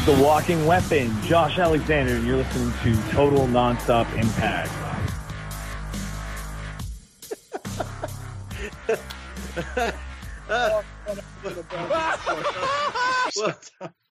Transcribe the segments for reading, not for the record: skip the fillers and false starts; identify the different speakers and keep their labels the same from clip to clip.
Speaker 1: The Walking Weapon, Josh Alexander, and you're listening to Total Nonstop Impact.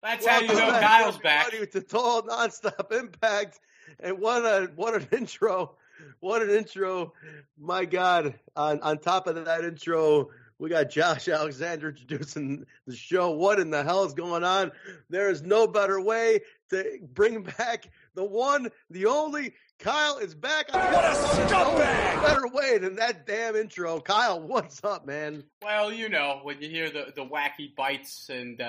Speaker 2: That's how you know Kyle's back.
Speaker 3: With the Total Nonstop Impact, and what an intro! What an intro! My God! On top of that intro, we got Josh Alexander introducing the show. What in the hell is going on? There is no better way to bring back the one, the only. Kyle is back.
Speaker 2: What a scumbag!
Speaker 3: No better way than that damn intro. Kyle, what's up, man?
Speaker 2: Well, you know, when you hear the wacky bites and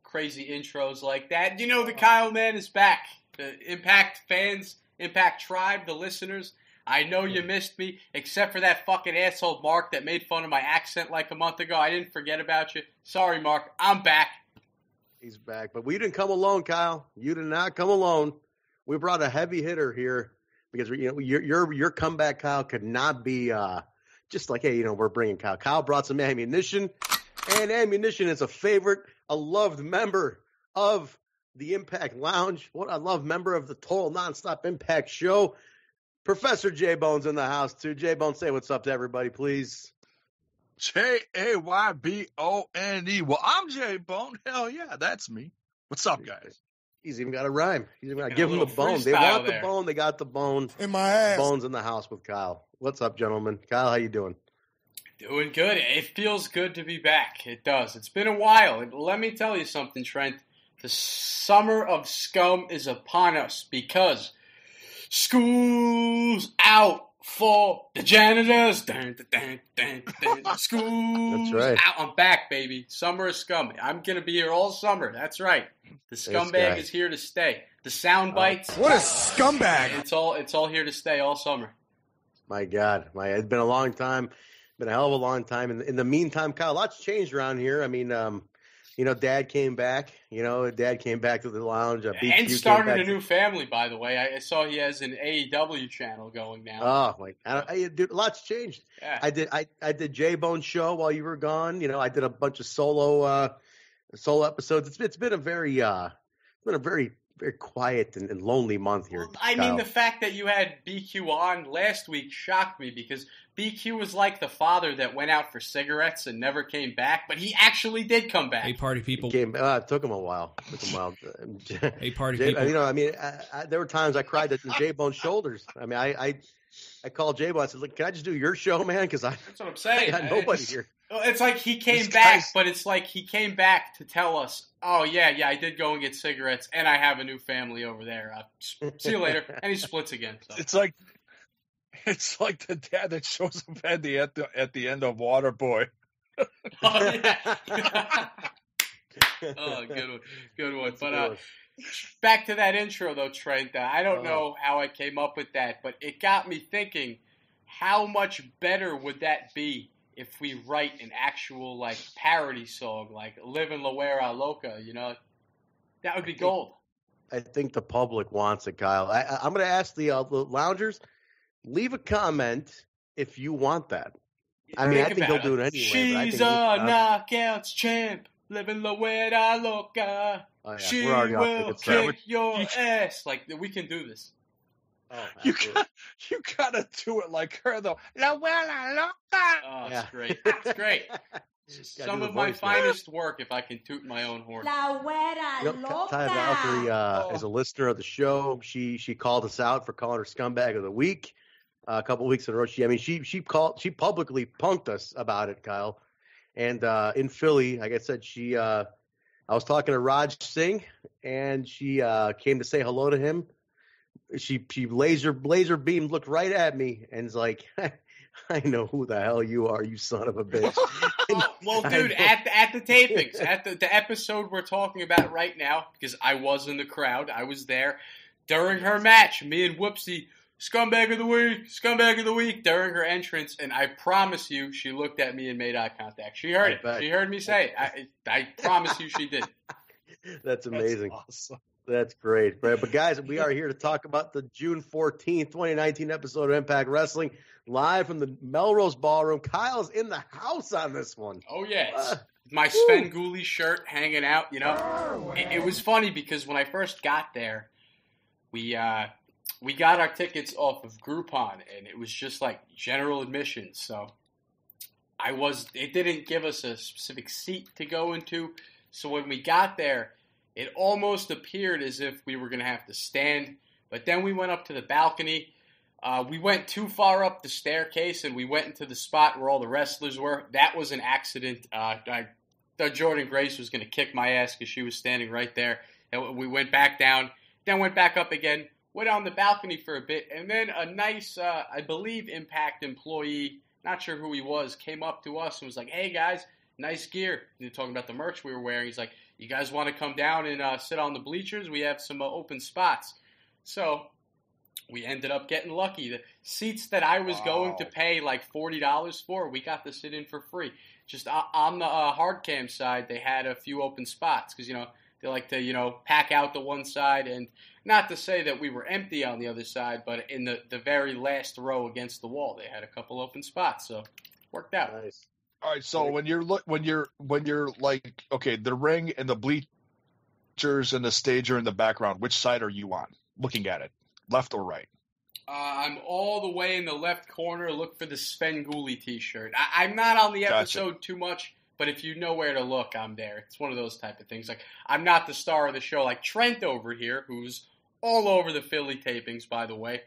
Speaker 2: crazy intros like that, you know the Kyle man is back. The Impact fans, Impact tribe, the listeners, I know you missed me, except for that fucking asshole Mark that made fun of my accent like a month ago. I didn't forget about you. Sorry, Mark. I'm back.
Speaker 3: He's back. But we didn't come alone, Kyle. You did not come alone. We brought a heavy hitter here because your comeback, Kyle, could not be just like, hey, we're bringing Kyle. Kyle brought some ammunition, and ammunition is a loved member of the Impact Lounge. What a loved member of the Total Nonstop Impact show. Professor Jaybone's in the house, too. Jaybone, say what's up to everybody, please.
Speaker 4: Jaybone. Well, I'm Jaybone. Hell yeah, that's me. What's up, guys?
Speaker 3: He's even got a rhyme. He's even got to give him the bone. They want the bone. They got the bone.
Speaker 4: In my ass.
Speaker 3: Bone's in the house with Kyle. What's up, gentlemen? Kyle, how you doing?
Speaker 2: Doing good. It feels good to be back. It does. It's been a while. Let me tell you something, Trent. The summer of scum is upon us because school's out for the janitors. School's
Speaker 3: right.
Speaker 2: out. I'm back, baby. Summer of scum. I'm going to be here all summer. That's right. The scumbag is here to stay. The sound bites.
Speaker 4: What a scumbag.
Speaker 2: It's all here to stay all summer.
Speaker 3: My God. It's been a long time. Been a hell of a long time. In the meantime, Kyle, lots changed around here. I mean, Dad came back. Dad came back to the lounge.
Speaker 2: And started a new family, by the way. I saw he has an AEW channel going now.
Speaker 3: Oh, dude, lots changed.
Speaker 2: Yeah.
Speaker 3: I did Jaybone show while you were gone. I did a bunch of solo episodes. It's been a very very quiet and lonely month here.
Speaker 2: Well, I mean, the fact that you had BQ on last week shocked me because BQ was like the father that went out for cigarettes and never came back, but he actually did come back.
Speaker 5: Hey, party people.
Speaker 3: It took him a while.
Speaker 5: Hey, party people.
Speaker 3: There were times I cried at Jaybone's shoulders. I mean, I called Jaybone. I said, "Look, can I just do your show, man? Because
Speaker 2: that's what I'm saying.
Speaker 3: I got nobody here."
Speaker 2: It's like he came back, but it's like he came back to tell us, oh, yeah, I did go and get cigarettes, and I have a new family over there. See you later. And he splits again. So.
Speaker 4: It's like the dad that shows up at the end of Waterboy.
Speaker 2: Oh, yeah. Oh, good one. But back to that intro, though, Trent. I don't know how I came up with that, but it got me thinking, how much better would that be if we write an actual parody song like "Livin' La Wera Loca"? That would be gold.
Speaker 3: I think the public wants it, Kyle. I'm going to ask the loungers, leave a comment if you want that. I think they'll do it anyway.
Speaker 2: She's a knockouts champ, living La Wera Loca.
Speaker 3: Oh, yeah.
Speaker 2: She
Speaker 3: We're already
Speaker 2: will kick your ass. We can do this.
Speaker 3: Oh,
Speaker 4: you gotta do it like her though. La Wera Loca.
Speaker 2: Oh, it's great. It's great. Some of my finest work, if I can toot my own horn.
Speaker 3: Ty Valkyrie is a listener of the show. She called us out for calling her scumbag of the week a couple weeks in a row. She publicly punked us about it, Kyle. And in Philly, like I said, I was talking to Raj Singh, and she came to say hello to him. She laser beamed, looked right at me, and is like, I know who the hell you are, you son of a bitch.
Speaker 2: Well, dude, at the tapings, at the episode we're talking about right now, because I was in the crowd, I was there during her match. Me and Whoopsie, scumbag of the week, during her entrance, and I promise you, she looked at me and made eye contact. She heard it. She heard me say it. I promise you, she did.
Speaker 3: That's amazing.
Speaker 4: That's awesome.
Speaker 3: That's great. But guys, we are here to talk about the June 14th, 2019 episode of Impact Wrestling, live from the Melrose Ballroom. Kyle's in the house on this one.
Speaker 2: Oh, yeah. My Sven Gulli shirt hanging out, you know. It was funny because when I first got there, we got our tickets off of Groupon, and it was just like general admission. So it didn't give us a specific seat to go into. So when we got there, it almost appeared as if we were going to have to stand, but then we went up to the balcony. We went too far up the staircase, and we went into the spot where all the wrestlers were. That was an accident. I thought Jordan Grace was going to kick my ass because she was standing right there. And we went back down, then went back up again, went on the balcony for a bit, and then a nice, I believe, Impact employee, not sure who he was, came up to us and was like, hey, guys, nice gear. They're talking about the merch we were wearing. He's like, you guys want to come down and sit on the bleachers? We have some open spots. So we ended up getting lucky. The seats that I was going to pay like $40 for, we got to sit in for free. Just on the hard cam side, they had a few open spots because, they like to, pack out the one side. And not to say that we were empty on the other side, but in the very last row against the wall, they had a couple open spots. So it worked out.
Speaker 3: Nice.
Speaker 4: All right, so when you're like, okay, the ring and the bleachers and the stage are in the background, which side are you on? Looking at it, left or right?
Speaker 2: I'm all the way in the left corner. Look for the Sven Gulli T-shirt. I'm not on the episode too much, but if you know where to look, I'm there. It's one of those type of things. Like I'm not the star of the show, like Trent over here, who's all over the Philly tapings, by the way,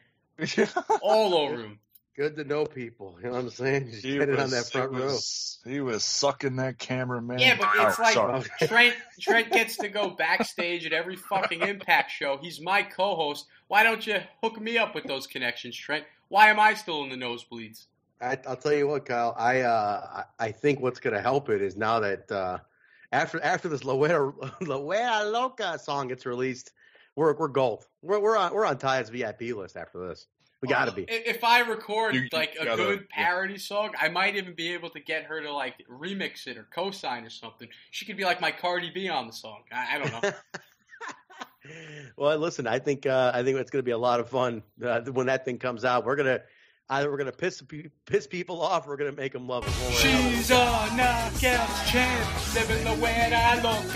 Speaker 2: all over him.
Speaker 3: Good to know people. You know what I'm saying? Just get it on that front row.
Speaker 4: He was sucking that camera, man.
Speaker 2: Yeah, but it's like Trent gets to go backstage at every fucking Impact show. He's my co-host. Why don't you hook me up with those connections, Trent? Why am I still in the nosebleeds?
Speaker 3: I'll tell you what, Kyle. I think what's going to help it is now that after this La Wea Loca song gets released, we're gold. We're on Ty's VIP list after this. We got to be.
Speaker 2: If I record a good parody song, I might even be able to get her to like remix it or co-sign or something. She could be like my Cardi B on the song. I don't know.
Speaker 3: Well, listen, I think it's going to be a lot of fun when that thing comes out. We're gonna piss people off. Or we're gonna make them love it.
Speaker 2: She's a knockout champ, living the way I look.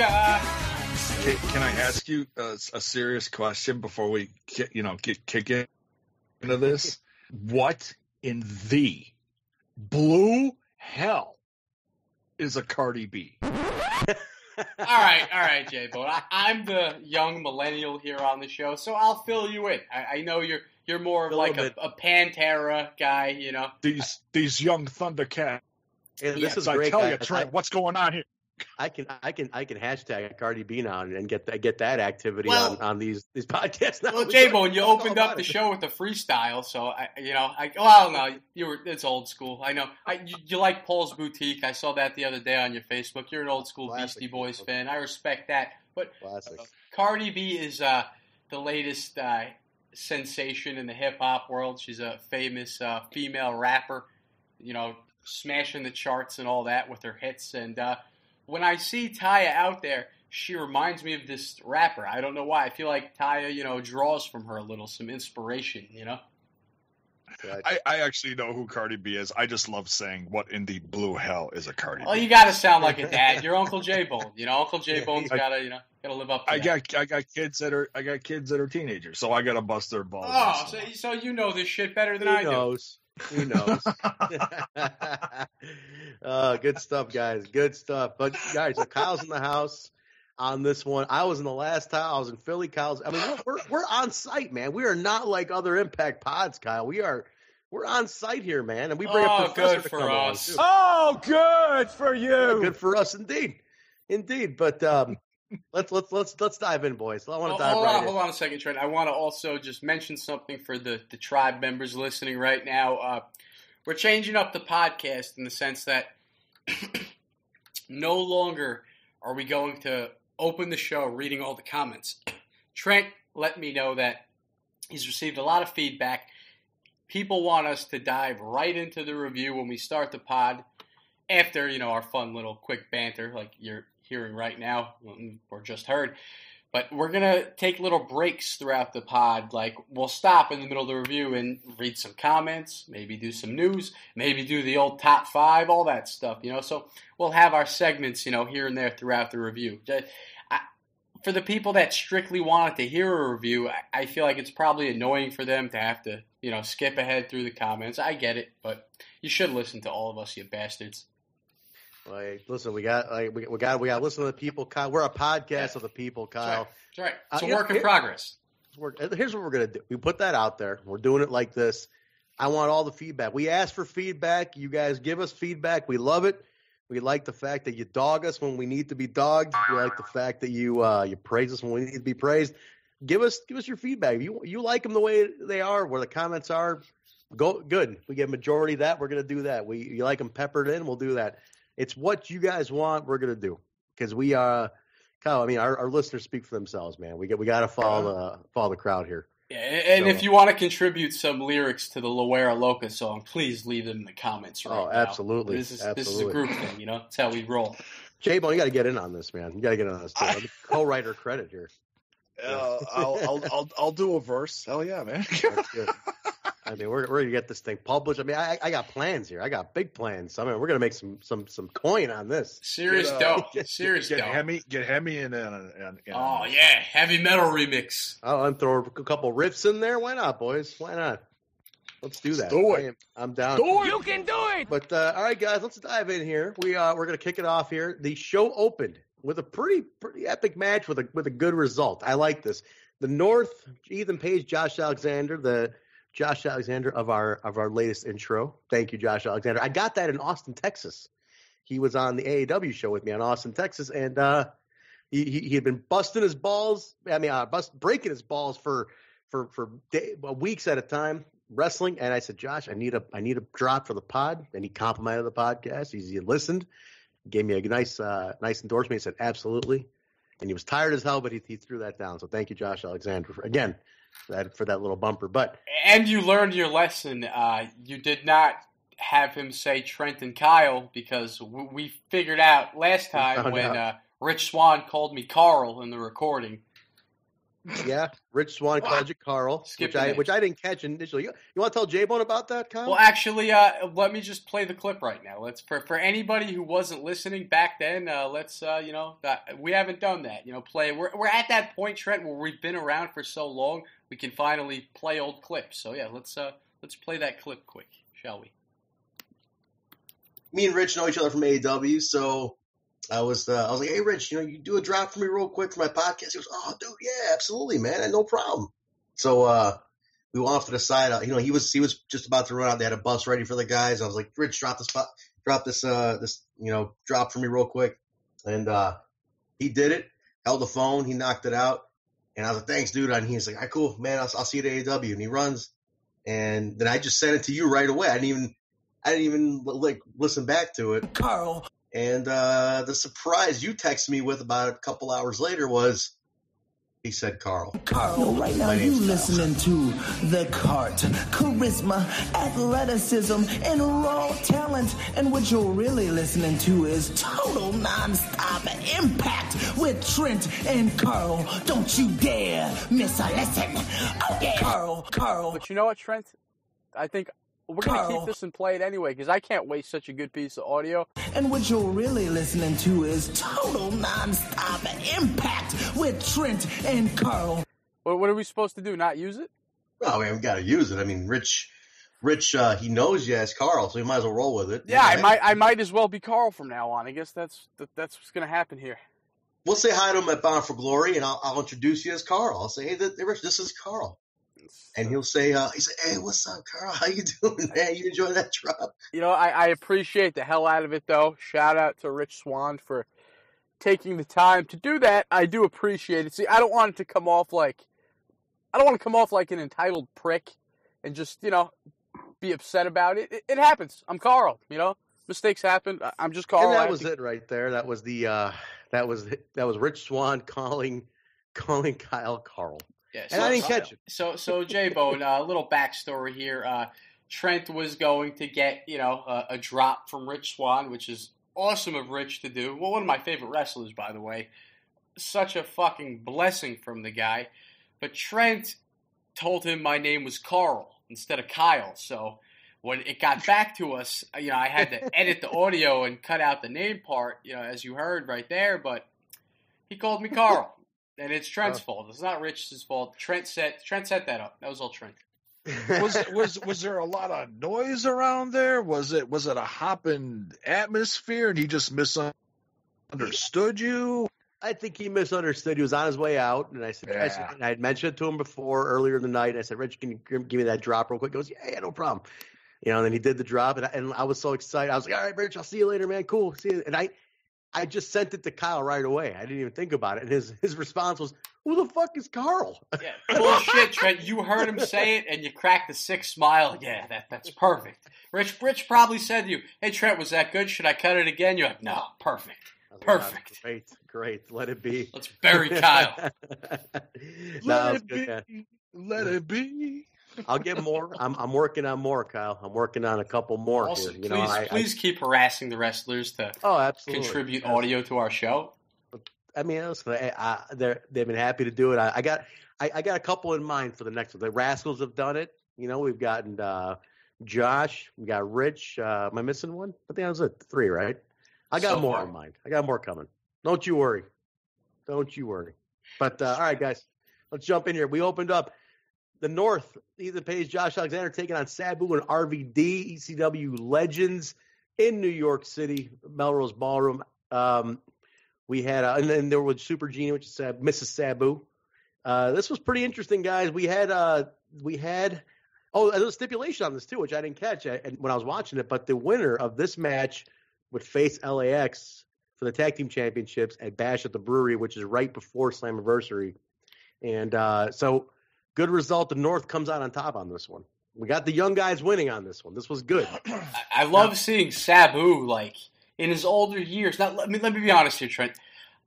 Speaker 4: Can I ask you a serious question before we kick into this? What in the blue hell is a Cardi B?
Speaker 2: All right, Jaybone. I'm the young millennial here on the show, so I'll fill you in. I know you're more of like a Pantera guy,
Speaker 4: These young Thundercats.
Speaker 3: And this is
Speaker 4: I
Speaker 3: great.
Speaker 4: tell you, Trent, what's going on here?
Speaker 3: I can hashtag Cardi B now and get that activity on these podcasts now.
Speaker 2: Well, Jaybone, you opened up the show with a freestyle, so it's old school. I know. You like Paul's Boutique. I saw that the other day on your Facebook. You're an old school Classic. Beastie Boys fan. I respect that. But Cardi B is the latest sensation in the hip hop world. She's a famous female rapper, smashing the charts and all that with her hits. And when I see Taya out there, she reminds me of this rapper. I don't know why. I feel like Taya, draws from her a little, some inspiration,
Speaker 4: I actually know who Cardi B is. I just love saying, what in the blue hell is a Cardi B?
Speaker 2: Well, you got to sound like a dad. You're Uncle Jaybone. Uncle Jaybone's got to live up to that.
Speaker 4: I got kids that are teenagers, so I got to bust their balls.
Speaker 2: Oh, so you know this shit better than I do.
Speaker 3: Who knows? Good stuff, guys. Good stuff. But guys, Kyle's in the house on this one. I was in the last time. I was in Philly. Kyle's. I mean, we're on site, man. We are not like other Impact pods, Kyle. We're on site here, man, and we bring a professor to come on, too.
Speaker 1: Oh, good for you.
Speaker 3: Yeah, good for us, indeed. But let's dive in, boys. I want to dive right in.
Speaker 2: Hold on a second, Trent. I want to also just mention something for the tribe members listening right now. We're changing up the podcast in the sense that no longer are we going to open the show reading all the comments. Trent let me know that he's received a lot of feedback. People want us to dive right into the review when we start the pod after, our fun little quick banter like you're hearing right now or just heard. But we're going to take little breaks throughout the pod. Like, we'll stop in the middle of the review and read some comments, maybe do some news, maybe do the old top 5, all that stuff, So we'll have our segments, here and there throughout the review. For the people that strictly wanted to hear a review, I feel like it's probably annoying for them to have to, skip ahead through the comments. I get it, but you should listen to all of us, you bastards.
Speaker 3: Like, listen, we got to listen to the people, Kyle. We're a podcast of the people, Kyle.
Speaker 2: That's right. It's a work in progress.
Speaker 3: Here's what we're gonna do. We put that out there. We're doing it like this. I want all the feedback. We ask for feedback. You guys give us feedback. We love it. We like the fact that you dog us when we need to be dogged. We like the fact that you praise us when we need to be praised. Give us your feedback. If you like them the way they are, where the comments are, good. We get a majority of that. We're gonna do that. You like them peppered in, we'll do that. It's what you guys want. We're gonna do because we are, Kyle. I mean, our listeners speak for themselves, man. We got to follow the crowd here.
Speaker 2: Yeah, and if you want to contribute some lyrics to the Loera Loca song, please leave them in the comments right now.
Speaker 3: Absolutely.
Speaker 2: This is a group thing, That's how we roll.
Speaker 3: Jaybone, you got to get in on this, man. You got to get in on this too. Co-writer credit here.
Speaker 4: I'll do a verse. Hell yeah, man.
Speaker 3: That's good. I mean, we're gonna get this thing published. I mean, I got plans here. I got big plans. I mean, we're gonna make some coin on this.
Speaker 2: Serious dope. Get
Speaker 4: Hemi in.
Speaker 2: Oh yeah, heavy metal remix.
Speaker 3: I'm throwing a couple riffs in there. Why not, boys? Why not? Let's do that.
Speaker 4: Do it.
Speaker 3: I'm down.
Speaker 1: Do it. You can do it.
Speaker 3: But all right, guys, let's dive in here. We're gonna kick it off here. The show opened with a pretty epic match with a good result. I like this. The North, Ethan Page, Josh Alexander of our latest intro. Thank you, Josh Alexander. I got that in Austin, Texas. He was on the AAW show with me in Austin, Texas, and he had been busting his balls. I mean, breaking his balls for weeks at a time wrestling. And I said, Josh, I need a drop for the pod. And he complimented the podcast. He listened, gave me a nice endorsement. He said, absolutely. And he was tired as hell, but he threw that down. So thank you, Josh Alexander, for that little bumper.
Speaker 2: And you learned your lesson. You did not have him say Trent and Kyle because we figured out last time when Rich Swann called me Carl in the recording.
Speaker 3: Yeah, Rich Swann called you Carl, which I didn't catch initially. You want to tell Jaybone about that, Kyle?
Speaker 2: Well, actually, let me just play the clip right now. Let's for anybody who wasn't listening back then. Let's we haven't done that. Play. We're at that point, Trent, where we've been around for so long, we can finally play old clips. So yeah, let's play that clip quick, shall we?
Speaker 3: Me and Rich know each other from AEW, so I was like, hey, Rich, you do a drop for me real quick for my podcast. He goes, oh, dude, yeah, absolutely, man, no problem. So we went off to the side. He was just about to run out. They had a bus ready for the guys. I was like, Rich, drop this drop for me real quick. And he did it, held the phone, he knocked it out. And I was like, thanks, dude. And he's like, all right, cool, man, I'll see you at AEW. And he runs. And then I just sent it to you right away. I didn't even like listen back to it.
Speaker 6: Carl.
Speaker 3: And the surprise you texted me with about a couple hours later was, he said Carl.
Speaker 6: Carl, right now you listening to The Cart. Charisma, athleticism, and raw talent. And what you're really listening to is Total Nonstop Impact with Trent and Carl. Don't you dare miss a lesson. Oh, yeah. Carl.
Speaker 2: But you know what, Trent? I think we're going to keep this and play it anyway, because I can't waste such a good piece of audio.
Speaker 6: And what you're really listening to is Total Nonstop Impact with Trent and Carl.
Speaker 2: What are we supposed to do, not use it?
Speaker 3: No, we haven't got to use it. I mean, Rich Rich, he knows you as Carl, so he might as well roll with it.
Speaker 2: Yeah, I might as well be Carl from now on. I guess that's what's going to happen here.
Speaker 3: We'll say hi to him at Bound for Glory, and I'll introduce you as Carl. I'll say, hey, Rich, this is Carl. And he'll say, hey, what's up, Carl? How you doing, man? You enjoy that drop?
Speaker 2: I appreciate the hell out of it, though. Shout out to Rich Swan for taking the time to do that. I do appreciate it. See, I don't want it to come off like an entitled prick and just, be upset about it. It happens. I'm Carl, Mistakes happen. I'm just Carl.
Speaker 3: And that was it right there. That was the that was Rich Swan calling Kyle Carl. Yeah, and I didn't catch it.
Speaker 2: So Jaybone, a little backstory here. Trent was going to get, a drop from Rich Swan, which is awesome of Rich to do. Well, one of my favorite wrestlers, by the way. Such a fucking blessing from the guy. But Trent told him my name was Carl instead of Kyle. So when it got back to us, I had to edit the audio and cut out the name part, as you heard right there. But he called me Carl. And it's Trent's fault. It's not Rich's fault. Trent set that up. That was all Trent.
Speaker 4: Was there a lot of noise around there? Was it a hopping atmosphere and he just misunderstood you?
Speaker 3: I think he misunderstood. He was on his way out, and I said, and I had mentioned it to him before earlier in the night. And I said, Rich, can you give me that drop real quick? He goes, yeah, no problem. And then he did the drop, and I was so excited. I was like, all right, Rich, I'll see you later, man. Cool, see you. And I just sent it to Kyle right away. I didn't even think about it. And his response was, who the fuck is Carl?
Speaker 2: Yeah, bullshit, Trent. You heard him say it, and you cracked a sick smile. Yeah, that's perfect. Rich probably said to you, hey, Trent, was that good? Should I cut it again? You're like, no, perfect. Perfect.
Speaker 3: Great. Let it be.
Speaker 2: Let's bury Kyle.
Speaker 4: Let it be.
Speaker 3: I'll get more. I'm working on more, Kyle. I'm working on a couple more
Speaker 2: also,
Speaker 3: here.
Speaker 2: Please keep harassing the wrestlers to contribute audio to our show.
Speaker 3: I mean, listen, they've been happy to do it. I got a couple in mind for the next one. The Rascals have done it. We've gotten Josh. We got Rich. Am I missing one? I think that was it. 3, right? I got more in mind. I got more coming. Don't you worry. But all right, guys, let's jump in here. We opened up the North. Ethan Page, Josh Alexander taking on Sabu and RVD, ECW legends in New York City, Melrose Ballroom. We had, and then there was Super Genie, which is Mrs. Sabu. This was pretty interesting, guys. We had, there was a stipulation on this too, which I didn't catch when I was watching it. But the winner of this match would face LAX for the tag team championships at Bash at the Brewery, which is right before Slammiversary. And so good result. The North comes out on top on this one. We got the young guys winning on this one. This was good.
Speaker 2: I love seeing Sabu, in his older years. Now, let me be honest here, Trent.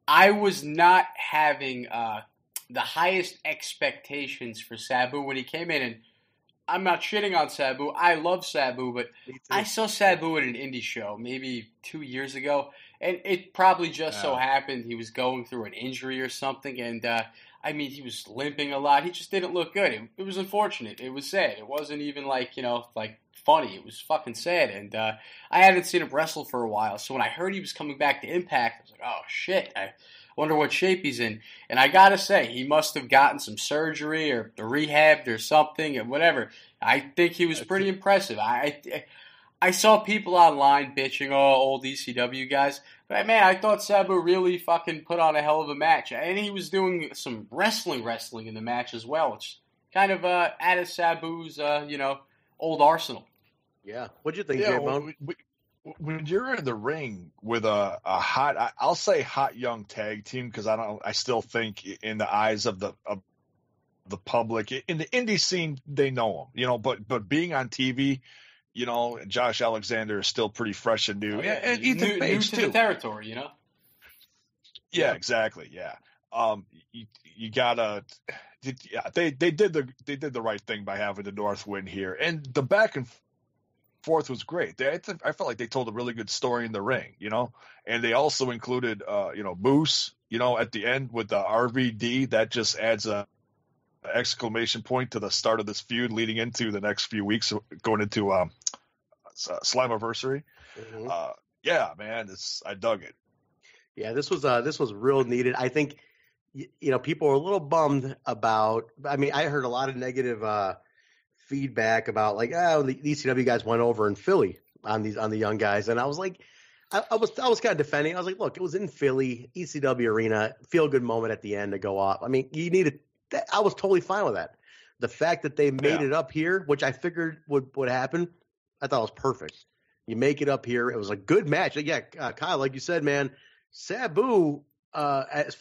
Speaker 2: I was not having the highest expectations for Sabu when he came in, and I'm not shitting on Sabu. I love Sabu, but I saw Sabu at an indie show maybe 2 years ago, and it probably just so happened he was going through an injury or something, and he was limping a lot. He just didn't look good. It was unfortunate. It was sad. It wasn't even funny. It was fucking sad, and I hadn't seen him wrestle for a while, so when I heard he was coming back to Impact, I was like, oh, shit, I wonder what shape he's in. And I gotta say, he must have gotten some surgery or rehabbed or something and whatever. I think he was pretty impressive. I saw people online bitching, old ECW guys. But man, I thought Sabu really fucking put on a hell of a match. And he was doing some wrestling in the match as well, which kind of added Sabu's, old arsenal.
Speaker 3: Yeah. What'd you think, Jaybone?
Speaker 4: When you're in the ring with a hot, I'll say hot young tag team, because I still think in the eyes of the public in the indie scene they know him, but being on TV, Josh Alexander is still pretty fresh and new, and Ethan Page
Speaker 2: new to the territory,
Speaker 4: Yeah, exactly. Yeah, you gotta. They did the right thing by having the North win here, and the back and forth was great. I felt like they told a really good story in the ring, and they also included, Moose, at the end with the RVD. That just adds a exclamation point to the start of this feud leading into the next few weeks going into Slammiversary. Mm-hmm. Yeah, man, I dug it.
Speaker 3: Yeah, this was real needed. I think, people are a little bummed about. I mean, I heard a lot of negative feedback about like, oh, the ECW guys went over in Philly on the young guys, and I was like, I was kind of defending. I was like, look, it was in Philly, ECW arena, feel good moment at the end to go off. I mean, you needed that. I was totally fine with that. The fact that they made it up here, which I figured would happen, I thought was perfect. You make it up here. It was a good match. Yeah, Kyle, like you said, man, Sabu, as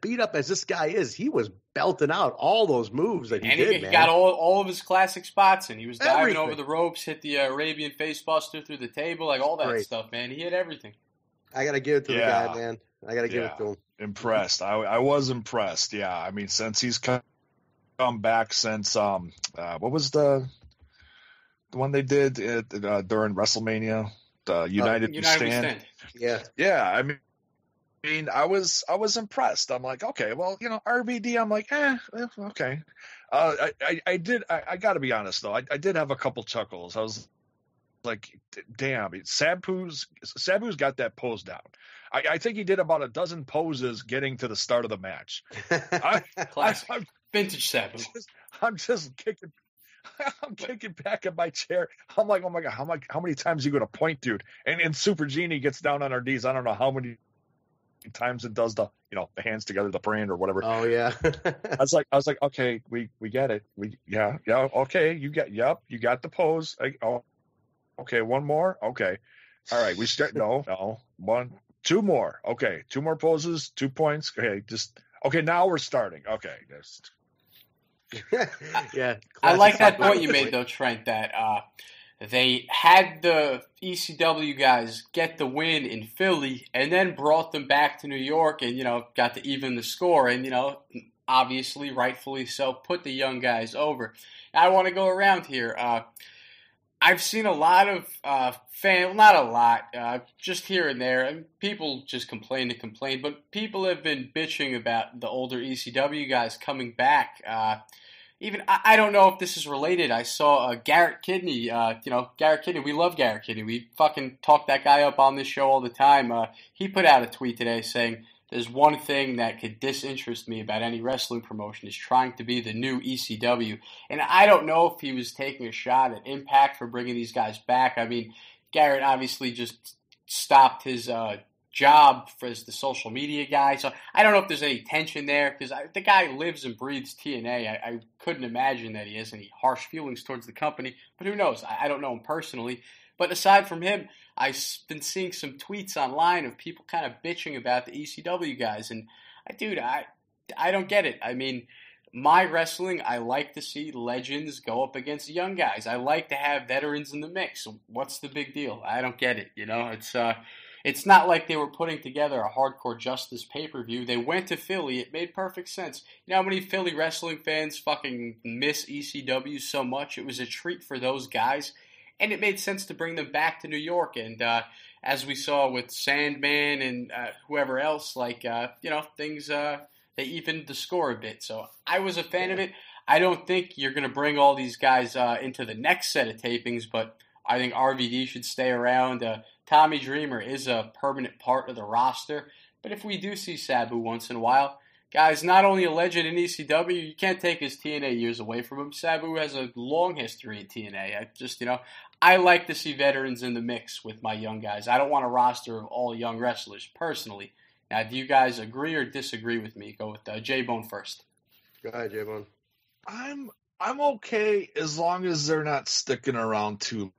Speaker 3: beat up as this guy is, he was belting out all those moves that he did, man.
Speaker 2: He got all of his classic spots, and he was diving over the ropes, hit the Arabian facebuster through the table, like all that stuff, man. He hit everything. I
Speaker 3: got to give it to the guy, man. I got to give it to him.
Speaker 4: Impressed. I was impressed, yeah. I mean, since he's come back since, what was the one they did during WrestleMania? The United Stand. Yeah, I mean, I was impressed. I'm like, okay, well, RVD. I'm like, okay. I got to be honest though. I did have a couple chuckles. I was like, damn, Sabu's got that pose down. I think he did about a dozen poses getting to the start of the match.
Speaker 2: Classic. Vintage Sabu.
Speaker 4: I'm just kicking. I'm kicking back in my chair. I'm like, oh my god, how many times are you going to point, dude? And Super Genie gets down on her knees. I don't know how many times it does the hands together, the brand or whatever.
Speaker 3: Oh yeah.
Speaker 4: I was like, okay, we get it. Okay, you got the pose. Okay, one more. Okay, all right, we start. No, two more. Okay, two more poses, 2 points. Okay, now we're starting. Okay,
Speaker 3: yeah.
Speaker 2: I like that point you made though, Trent. That they had the ECW guys get the win in Philly and then brought them back to New York and, got to even the score and, obviously, rightfully so, put the young guys over. I want to go around here. I've seen a lot of not a lot, just here and there, and people just complain to complain, but people have been bitching about the older ECW guys coming back. I don't know if this is related. I saw Garrett Kidney. Garrett Kidney. We love Garrett Kidney. We fucking talk that guy up on this show all the time. He put out a tweet today saying, "There's one thing that could disinterest me about any wrestling promotion is trying to be the new ECW." And I don't know if he was taking a shot at Impact for bringing these guys back. I mean, Garrett obviously just stopped his job as the social media guy. So I don't know if there's any tension there because the guy lives and breathes TNA. I couldn't imagine that he has any harsh feelings towards the company, but who knows? I don't know him personally. But aside from him, I've been seeing some tweets online of people kind of bitching about the ECW guys. And I don't get it. I mean, my wrestling, I like to see legends go up against young guys. I like to have veterans in the mix. What's the big deal? I don't get it. It's not like they were putting together a Hardcore Justice pay-per-view. They went to Philly. It made perfect sense. You know how many Philly wrestling fans fucking miss ECW so much? It was a treat for those guys. And it made sense to bring them back to New York. And as we saw with Sandman and whoever else, things, they evened the score a bit. So I was a fan of it. I don't think you're going to bring all these guys into the next set of tapings, but I think RVD should stay around. Tommy Dreamer is a permanent part of the roster. But if we do see Sabu once in a while, guys, not only a legend in ECW, you can't take his TNA years away from him. Sabu has a long history in TNA. I like to see veterans in the mix with my young guys. I don't want a roster of all young wrestlers, personally. Now, do you guys agree or disagree with me? Go with Jaybone first.
Speaker 3: Go ahead, Jaybone.
Speaker 4: I'm okay as long as they're not sticking around too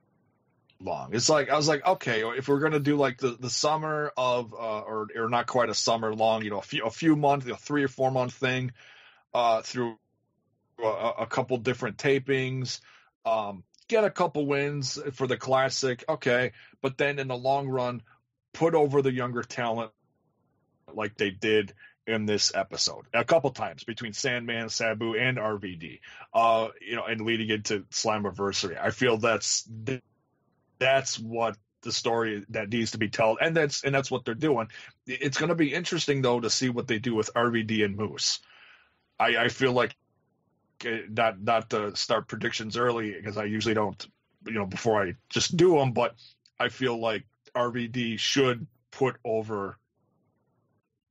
Speaker 4: long. It's like I was like, okay, if we're gonna do like the summer of or not quite a summer long, a few months, 3 or 4 month thing, through a couple different tapings, get a couple wins for the classic, okay, but then in the long run, put over the younger talent like they did in this episode a couple times between Sandman, Sabu, and RVD, and leading into Slammiversary. I feel that's what the story that needs to be told, and that's what they're doing. It's going to be interesting though to see what they do with RVD and Moose. I feel like not to start predictions early because I usually don't, before I just do them, but I feel like RVD should put over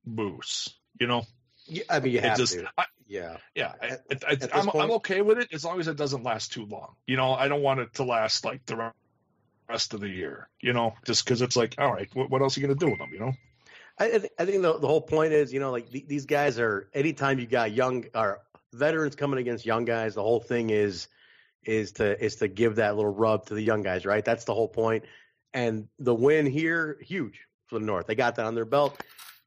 Speaker 4: Moose.
Speaker 3: Yeah, I mean, you have to. Yeah.
Speaker 4: I'm okay with it as long as it doesn't last too long. I don't want it to last like the rest of the year. Just because it's like, all right, what else are you gonna do with them?
Speaker 3: I think the whole point is, like these guys are. Anytime you got young or veterans coming against young guys, the whole thing is to give that little rub to the young guys, right? That's the whole point. And the win here, huge for the North. They got that on their belt.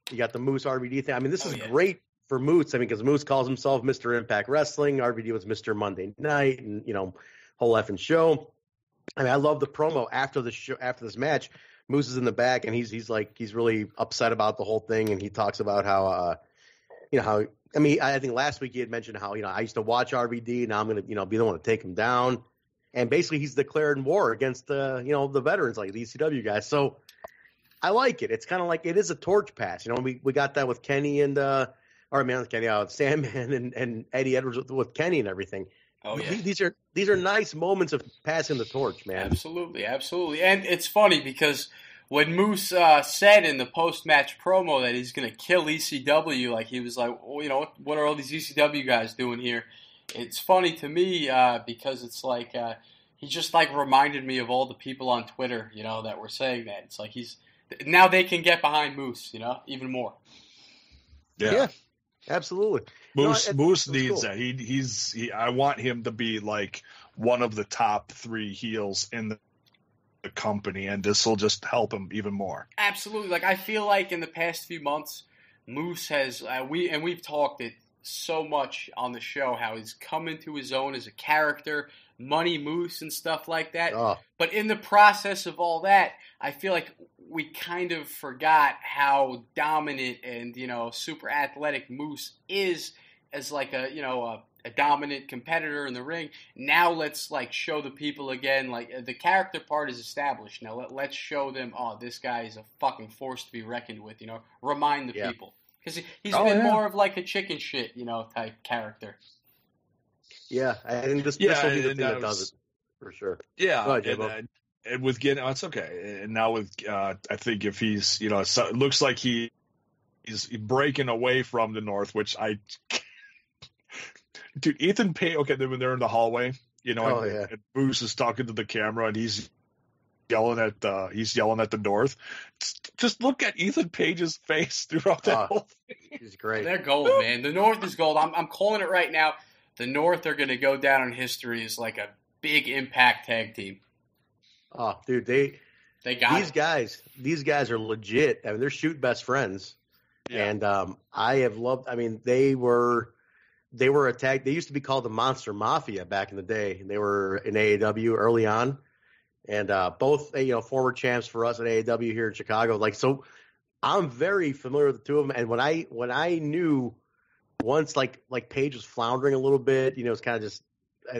Speaker 3: You got the Moose RVD thing. I mean, this is great for Moose. I mean, because Moose calls himself Mr. Impact Wrestling. RVD was Mr. Monday Night, and whole effing show. I mean, I love the promo after the show, after this match. Moose is in the back, and he's really upset about the whole thing, and he talks about how I think last week he had mentioned how I used to watch RVD, now I'm gonna be the one to take him down, and basically he's declared war against the veterans like the ECW guys. So I like it. It's kind of like it is a torch pass. We got that with Kenny and Sandman and Eddie Edwards with Kenny and everything.
Speaker 2: Oh yeah,
Speaker 3: these are nice moments of passing the torch, man.
Speaker 2: Absolutely. And it's funny because when Moose said in the post-match promo that he's going to kill ECW, like he was like, what are all these ECW guys doing here? It's funny to me because it's like he just like reminded me of all the people on Twitter, that were saying that. It's like now they can get behind Moose, even more.
Speaker 3: Yeah. Absolutely.
Speaker 4: Moose needs cool. that. I want him to be like one of the top 3 heels in the company, and this will just help him even more.
Speaker 2: Absolutely. Like I feel like in the past few months, Moose has we've talked it so much on the show how he's come into his own as a character, Money Moose and stuff like that.
Speaker 3: Oh.
Speaker 2: But in the process of all that, I feel like we kind of forgot how dominant and super athletic Moose is as like a dominant competitor in the ring. Now let's like show the people again, like the character part is established. Now let's show them, this guy is a fucking force to be reckoned with. Remind the people because he's been more of like a chicken shit type character.
Speaker 3: Yeah, I think this will be the thing that does it for sure.
Speaker 4: Yeah, and with getting, it's okay. And now with, I think if he's, it looks like he's breaking away from the North, which dude, Ethan Page. Okay, when they're in the hallway, and Moose is talking to the camera, and he's yelling at the North. Just look at Ethan Page's face throughout that whole thing.
Speaker 3: He's great.
Speaker 2: They're gold, man. The North is gold. I'm calling it right now. The North are going to go down in history as like a big Impact tag team.
Speaker 3: Oh, dude, they got these
Speaker 2: it.
Speaker 3: guys. These guys are legit. I mean, they're shoot best friends, and I have loved. I mean, they were attacked. They used to be called the Monster Mafia back in the day. They were in AAW early on, and both former champs for us at AAW here in Chicago. Like, so I'm very familiar with the two of them. And when I knew once like Page was floundering a little bit, it's kind of just.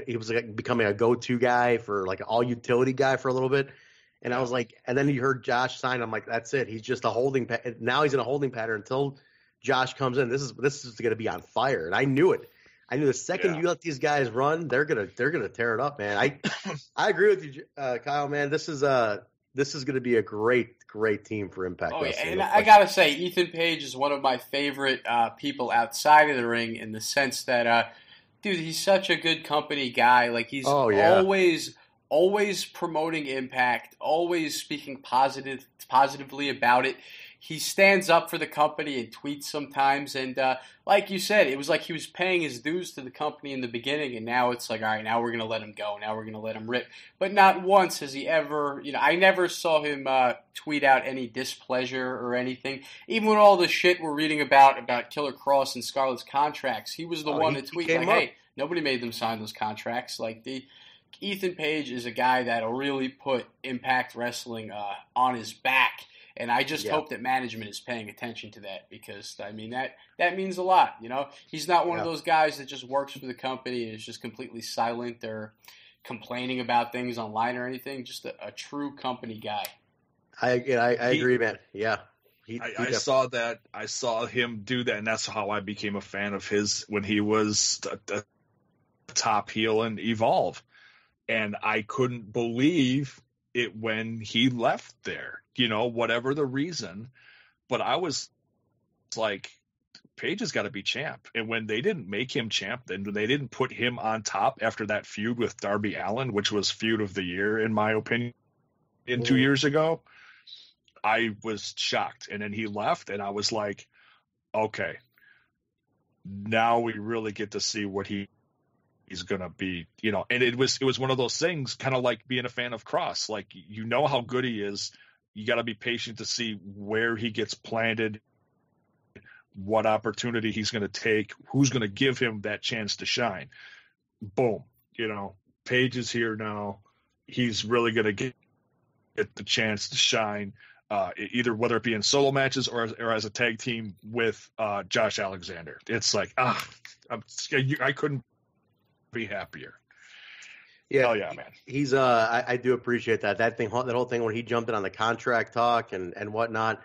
Speaker 3: He was like becoming a go-to guy for like an all-utility guy for a little bit. And I was like, and then you heard Josh sign. I'm like, that's it. He's just a holding pattern. Now he's in a holding pattern until Josh comes in. This is going to be on fire. And I knew it. I knew the second you let these guys run, they're going to tear it up, man. I agree with you, Kyle, man. This is going to be a great team for Impact.
Speaker 2: Oh, yeah. And I got to say, Ethan Page is one of my favorite people outside of the ring in the sense that, dude, he's such a good company guy. Like he's always promoting Impact, always speaking positively about it. He stands up for the company and tweets sometimes. And like you said, it was like he was paying his dues to the company in the beginning, and now it's like, all right, now we're going to let him go. Now we're going to let him rip. But not once has he ever, I never saw him tweet out any displeasure or anything. Even with all the shit we're reading about Killer Cross and Scarlett's contracts, he was the one to tweet like, hey, nobody made them sign those contracts. Like Ethan Page is a guy that'll really put Impact Wrestling on his back. And I just hope that management is paying attention to that because, I mean, that means a lot, He's not one of those guys that just works for the company and is just completely silent or complaining about things online or anything. Just a true company guy.
Speaker 3: I agree, man. Yeah.
Speaker 4: I saw that. I saw him do that, and that's how I became a fan of his when he was the top heel in Evolve. And I couldn't believe it when he left there, whatever the reason. But I was like, Paige has got to be champ. And when they didn't make him champ, then they didn't put him on top after that feud with Darby Allin, which was feud of the year, in my opinion, 2 years ago, I was shocked. And then he left, and I was like, okay, now we really get to see what he's going to be, you know. And it was one of those things, kind of like being a fan of Cross. Like, you know how good he is. You got to be patient to see where he gets planted, what opportunity he's going to take, who's going to give him that chance to shine. Boom. You know, Paige is here now. He's really going to get the chance to shine, either whether it be in solo matches or as a tag team with Josh Alexander. It's like, I couldn't be happier.
Speaker 3: Yeah,
Speaker 4: hell yeah, man.
Speaker 3: He's I do appreciate that whole thing when he jumped in on the contract talk and whatnot.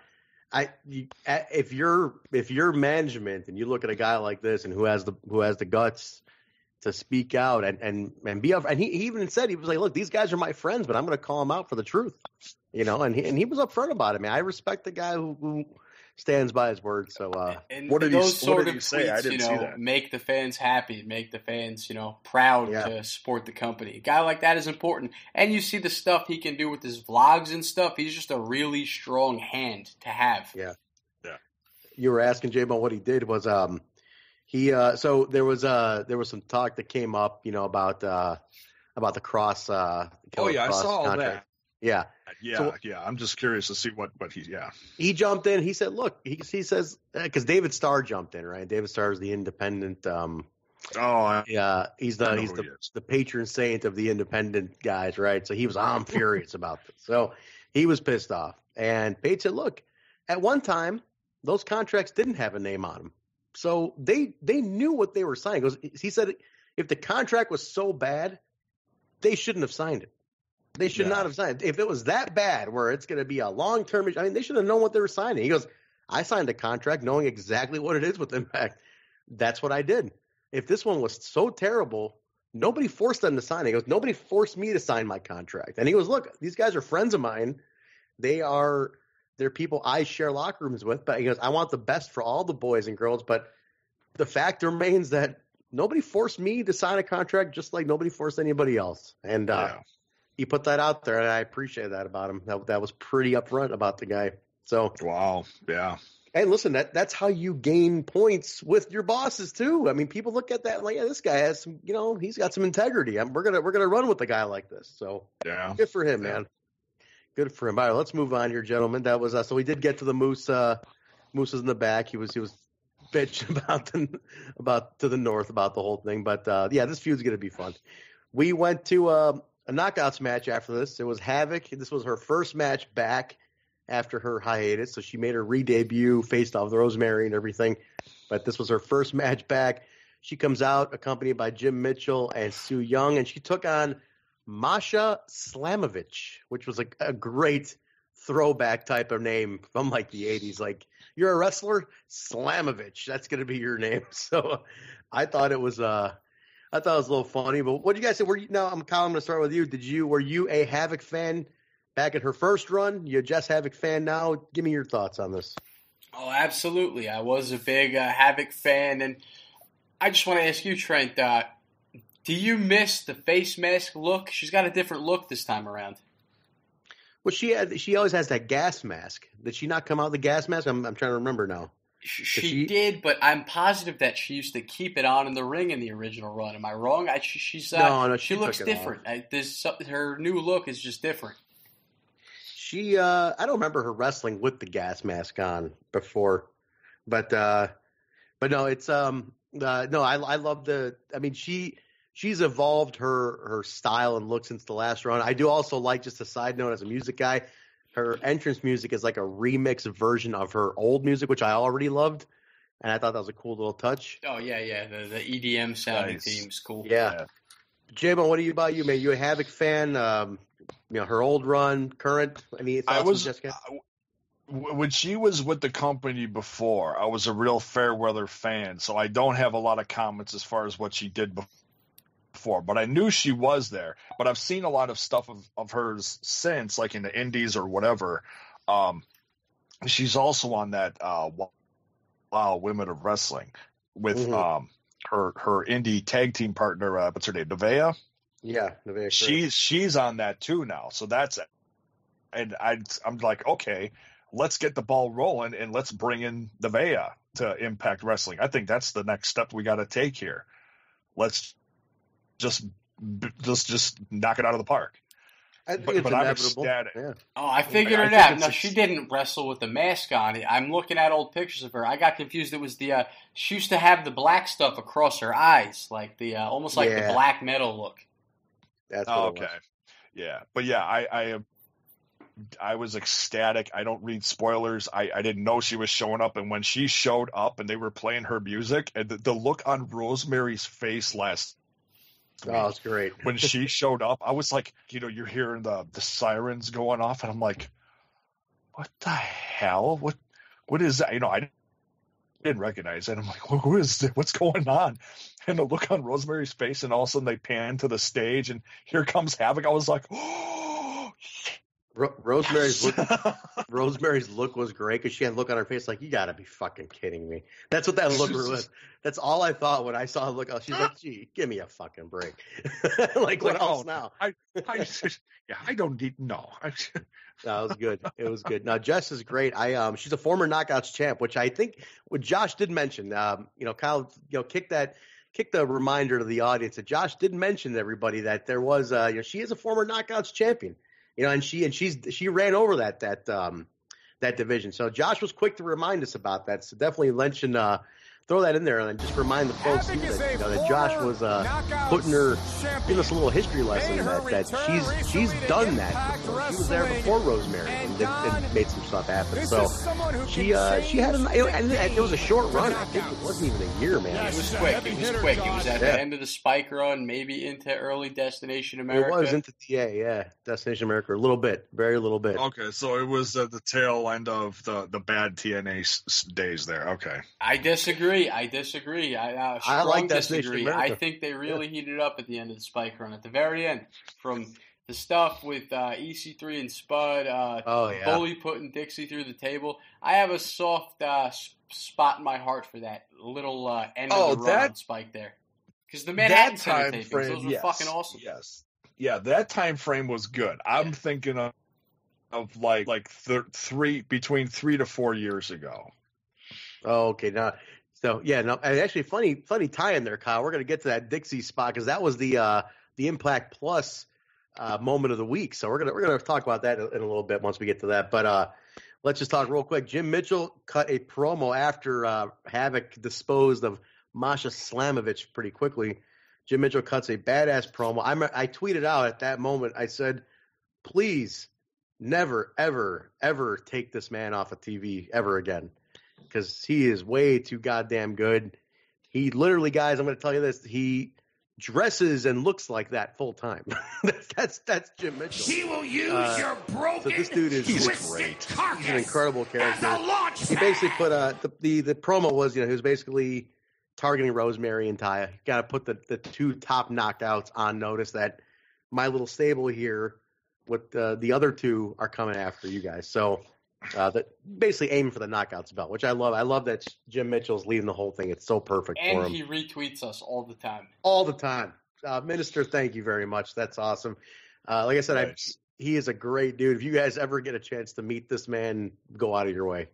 Speaker 3: If you're management and you look at a guy like this and who has the guts to speak out and be up, and he even said, he was like, look, these guys are my friends, but I'm going to call them out for the truth, you know, and he was upfront about it. Man, I respect the guy who stands by his word. So
Speaker 4: what did he say?
Speaker 2: Tweets,
Speaker 4: I didn't see that.
Speaker 2: Make the fans happy, make the fans, you know, proud to support the company. A guy like that is important. And you see the stuff he can do with his vlogs and stuff. He's just a really strong hand to have.
Speaker 3: Yeah. You were asking Jaybone what he did was so there was some talk that came up, you know, about the Cross.
Speaker 4: I saw all that.
Speaker 3: Yeah.
Speaker 4: I'm just curious to see what
Speaker 3: he jumped in. He said, look, he says, because David Starr jumped in, right? David Starr is the independent. He's the patron saint of the independent guys, right? So I'm furious about this. So he was pissed off. And Paige said, look, at one time, those contracts didn't have a name on them. So they knew what they were signing. He said, if the contract was so bad, they shouldn't have signed it. They should not have signed it. If it was that bad where it's going to be a long-term issue, I mean, they should have known what they were signing. He goes, I signed a contract knowing exactly what it is with Impact. That's what I did. If this one was so terrible, nobody forced them to sign it. He goes, nobody forced me to sign my contract. And he goes, look, these guys are friends of mine. They're people I share locker rooms with. But he goes, I want the best for all the boys and girls. But the fact remains that nobody forced me to sign a contract, just like nobody forced anybody else. And he put that out there, and I appreciate that about him. That was pretty upfront about the guy. So
Speaker 4: wow, yeah.
Speaker 3: Hey, listen, that's how you gain points with your bosses too. I mean, people look at that and like, yeah, this guy has some, you know, he's got some integrity. We're gonna run with a guy like this. So good for him, man. Good for him. All right, let's move on here, gentlemen. That was so we did get to the Moose. Moose was in the back. He was bitching about to the north about the whole thing. But this feud's gonna be fun. We went to a knockouts match after this. It was Havoc. This was her first match back after her hiatus, so she made her re-debut, faced off Rosemary and everything. But this was her first match back. She comes out accompanied by Jim Mitchell and Sue Young, and she took on Masha Slamovich, which was a great throwback type of name from like the 80s. Like, you're a wrestler? Slamovich. That's going to be your name. So I thought it was a little funny, but what do you guys say? Now, Kyle, I'm going to start with you. Were you a Havoc fan back at her first run? You a Jess Havoc fan now? Give me your thoughts on this.
Speaker 2: Oh, absolutely. I was a big Havoc fan, and I just want to ask you, Trent, do you miss the face mask look? She's got a different look this time around.
Speaker 3: Well, she always has that gas mask. Did she not come out with the gas mask? I'm trying to remember now.
Speaker 2: She did, but I'm positive that she used to keep it on in the ring in the original run. Am I wrong? She looks different. Her new look is just different.
Speaker 3: I don't remember her wrestling with the gas mask on before, but no, it's no, I love she's evolved her style and look since the last run. I do also like, just a side note as a music guy, her entrance music is like a remix version of her old music, which I already loved, and I thought that was a cool little touch.
Speaker 2: Oh yeah, the EDM sounding theme's cool.
Speaker 3: Yeah. Jaybone, what about you, man? You a Havoc fan? Her old run, current. Any thoughts, Jessica?
Speaker 4: When she was with the company before, I was a real Fairweather fan, so I don't have a lot of comments as far as what she did before. But I knew she was there. But I've seen a lot of stuff of hers since, like in the Indies or whatever. She's also on that Women of Wrestling with her indie tag team partner. What's her name? Nevaeh.
Speaker 3: Yeah, Nevaeh.
Speaker 4: She's on that too now. So that's it. And I'm like, okay, let's get the ball rolling and let's bring in Nevaeh to Impact Wrestling. I think that's the next step we got to take here. Let's just knock it out of the park.
Speaker 3: I think it's inevitable.
Speaker 4: Yeah.
Speaker 2: Oh, I figured it out. No, she didn't wrestle with the mask on. I'm looking at old pictures of her. I got confused. It was the she used to have the black stuff across her eyes, like the almost like the black metal look.
Speaker 3: That's what
Speaker 4: okay. Yeah, but yeah, I was ecstatic. I don't read spoilers. I didn't know she was showing up, and when she showed up and they were playing her music, and the look on Rosemary's face last week,
Speaker 3: it's great.
Speaker 4: When she showed up, I was like, you're hearing the sirens going off, and I'm like, what the hell? What is that? I didn't recognize it. I'm like, who is this? What's going on? And the look on Rosemary's face, and all of a sudden they pan to the stage, and here comes Havoc. I was like, oh.
Speaker 3: Rosemary's look was great because she had a look on her face like, you got to be fucking kidding me. That's what that look was. That's all I thought when I saw her look. She's like, gee, give me a fucking break. Like, what else now?
Speaker 4: I don't need, no.
Speaker 3: No, it was good. It was good. Now, Jess is great. She's a former Knockouts champ, which I think what Josh did mention. Kyle, kick the reminder to the audience that Josh did mention to everybody that there was, she is a former Knockouts champion. And she ran over that division. So Josh was quick to remind us about that. So definitely mention throw that in there and just remind the folks that Josh was putting her in this little history lesson that she's done that before. She was there before Rosemary and made some stuff happen. So she had and it was a short run. I think it wasn't even a year, man.
Speaker 2: It was quick. It was at the end of the Spike run, maybe into early Destination America.
Speaker 3: It was into Destination America a little bit, very little bit.
Speaker 4: Okay, so it was the tail end of the bad TNA days there. Okay,
Speaker 2: I disagree. I like disagree. I think they really heated up at the end of the Spike run. At the very end, from the stuff with EC3 and Spud, Bully putting Dixie through the table. I have a soft spot in my heart for that little end of the run on Spike there. Because the Manhattan Center tapings, those were fucking awesome.
Speaker 4: Yes. Yeah, that time frame was good. I'm thinking of like between 3 to 4 years ago.
Speaker 3: Oh, okay. Now, and actually, funny tie in there, Kyle. We're going to get to that Dixie spot because that was the Impact Plus moment of the week. So we're gonna talk about that in a little bit once we get to that. But let's just talk real quick. Jim Mitchell cut a promo after Havoc disposed of Masha Slamovich pretty quickly. Jim Mitchell cuts a badass promo. I tweeted out at that moment. I said, please, never, ever, ever take this man off of TV ever again. Because he is way too goddamn good. He literally, guys, I'm going to tell you this. He dresses and looks like that full time. that's Jim Mitchell.
Speaker 6: He will use your broken,
Speaker 3: so this dude is
Speaker 6: great.
Speaker 3: He's an incredible character. He basically put the promo was, he was basically targeting Rosemary and Taya. You got to put the two top knockouts on notice that my little stable here with the other two are coming after you guys. So. That basically aiming for the knockouts belt, which I love. I love that Jim Mitchell's leading the whole thing. It's so perfect for him.
Speaker 2: And he retweets us all the time.
Speaker 3: All the time. Minister, thank you very much. That's awesome. Like I said, nice. He is a great dude. If you guys ever get a chance to meet this man, go out of your way.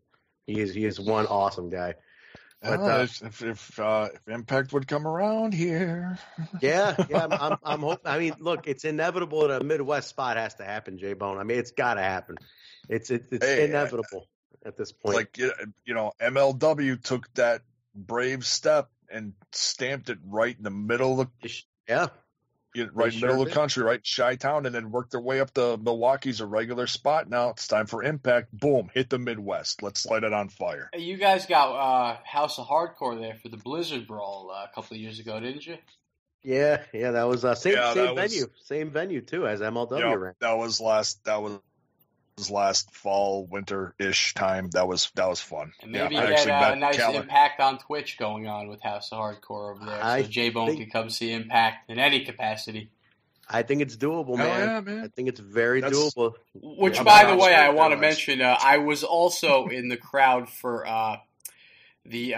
Speaker 3: He is one awesome guy. But,
Speaker 4: if Impact would come around here.
Speaker 3: Yeah, I'm hoping. I mean, look, it's inevitable that a Midwest spot has to happen, Jaybone. I mean, it's got to happen. It's inevitable at this point.
Speaker 4: Like, MLW took that brave step and stamped it right in the middle of the right in the middle of the country, right in Chi-Town, and then worked their way up to Milwaukee's a regular spot. Now it's time for Impact. Boom, hit the Midwest. Let's light it on fire.
Speaker 2: Hey, you guys got House of Hardcore there for the Blizzard Brawl a couple of years ago, didn't you?
Speaker 3: Yeah, that was same venue too as MLW ran.
Speaker 4: That was last fall, winter-ish time. That was fun.
Speaker 2: And maybe you had a nice Impact on Twitch going on with House of Hardcore over there, so Jaybone can come see Impact in any capacity.
Speaker 3: I think it's doable, man. Yeah, man. I think it's very doable.
Speaker 2: Which, by the way, I want to mention, I was also in the crowd for the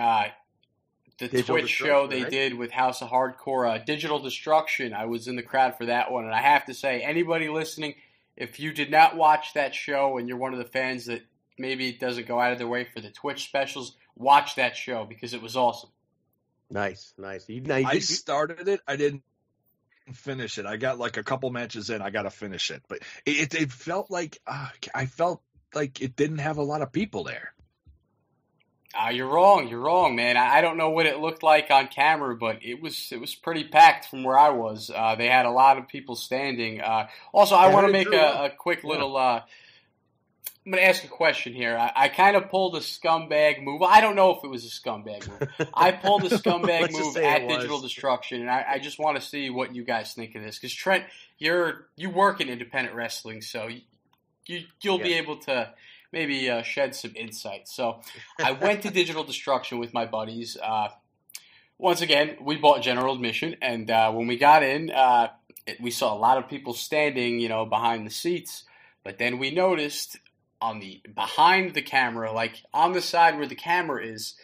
Speaker 3: Digital
Speaker 2: Twitch show they
Speaker 3: right?
Speaker 2: did with House of Hardcore, Digital Destruction. I was in the crowd for that one, and I have to say, anybody listening, if you did not watch that show and you're one of the fans that maybe doesn't go out of their way for the Twitch specials, watch that show because it was awesome.
Speaker 3: Nice.
Speaker 4: I started it. I didn't finish it. I got like a couple matches in. I got to finish it, but it felt like I felt like it didn't have a lot of people there.
Speaker 2: You're wrong, man. I don't know what it looked like on camera, but it was pretty packed from where I was. They had a lot of people standing. Also, I want to make a quick little. I'm going to ask a question here. I kind of pulled a scumbag move. I don't know if it was a scumbag move. I pulled a scumbag move at Digital Destruction, and I just want to see what you guys think of this. Because Trent, you work in independent wrestling, so you'll be able to maybe shed some insight. So I went to Digital Destruction with my buddies. Once again, we bought general admission, and when we got in, we saw a lot of people standing, behind the seats. But then we noticed behind the camera, like on the side where the camera is,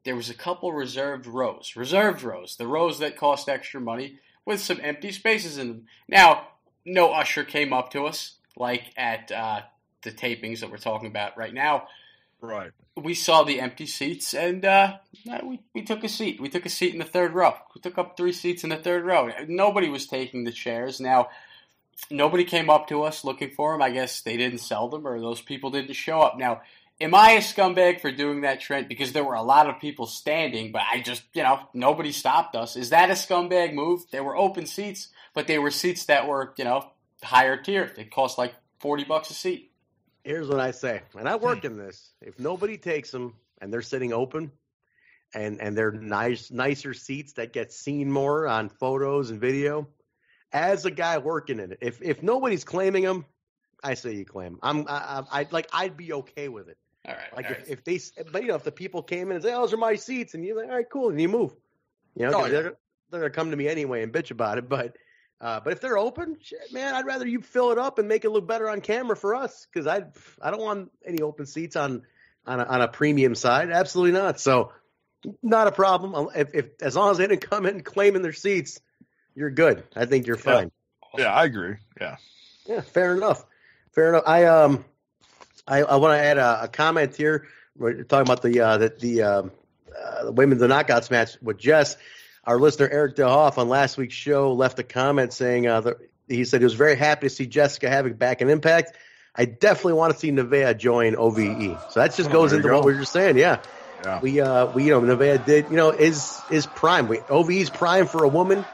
Speaker 2: there was a couple reserved rows, the rows that cost extra money with some empty spaces in them. Now, no usher came up to us like at the tapings that we're talking about right now.
Speaker 4: Right.
Speaker 2: We saw the empty seats, and we took a seat. We took a seat in the third row. We took up 3 seats in the third row. Nobody was taking the chairs. Now, nobody came up to us looking for them. I guess they didn't sell them, or those people didn't show up. Now, am I a scumbag for doing that, Trent? Because there were a lot of people standing, but I just, nobody stopped us. Is that a scumbag move? There were open seats, but they were seats that were, higher tier. They cost like $40 a seat.
Speaker 3: Here's what I say, and I work in this. If nobody takes them and they're sitting open, and they're nicer seats that get seen more on photos and video, as a guy working in it, if nobody's claiming them, I say you claim. I'd be okay with it.
Speaker 2: All right.
Speaker 3: If the people came in and say, "Oh, those are my seats," and you're like, "All right, cool," and you move. They're gonna come to me anyway and bitch about it, but if they're open, shit, man, I'd rather you fill it up and make it look better on camera for us, because I don't want any open seats on a premium side. Absolutely not. So, not a problem. If as long as they didn't come in claiming their seats, you're good. I think you're fine.
Speaker 4: Yeah, I agree. Yeah.
Speaker 3: Yeah, fair enough. I want to add a comment here. We're talking about the women's knockouts match with Jess. Our listener, Eric DeHoff, on last week's show left a comment saying he said he was very happy to see Jessica Havoc back in Impact. I definitely want to see Nevaeh join OVE. So that just goes into what we were just saying. Yeah. We Nevaeh did, is prime. OVE's prime for a woman.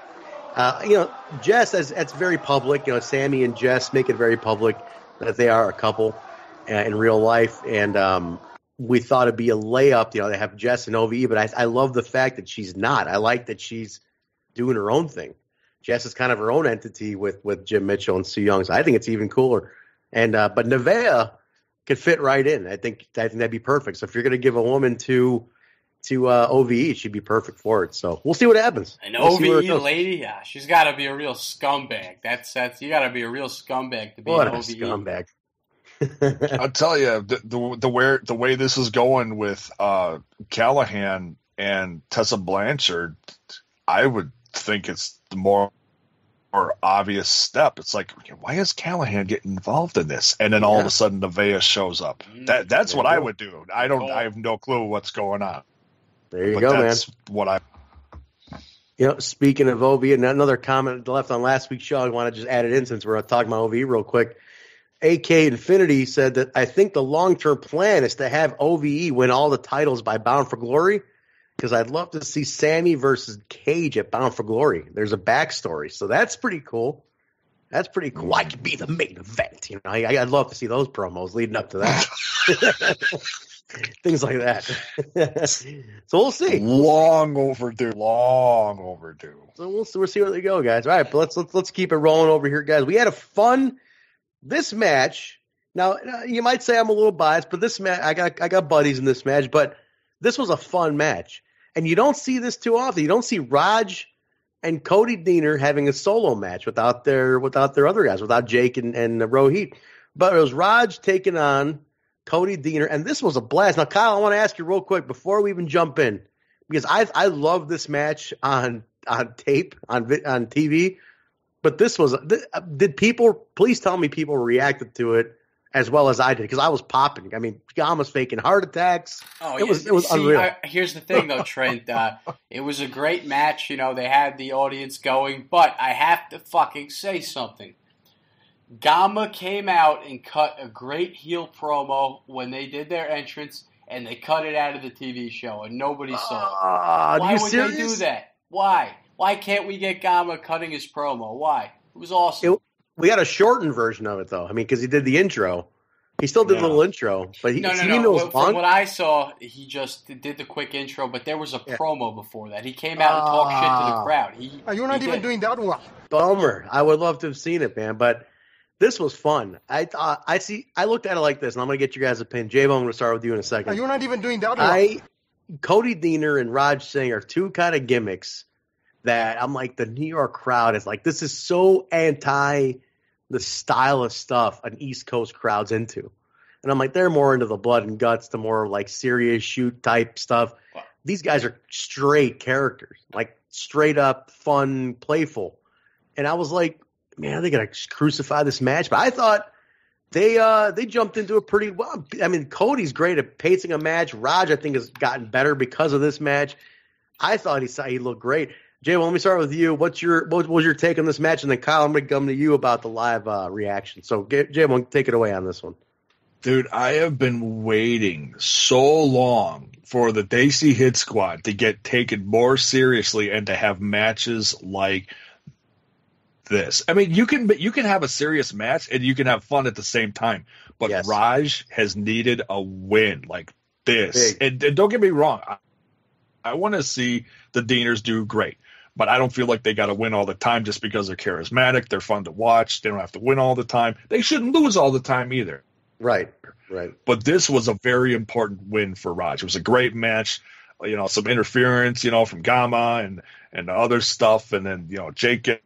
Speaker 3: Jess, that's very public. Sammy and Jess make it very public that they are a couple in real life. And we thought it'd be a layup, they have Jess and OVE, but I love the fact that she's not. I like that she's doing her own thing. Jess is kind of her own entity with Jim Mitchell and Sue Young, so I think it's even cooler. And but Nevaeh could fit right in. I think that'd be perfect. So if you're going to give a woman to OVE, she'd be perfect for it. So we'll see what happens.
Speaker 2: An OVE lady, she's got to be a real scumbag. That's you got to be a real scumbag to be an OVE.
Speaker 3: Scumbag.
Speaker 4: I'll tell you the way this is going with Callahan and Tessa Blanchard, I would think it's the more obvious step. It's like, why is Callahan getting involved in this? And then all of a sudden Nevaeh shows up. That's what I would do. I have no clue what's going on.
Speaker 3: There you go, man.
Speaker 4: That's what I.
Speaker 3: Speaking of OVE, and another comment left on last week's show, I want to just add it in since we're talking about OVE real quick. AK Infinity said that I think the long-term plan is to have OVE win all the titles by Bound for Glory, because I'd love to see Sammy versus Cage at Bound for Glory. There's a backstory, so that's pretty cool. I could be the main event. I'd love to see those promos leading up to that. Things like that. So we'll see.
Speaker 4: Long overdue.
Speaker 3: So we'll see where they go, guys. All right, but let's keep it rolling over here, guys. We had a fun. This match, now you might say I'm a little biased, but this match, I got buddies in this match, but this was a fun match. And you don't see this too often. You don't see Raj and Cody Deaner having a solo match without their other guys, without Jake and Rohit. But it was Raj taking on Cody Deaner, and this was a blast. Now, Kyle, I want to ask you real quick before we even jump in, because I love this match on tape, on TV, but this was – did people – please tell me people reacted to it as well as I did, because I was popping. I mean, Gama's faking heart attacks.
Speaker 2: Oh,
Speaker 3: it was unreal.
Speaker 2: Here's the thing, though, Trent. It was a great match. You know, they had the audience going, but I have to fucking say something. Gama came out and cut a great heel promo when they did their entrance, and they cut it out of the TV show, and nobody saw it. Why would they do that? Why? Why can't we get Gama cutting his promo? Why? It was awesome.
Speaker 3: We got a shortened version of it, though. I mean, because he did the intro. He still did a little intro. But
Speaker 2: No. From what I saw, he just did the quick intro, but there was a promo before that. He came out and talked shit to the crowd.
Speaker 7: You're not even doing that one.
Speaker 3: Bummer. I would love to have seen it, man, but this was fun. I looked at it like this, and I'm going to get your guys' opinion. Jaybone, I'm going to start with you in a second.
Speaker 7: You're not even doing that one.
Speaker 3: Cody Deaner and Raj Singh are two kind of gimmicks that I'm like, the New York crowd is like, this is so anti the style of stuff an East Coast crowd's into. And I'm like, they're more into the blood and guts, the more like serious shoot type stuff. Wow. These guys are straight characters, like straight up fun, playful. And I was like, man, they gotta crucify this match. But I thought they jumped into it pretty well. I mean, Cody's great at pacing a match. Raj, I think, has gotten better because of this match. I thought he looked great. Jay, well, let me start with you. What was your take on this match? And then Kyle, I'm going to come to you about the live reaction. So, Jay, take it away on this one.
Speaker 4: Dude, I have been waiting so long for the Desis Hit Squad to get taken more seriously and to have matches like this. I mean, you can have a serious match and you can have fun at the same time. But yes. Raj has needed a win like this. And don't get me wrong. I want to see the Deaners do great. But I don't feel like they got to win all the time just because they're charismatic. They're fun to watch. They don't have to win all the time. They shouldn't lose all the time either.
Speaker 3: Right.
Speaker 4: But this was a very important win for Raj. It was a great match. You know, some interference, you know, from Gama and other stuff. And then, you know, Jake getting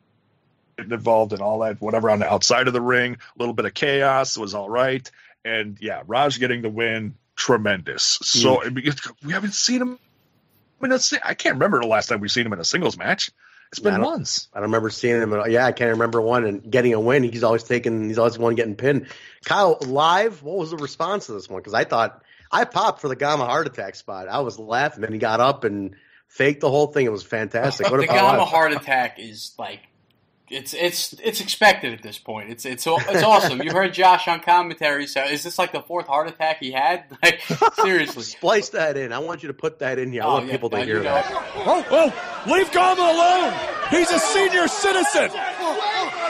Speaker 4: involved and all that, whatever on the outside of the ring. A little bit of chaos was all right. And, yeah, Raj getting the win, tremendous. So we haven't seen him. I can't remember the last time we've seen him in a singles match. It's been months. I
Speaker 3: don't remember seeing him. I can't remember one and getting a win. He's always the one getting pinned. Kyle, live, what was the response to this one? Because I thought I popped for the Gama heart attack spot. I was laughing, and he got up and faked the whole thing. It was fantastic.
Speaker 2: The Gama heart attack is like it's expected at this point. It's awesome. You heard Josh on commentary. So is this like the fourth heart attack he had? Like seriously,
Speaker 3: splice that in. I want you to put that in here. I want people to hear that.
Speaker 8: Oh, leave Gama alone. He's a senior citizen.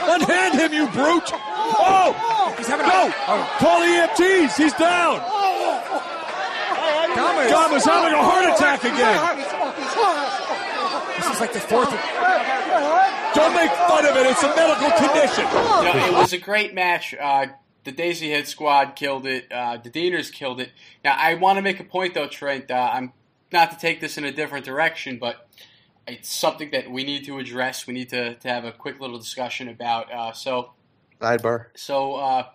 Speaker 8: Unhand him, you brute. Oh, he's having call the EMTs. He's down. Gama's having a heart attack again. This is like the fourth. Don't make fun of it. It's a medical condition.
Speaker 2: You know, it was a great match. The Desis Hit Squad killed it. The Deaners killed it. Now, I want to make a point, though, Trent. I'm not to take this in a different direction, but it's something that we need to address. We need to have a quick little discussion about.
Speaker 3: Sidebar.
Speaker 2: So,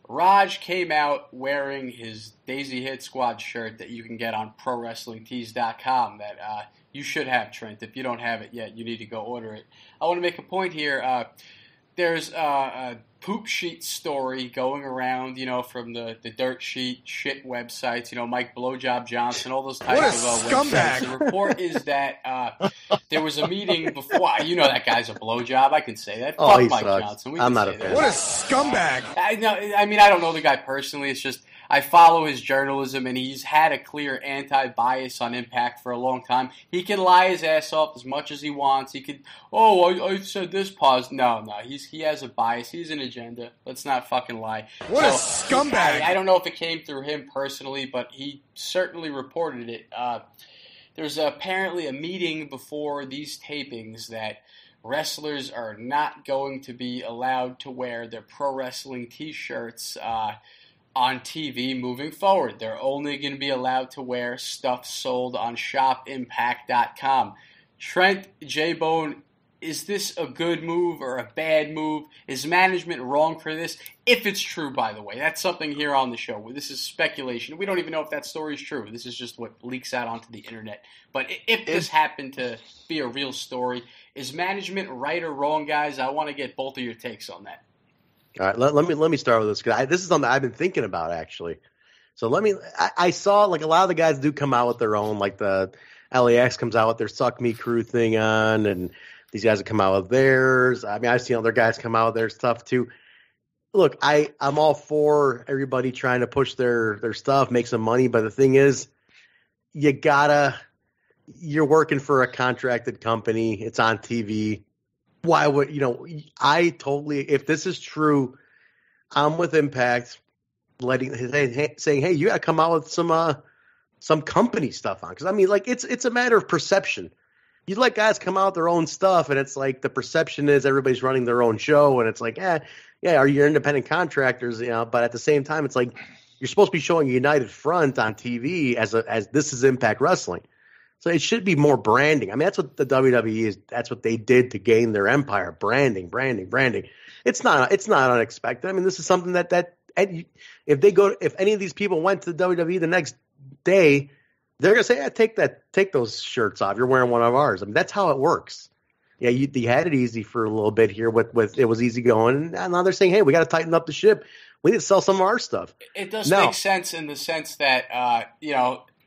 Speaker 2: Raj came out wearing his Desis Hit Squad shirt that you can get on ProWrestlingTees.com that you should have, Trent. If you don't have it yet, you need to go order it. I want to make a point here. There's a poop sheet story going around, you know, from the dirt sheet shit websites, you know, Mike Blowjob Johnson, all those types of websites. The report is that there was a meeting before. You know that guy's a blowjob. I can say that. Fuck Mike
Speaker 3: sucks.
Speaker 2: Johnson.
Speaker 3: I'm not a fan.
Speaker 8: What a scumbag.
Speaker 2: I mean, I don't know the guy personally. It's just I follow his journalism, and he's had a clear anti-bias on Impact for a long time. He can lie his ass off as much as he wants. He could, I said this pause. No, he has a bias. He's an agenda. Let's not fucking lie.
Speaker 8: What a scumbag.
Speaker 2: I don't know if it came through him personally, but he certainly reported it. There's apparently a meeting before these tapings that wrestlers are not going to be allowed to wear their pro wrestling t-shirts on TV moving forward. They're only going to be allowed to wear stuff sold on shopimpact.com. Trent, Jaybone, is this a good move or a bad move? Is management wrong for this? If it's true, by the way. That's something here on the show. This is speculation. We don't even know if that story is true. This is just what leaks out onto the internet. But if this happened to be a real story, is management right or wrong, guys? I want to get both of your takes on that.
Speaker 3: All right, let me start with this, because this is something I've been thinking about, actually. So I saw like a lot of the guys do come out with their own, like the LAX comes out with their Suck Me Crew thing on, and these guys have come out with theirs. I mean, I've seen other guys come out with their stuff too. Look, I'm all for everybody trying to push their stuff, make some money, but the thing is, you're working for a contracted company. It's on TV. Why would, if this is true, I'm with Impact, saying, hey, you got to come out with some company stuff on. Because, I mean, like, it's a matter of perception. You let guys come out with their own stuff, and it's like the perception is everybody's running their own show, and it's like, are you independent contractors? But at the same time, it's like you're supposed to be showing a united front on TV as this is Impact Wrestling. So it should be more branding. I mean, that's what the WWE is. That's what they did to gain their empire. Branding. It's not unexpected. I mean, this is something that if any of these people went to the WWE the next day, they're gonna say, take those shirts off. You're wearing one of ours. I mean, that's how it works. Yeah, you had it easy for a little bit here with it was easy going, and now they're saying, hey, we got to tighten up the ship. We need to sell some of our stuff.
Speaker 2: It does make sense in the sense that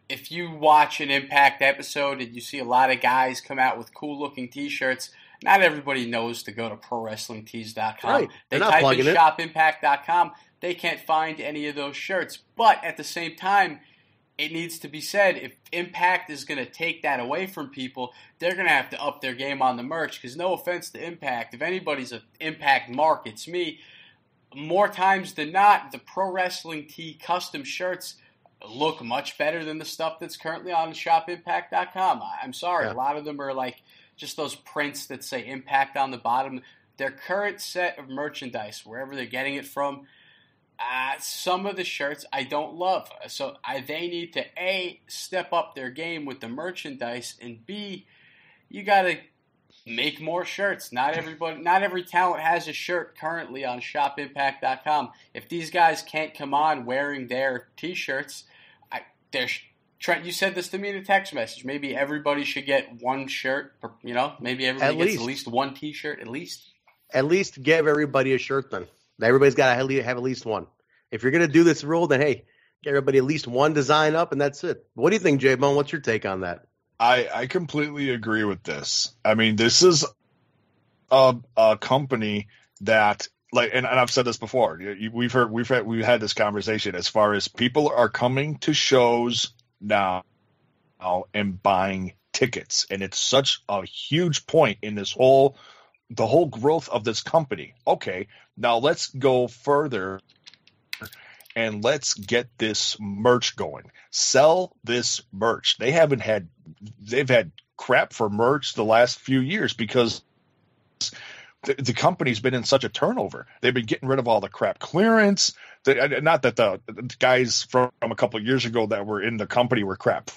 Speaker 2: if you watch an Impact episode and you see a lot of guys come out with cool-looking T-shirts, not everybody knows to go to ProWrestlingTees.com.
Speaker 3: Right.
Speaker 2: They type in ShopImpact.com. They can't find any of those shirts. But at the same time, it needs to be said, if Impact is going to take that away from people, they're going to have to up their game on the merch. Because no offense to Impact, if anybody's an Impact mark, it's me. More times than not, the Pro Wrestling Tee custom shirts look much better than the stuff that's currently on ShopImpact.com. I'm sorry, A lot of them are like just those prints that say Impact on the bottom. Their current set of merchandise, wherever they're getting it from, some of the shirts I don't love. So they need to, A, step up their game with the merchandise, and B, you got to make more shirts. Not every talent has a shirt currently on ShopImpact.com. If these guys can't come on wearing their T-shirts, Trent, you said this to me in a text message. Maybe everybody should get one shirt. Maybe everybody gets at least one T-shirt at least.
Speaker 3: At least give everybody a shirt then. Everybody's got to have at least one. If you're going to do this rule, then hey, get everybody at least one design up, and that's it. What do you think, Jaybone? What's your take on that?
Speaker 4: I completely agree with this. I mean, this is a company that, like, and I've said this before. We've had this conversation as far as people are coming to shows now and buying tickets, and it's such a huge point in the whole growth of this company. Okay, now let's go further and let's get this merch going. Sell this merch. They've had crap for merch the last few years because the company's been in such a turnover. They've been getting rid of all the crap clearance. Not that the guys from a couple of years ago that were in the company were crap.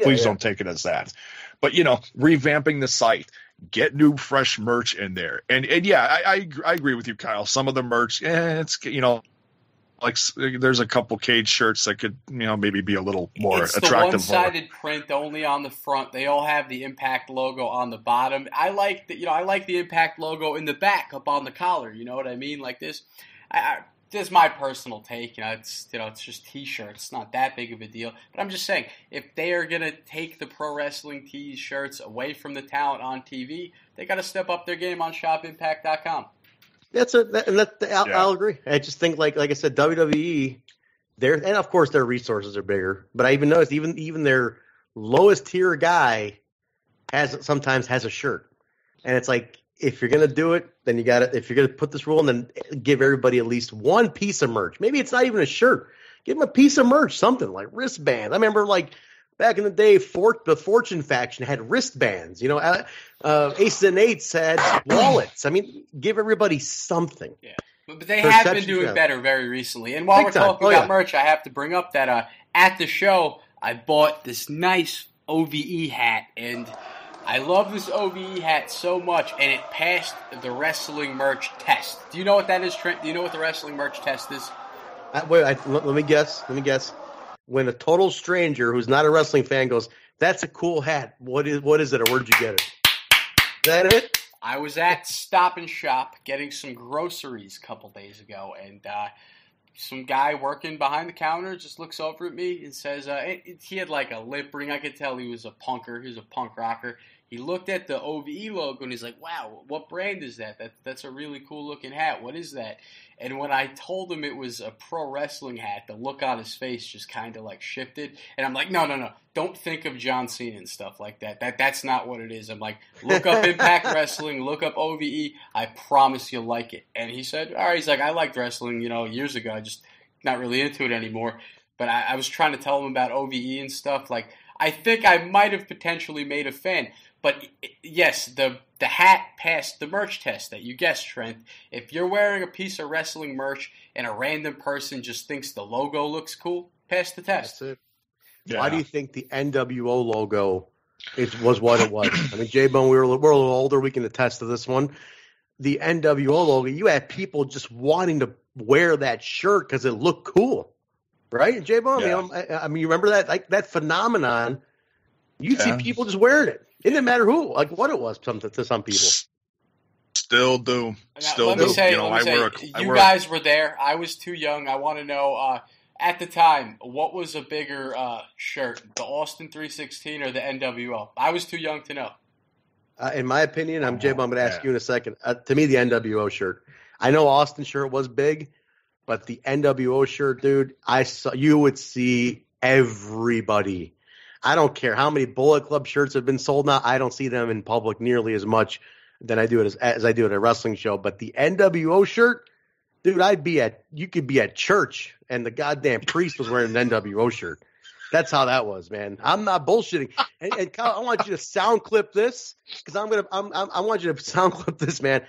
Speaker 4: Please don't take it as that. But, revamping the site, get new, fresh merch in there. And I agree with you, Kyle. Some of the merch, it's, like there's a couple cage shirts that could, maybe be a little more
Speaker 2: it's
Speaker 4: attractive.
Speaker 2: It's the one-sided print only on the front. They all have the Impact logo on the bottom. I like the Impact logo in the back up on the collar. You know what I mean? Like this. This is my personal take. It's just T-shirts. It's not that big of a deal. But I'm just saying, if they are gonna take the Pro Wrestling Tees shirts away from the talent on TV, they got to step up their game on ShopImpact.com.
Speaker 3: I'll agree. I just think, like I said, WWE, and of course their resources are bigger. But I even noticed even their lowest tier guy sometimes has a shirt, and it's like, if you're gonna do it, then you got to. If you're gonna put this rule, then give everybody at least one piece of merch. Maybe it's not even a shirt. Give them a piece of merch, something like wristbands. I remember, like, back in the day, the Fortune faction had wristbands. Aces and Eights had wallets. I mean, give everybody something.
Speaker 2: Yeah, but they have been doing better very recently. And while we're talking about merch, I have to bring up that at the show, I bought this nice OVE hat, and I love this OVE hat so much, and it passed the wrestling merch test. Do you know what that is, Trent? Do you know what the wrestling merch test is?
Speaker 3: Let me guess. When a total stranger who's not a wrestling fan goes, "That's a cool hat. What is it, or where'd you get it?" Is that it?
Speaker 2: I was at Stop and Shop getting some groceries a couple days ago, and some guy working behind the counter just looks over at me and says, he had like a lip ring. I could tell he was a punker. He was a punk rocker. He looked at the OVE logo and he's like, "Wow, what brand is that? That's a really cool looking hat. What is that?" And when I told him it was a pro wrestling hat, the look on his face just kind of like shifted. And I'm like, no. Don't think of John Cena and stuff like that. That's not what it is. I'm like, look up Impact Wrestling, look up OVE. I promise you'll like it. And he said, all right. He's like, I liked wrestling, years ago. I just not really into it anymore. But I was trying to tell him about OVE and stuff. Like, I think I might have potentially made a fan. But yes, the hat passed the merch test that you guessed, Trent. If you're wearing a piece of wrestling merch and a random person just thinks the logo looks cool, pass the test.
Speaker 3: That's it. Yeah. Why do you think the NWO logo was what it was? I mean, Jaybone, we're a little older. We can attest to this one. The NWO logo, you had people just wanting to wear that shirt because it looked cool, right, Jaybone?
Speaker 2: Yeah.
Speaker 3: I mean, you remember that, like that phenomenon? You'd see people just wearing it. It didn't matter who, like what it was to some people.
Speaker 4: Still do.
Speaker 2: Let me say, you guys were there. I was too young. I want to know, at the time, what was a bigger shirt, the Austin 316 or the NWO? I was too young to know.
Speaker 3: In my opinion, Jaybone, I'm going to ask you in a second. To me, the NWO shirt. I know Austin shirt was big, but the NWO shirt, dude, you would see everybody. I don't care how many Bullet Club shirts have been sold now. I don't see them in public nearly as much than I do as I do at a wrestling show. But the NWO shirt, dude, you could be at church and the goddamn priest was wearing an NWO shirt. That's how that was, man. I'm not bullshitting. And Kyle, I want you to sound clip this because I want you to sound clip this, man.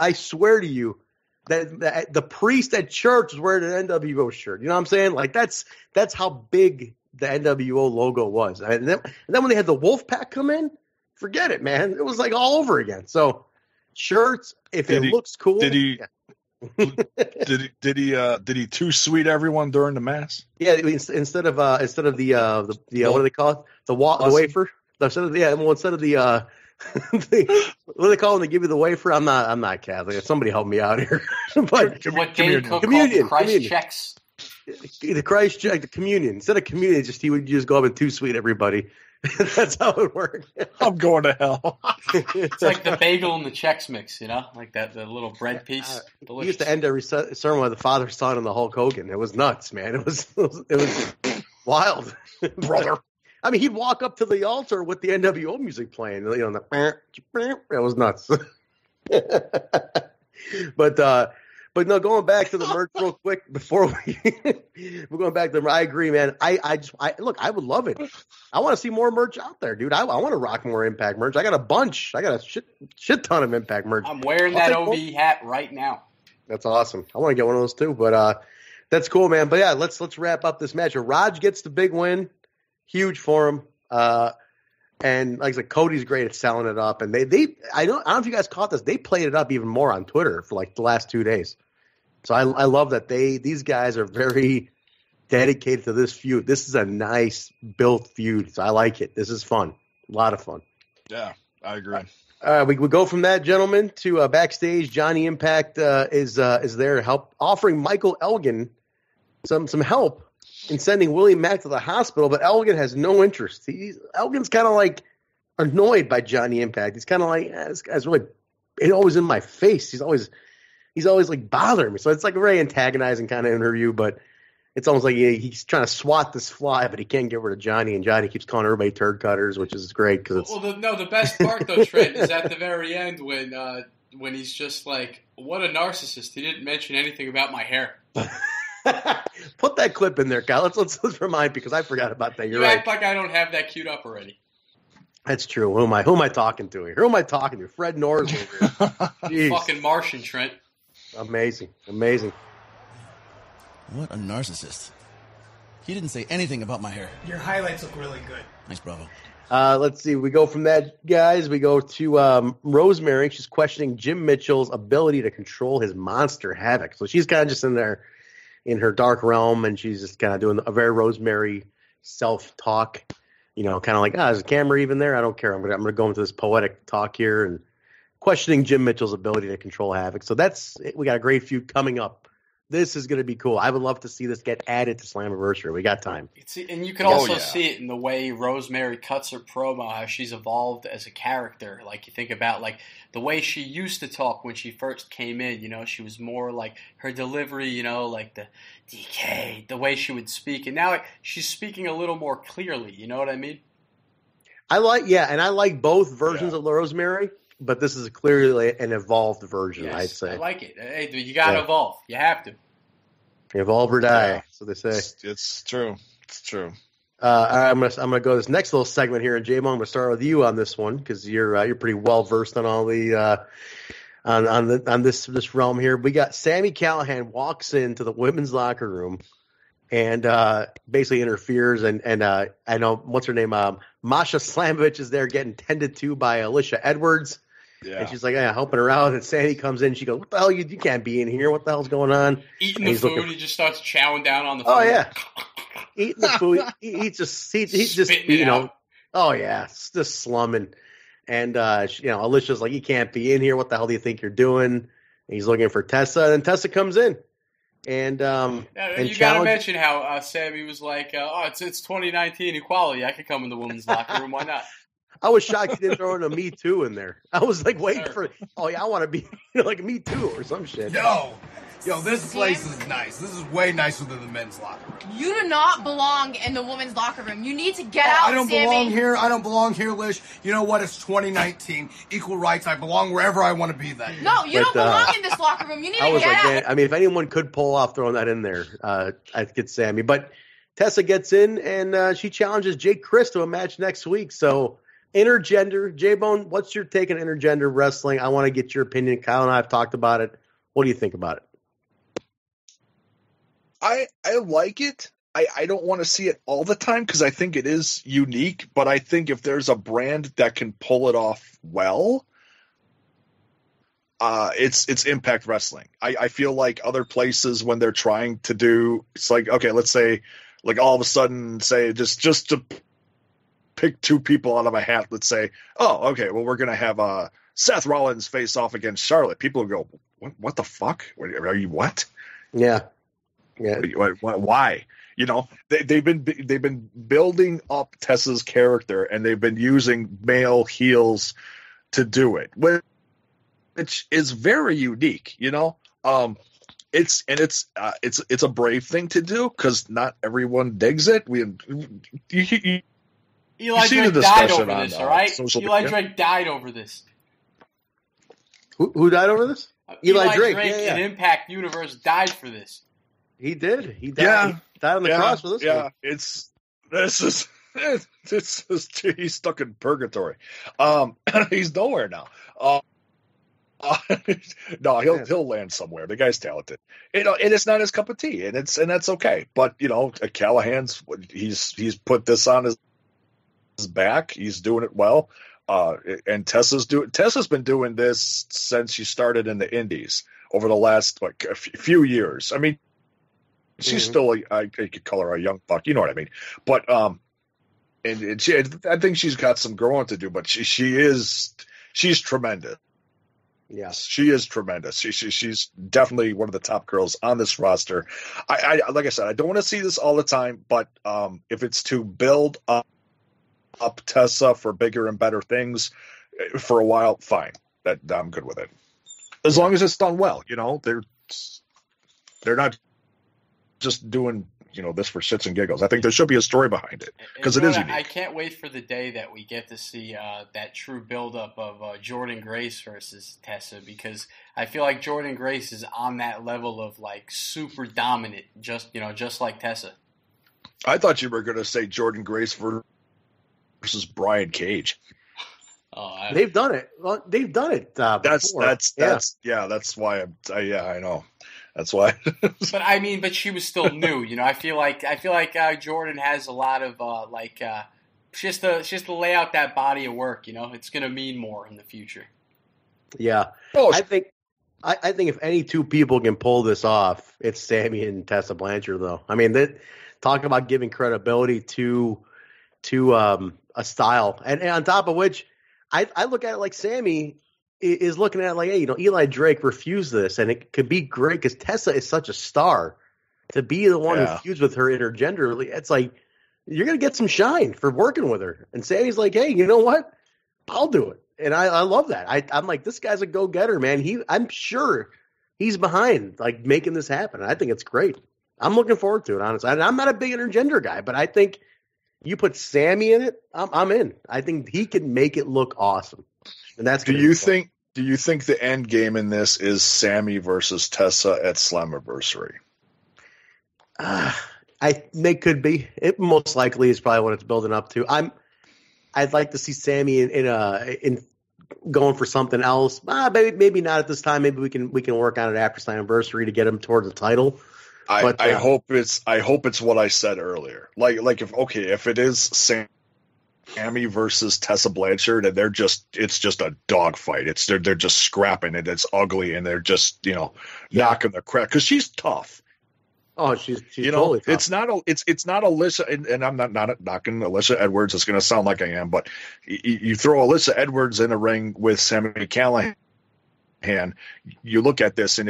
Speaker 3: I swear to you that the priest at church was wearing an NWO shirt. You know what I'm saying? Like that's how big the NWO logo was. And then when they had the Wolfpack come in, forget it, man. It was like all over again. So shirts, if it looks cool.
Speaker 4: Did he did he too sweet everyone during the mass?
Speaker 3: Yeah, instead of the what do they call it? The wafer. Instead of the what do they call when they give you the wafer? I'm not Catholic. Somebody help me out here. But
Speaker 2: what Dane Cook called the Christ checks.
Speaker 3: The Christ check, the communion. Instead of communion, he would just go up and too sweet everybody. That's how it worked.
Speaker 4: I'm going to hell.
Speaker 2: It's like the bagel and the Chex Mix, like the little bread piece.
Speaker 3: We used to end every sermon with the Father, Son, and the Hulk Hogan. It was nuts, man. It was wild, brother. I mean, he'd walk up to the altar with the NWO music playing. It was nuts. But no, going back to the merch real quick before we're going back to I agree, man. I would love it. I want to see more merch out there, dude. I want to rock more Impact merch. I got a bunch. I got a shit ton of Impact merch.
Speaker 2: I'm wearing that OV hat right now.
Speaker 3: That's awesome. I want to get one of those too, but that's cool, man. But yeah, let's wrap up this match. Raj gets the big win. Huge for him. And like I said, Cody's great at selling it up. And I don't know if you guys caught this. They played it up even more on Twitter for like the last 2 days. So I love that these guys are very dedicated to this feud. This is a nice built feud. So I like it. This is fun. A lot of fun.
Speaker 4: Yeah, I agree.
Speaker 3: We go from that, gentlemen, to backstage. Johnny Impact is there to help, offering Michael Elgin some help in sending Willie Mack to the hospital, but Elgin has no interest. Elgin's kind of like annoyed by Johnny Impact. He's kind of like, this guy's really always in my face. He's always like bothering me. So it's like a very antagonizing kind of interview, but it's almost like he's trying to swat this fly, but he can't get rid of Johnny, and Johnny keeps calling everybody turd cutters, which is great because
Speaker 2: the best part though, Trent, is at the very end when he's just like, what a narcissist. He didn't mention anything about my hair.
Speaker 3: Put that clip in there, Kyle. Let's remind, because I forgot about that. You're right.
Speaker 2: Act like I don't have that queued up already.
Speaker 3: That's true. Who am I talking to here? Who am I talking to? Fred Norris over here.
Speaker 2: Fucking Martian, Trent.
Speaker 3: Amazing.
Speaker 5: What a narcissist. He didn't say anything about my hair.
Speaker 9: Your highlights look really good.
Speaker 5: Thanks, Bravo.
Speaker 3: Let's see. We go from that, guys. We go to Rosemary. She's questioning Jim Mitchell's ability to control his monster Havoc. So she's kind of just in there in her dark realm, and she's just kind of doing a very Rosemary self-talk. You know, kind of like, is the camera even there? I don't care. I'm gonna go into this poetic talk here and questioning Jim Mitchell's ability to control Havoc. So we got a great feud coming up. This is going to be cool. I would love to see this get added to Slammiversary. We got time.
Speaker 2: And you can also see it in the way Rosemary cuts her promo, how she's evolved as a character. Like, you think about, like, the way she used to talk when she first came in. You know, she was more like her delivery, you know, like the DK, the way she would speak. And now she's speaking a little more clearly. You know what I mean?
Speaker 3: I like both versions of Rosemary, but this is clearly an evolved version, I'd say.
Speaker 2: I like it. Hey, dude, you got to evolve. You have to.
Speaker 3: Evolve or die, so they say.
Speaker 4: It's true. It's true.
Speaker 3: I'm gonna go to this next little segment here, and Jaybone, I'm gonna start with you on this one because you're pretty well versed on all the on this realm here. We got Sami Callihan walks into the women's locker room and basically interferes, and I know what's her name, Masha Slamovich is there getting tended to by Alicia Edwards. Yeah. And she's like, helping her out. And Sandy comes in. She goes, what the hell? You can't be in here. What the hell's going on?
Speaker 2: Eating the food. He just starts chowing down on the food.
Speaker 3: Oh, yeah. Eating the food. He's just you know. Oh, yeah. It's just slumming. And, Alicia's like, you can't be in here. What the hell do you think you're doing? And he's looking for Tessa. And Tessa comes in. And
Speaker 2: you got to mention how Sammy was like, it's 2019 equality. I could come in the women's locker room. Why not?
Speaker 3: I was shocked he didn't throw in a Me Too in there. I was like waiting for, I want to be like Me Too or some shit.
Speaker 9: Yo, this place is nice. This is way nicer than the men's locker room.
Speaker 10: You do not belong in the women's locker room. You need to get out,
Speaker 9: I don't
Speaker 10: Sammy.
Speaker 9: belong here, Lish. You know what? It's 2019. Equal rights. I belong wherever I want to be then.
Speaker 10: No, you don't belong in this locker room. You need to get out.
Speaker 3: Man, I mean, if anyone could pull off throwing that in there, I think it's Sammy. But Tessa gets in, and she challenges Jake Chris to a match next week. So, intergender, Jaybone, what's your take on intergender wrestling? I want to get your opinion. Kyle and I have talked about it. What do you think about it?
Speaker 4: I like it. I don't want to see it all the time because I think it is unique, but I think if there's a brand that can pull it off well, it's Impact Wrestling. I feel like other places when they're trying to do, it's like, okay, let's say, like all of a sudden, say just to pick two people out of a hat, let's say, oh, okay, well, we're going to have Seth Rollins face off against Charlotte. People go, what the fuck? Are you what?
Speaker 3: Yeah.
Speaker 4: Why? You know, they've been building up Tessa's character, and they've been using male heels to do it, which is very unique. You know, it's a brave thing to do because not everyone digs it.
Speaker 2: Eli Drake died over this, all right? Eli Drake died over this.
Speaker 3: Who died over this?
Speaker 2: Eli Drake in Impact Universe died for this.
Speaker 3: He did. He died. Yeah. He died on the cross for this.
Speaker 4: Yeah, he's stuck in purgatory. He's nowhere now. No, he'll land somewhere. The guy's talented. And it's not his cup of tea, and that's okay. But Callahan's he's put this on his back. He's doing it well. And Tessa's been doing this since she started in the Indies over the last a few years. I mean, she's still I could call her a young buck, you know what I mean? But and I think she's got some growing to do, but she's tremendous. Yes, she is tremendous. She's definitely one of the top girls on this roster. I like I said, I don't want to see this all the time, but if it's to build up Tessa for bigger and better things for a while, fine. That I'm good with it. As long as it's done well, they're not just doing this for shits and giggles. I think there should be a story behind it because it is unique.
Speaker 2: I can't wait for the day that we get to see that true buildup of Jordan Grace versus Tessa, because I feel like Jordan Grace is on that level of super dominant, just like Tessa.
Speaker 4: I thought you were going to say Jordan Grace versus Brian Cage.
Speaker 3: They've done it. Well, they've done it.
Speaker 4: That's why I know. That's why.
Speaker 2: but she was still new. I feel like Jordan has a lot of she has to lay out that body of work. It's going to mean more in the future.
Speaker 3: Yeah. I think if any two people can pull this off, it's Sammy and Tessa Blanchard, though. I mean, talk about giving credibility to a style, and on top of which, I look at it like Sammy is looking at it like, hey, Eli Drake refused this, and it could be great because Tessa is such a star. To be the one who feuds with her intergenderally, it's like you're gonna get some shine for working with her. And Sammy's like, hey, you know what? I'll do it. And I love that. I'm like, this guy's a go-getter, man. I'm sure he's behind like making this happen. I think it's great. I'm looking forward to it, honestly. I'm not a big intergender guy, but I think you put Sammy in it, I'm in. I think he can make it look awesome. And that's
Speaker 4: Do you think the end game in this is Sammy versus Tessa at Slammiversary?
Speaker 3: They could be. It most likely is probably what it's building up to. I'd like to see Sammy in going for something else. Maybe not at this time. Maybe we can work on it after Slammiversary to get him towards the title.
Speaker 4: I hope it's what I said earlier. Like if it is Sammy versus Tessa Blanchard and it's just a dogfight. They're just scrapping and it's ugly and they're just knocking the crap because she's tough.
Speaker 3: Oh, she's totally tough.
Speaker 4: It's not Alyssa, and I'm not knocking Alyssa Edwards. It's going to sound like I am, but you throw Alyssa Edwards in a ring with Sami Callihan, you look at this and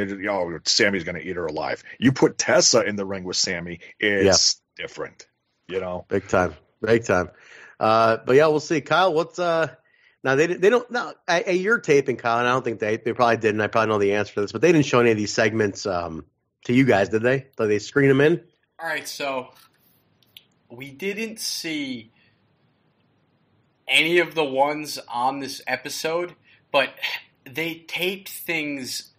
Speaker 4: Sammy's going to eat her alive. You put Tessa in the ring with Sammy, it's different,
Speaker 3: Big time. But yeah, we'll see. Kyle, what's now they don't now you're taping, Kyle, and I don't think they probably didn't. I probably know the answer to this, but they didn't show any of these segments to you guys, did they? Did they screen them in?
Speaker 2: All right, so we didn't see any of the ones on this episode, but they taped things.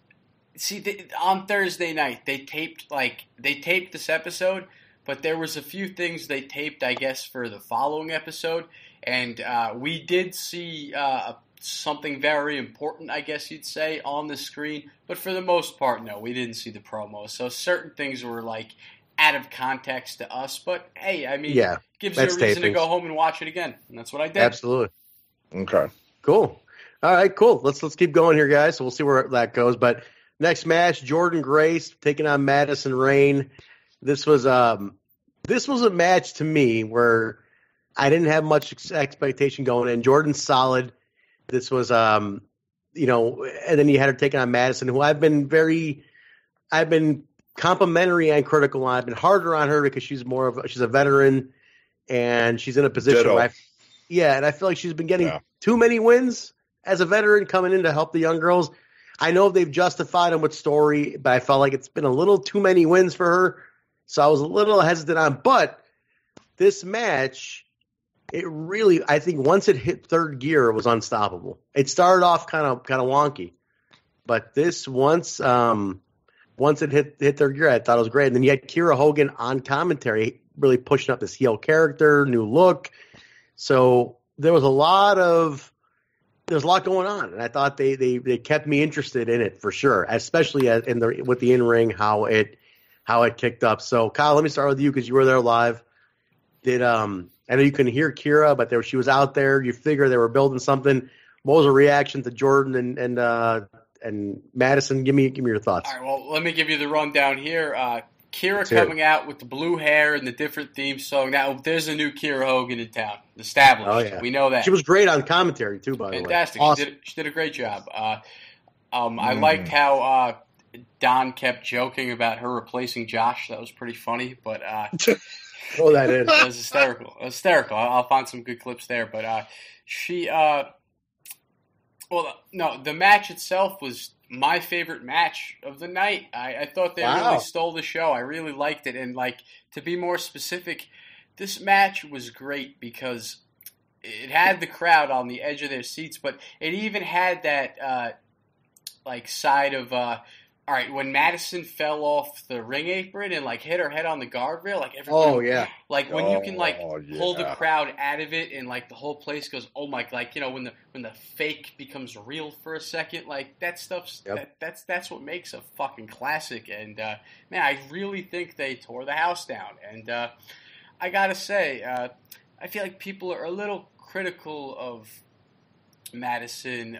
Speaker 2: See, on Thursday night, they taped this episode, but there was a few things they taped, I guess, for the following episode, and we did see something very important, I guess you'd say, on the screen. But for the most part, no, we didn't see the promos. So certain things were out of context to us. But hey, I mean, gives you a reason to go home and watch it again. And that's what I did.
Speaker 3: Absolutely.
Speaker 4: Okay.
Speaker 3: Cool. All right, cool. Let's keep going here, guys. So we'll see where that goes. But next match, Jordynne Grace taking on Madison Rayne. This was a match to me where I didn't have much expectation going in. Jordynne's solid. This was, and then you had her taking on Madison, who I've been complimentary and critical on. I've been harder on her because she's a veteran and she's in a position where and I feel like she's been getting too many wins as a veteran coming in to help the young girls. I know they've justified them with story, but I felt like it's been a little too many wins for her. So I was a little hesitant on, but this match, it really, I think once it hit third gear, it was unstoppable. It started off kind of wonky, but this once it hit third gear, I thought it was great. And then you had Kiera Hogan on commentary, really pushing up this heel character, new look. So there was a lot going on, and I thought they kept me interested in it for sure, especially with the in-ring how it kicked up. So Kyle, let me start with you because you were there live. I know you couldn't hear Kiera, but she was out there. You figure they were building something. What was the reaction to Jordynne and Madison? Give me your thoughts.
Speaker 2: All right, well, let me give you the rundown here. Kiera coming out with the blue hair and the different theme song. Now, there's a new Kiera Hogan in town. Established. Oh, yeah. We know that.
Speaker 3: She was great on commentary, too, by the way.
Speaker 2: Fantastic. Awesome. She did a great job. I liked how Don kept joking about her replacing Josh. That was pretty funny, but...
Speaker 3: Oh, that is.
Speaker 2: It was hysterical. I'll find some good clips there. But the match itself was my favorite match of the night. I thought they really stole the show. I really liked it. And, to be more specific, this match was great because it had the crowd on the edge of their seats, but it even had that, side of... all right, when Madison fell off the ring apron and hit her head on the guardrail, everyone, when you can pull the crowd out of it and the whole place goes, oh my, when the fake becomes real for a second, that stuff's that's what makes a fucking classic. And man, I really think they tore the house down. And I gotta say, I feel like people are a little critical of Madison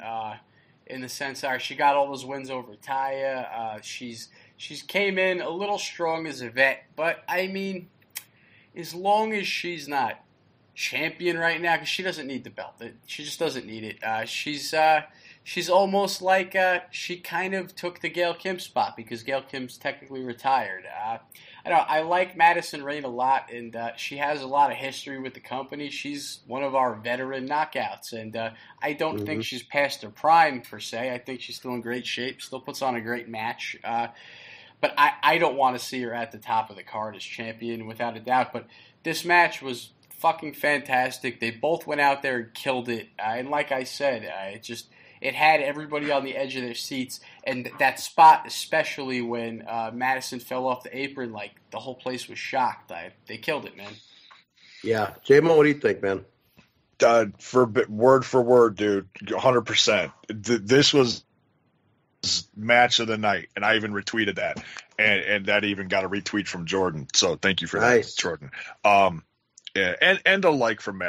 Speaker 2: in the sense that she got all those wins over Taya. She's came in a little strong as a vet, but I mean, as long as she's not champion right now, because she doesn't need the belt. She just doesn't need it. She's almost like she kind of took the Gail Kim spot because Gail Kim's technically retired. I like Madison Rayne a lot, and she has a lot of history with the company. She's one of our veteran knockouts, and I don't think she's past her prime, per se. I think she's still in great shape, still puts on a great match. But I don't want to see her at the top of the card as champion, without a doubt. But this match was fucking fantastic. They both went out there and killed it. And like I said, it had everybody on the edge of their seats. And that spot, especially when Madison fell off the apron, like the whole place was shocked. They killed it, man.
Speaker 3: Yeah. Jaybone, what do you think, man?
Speaker 4: Word for word, dude, 100%. This was match of the night, and I even retweeted that. And that even got a retweet from Jordan. So thank you for that, Jordan. Yeah, and a like from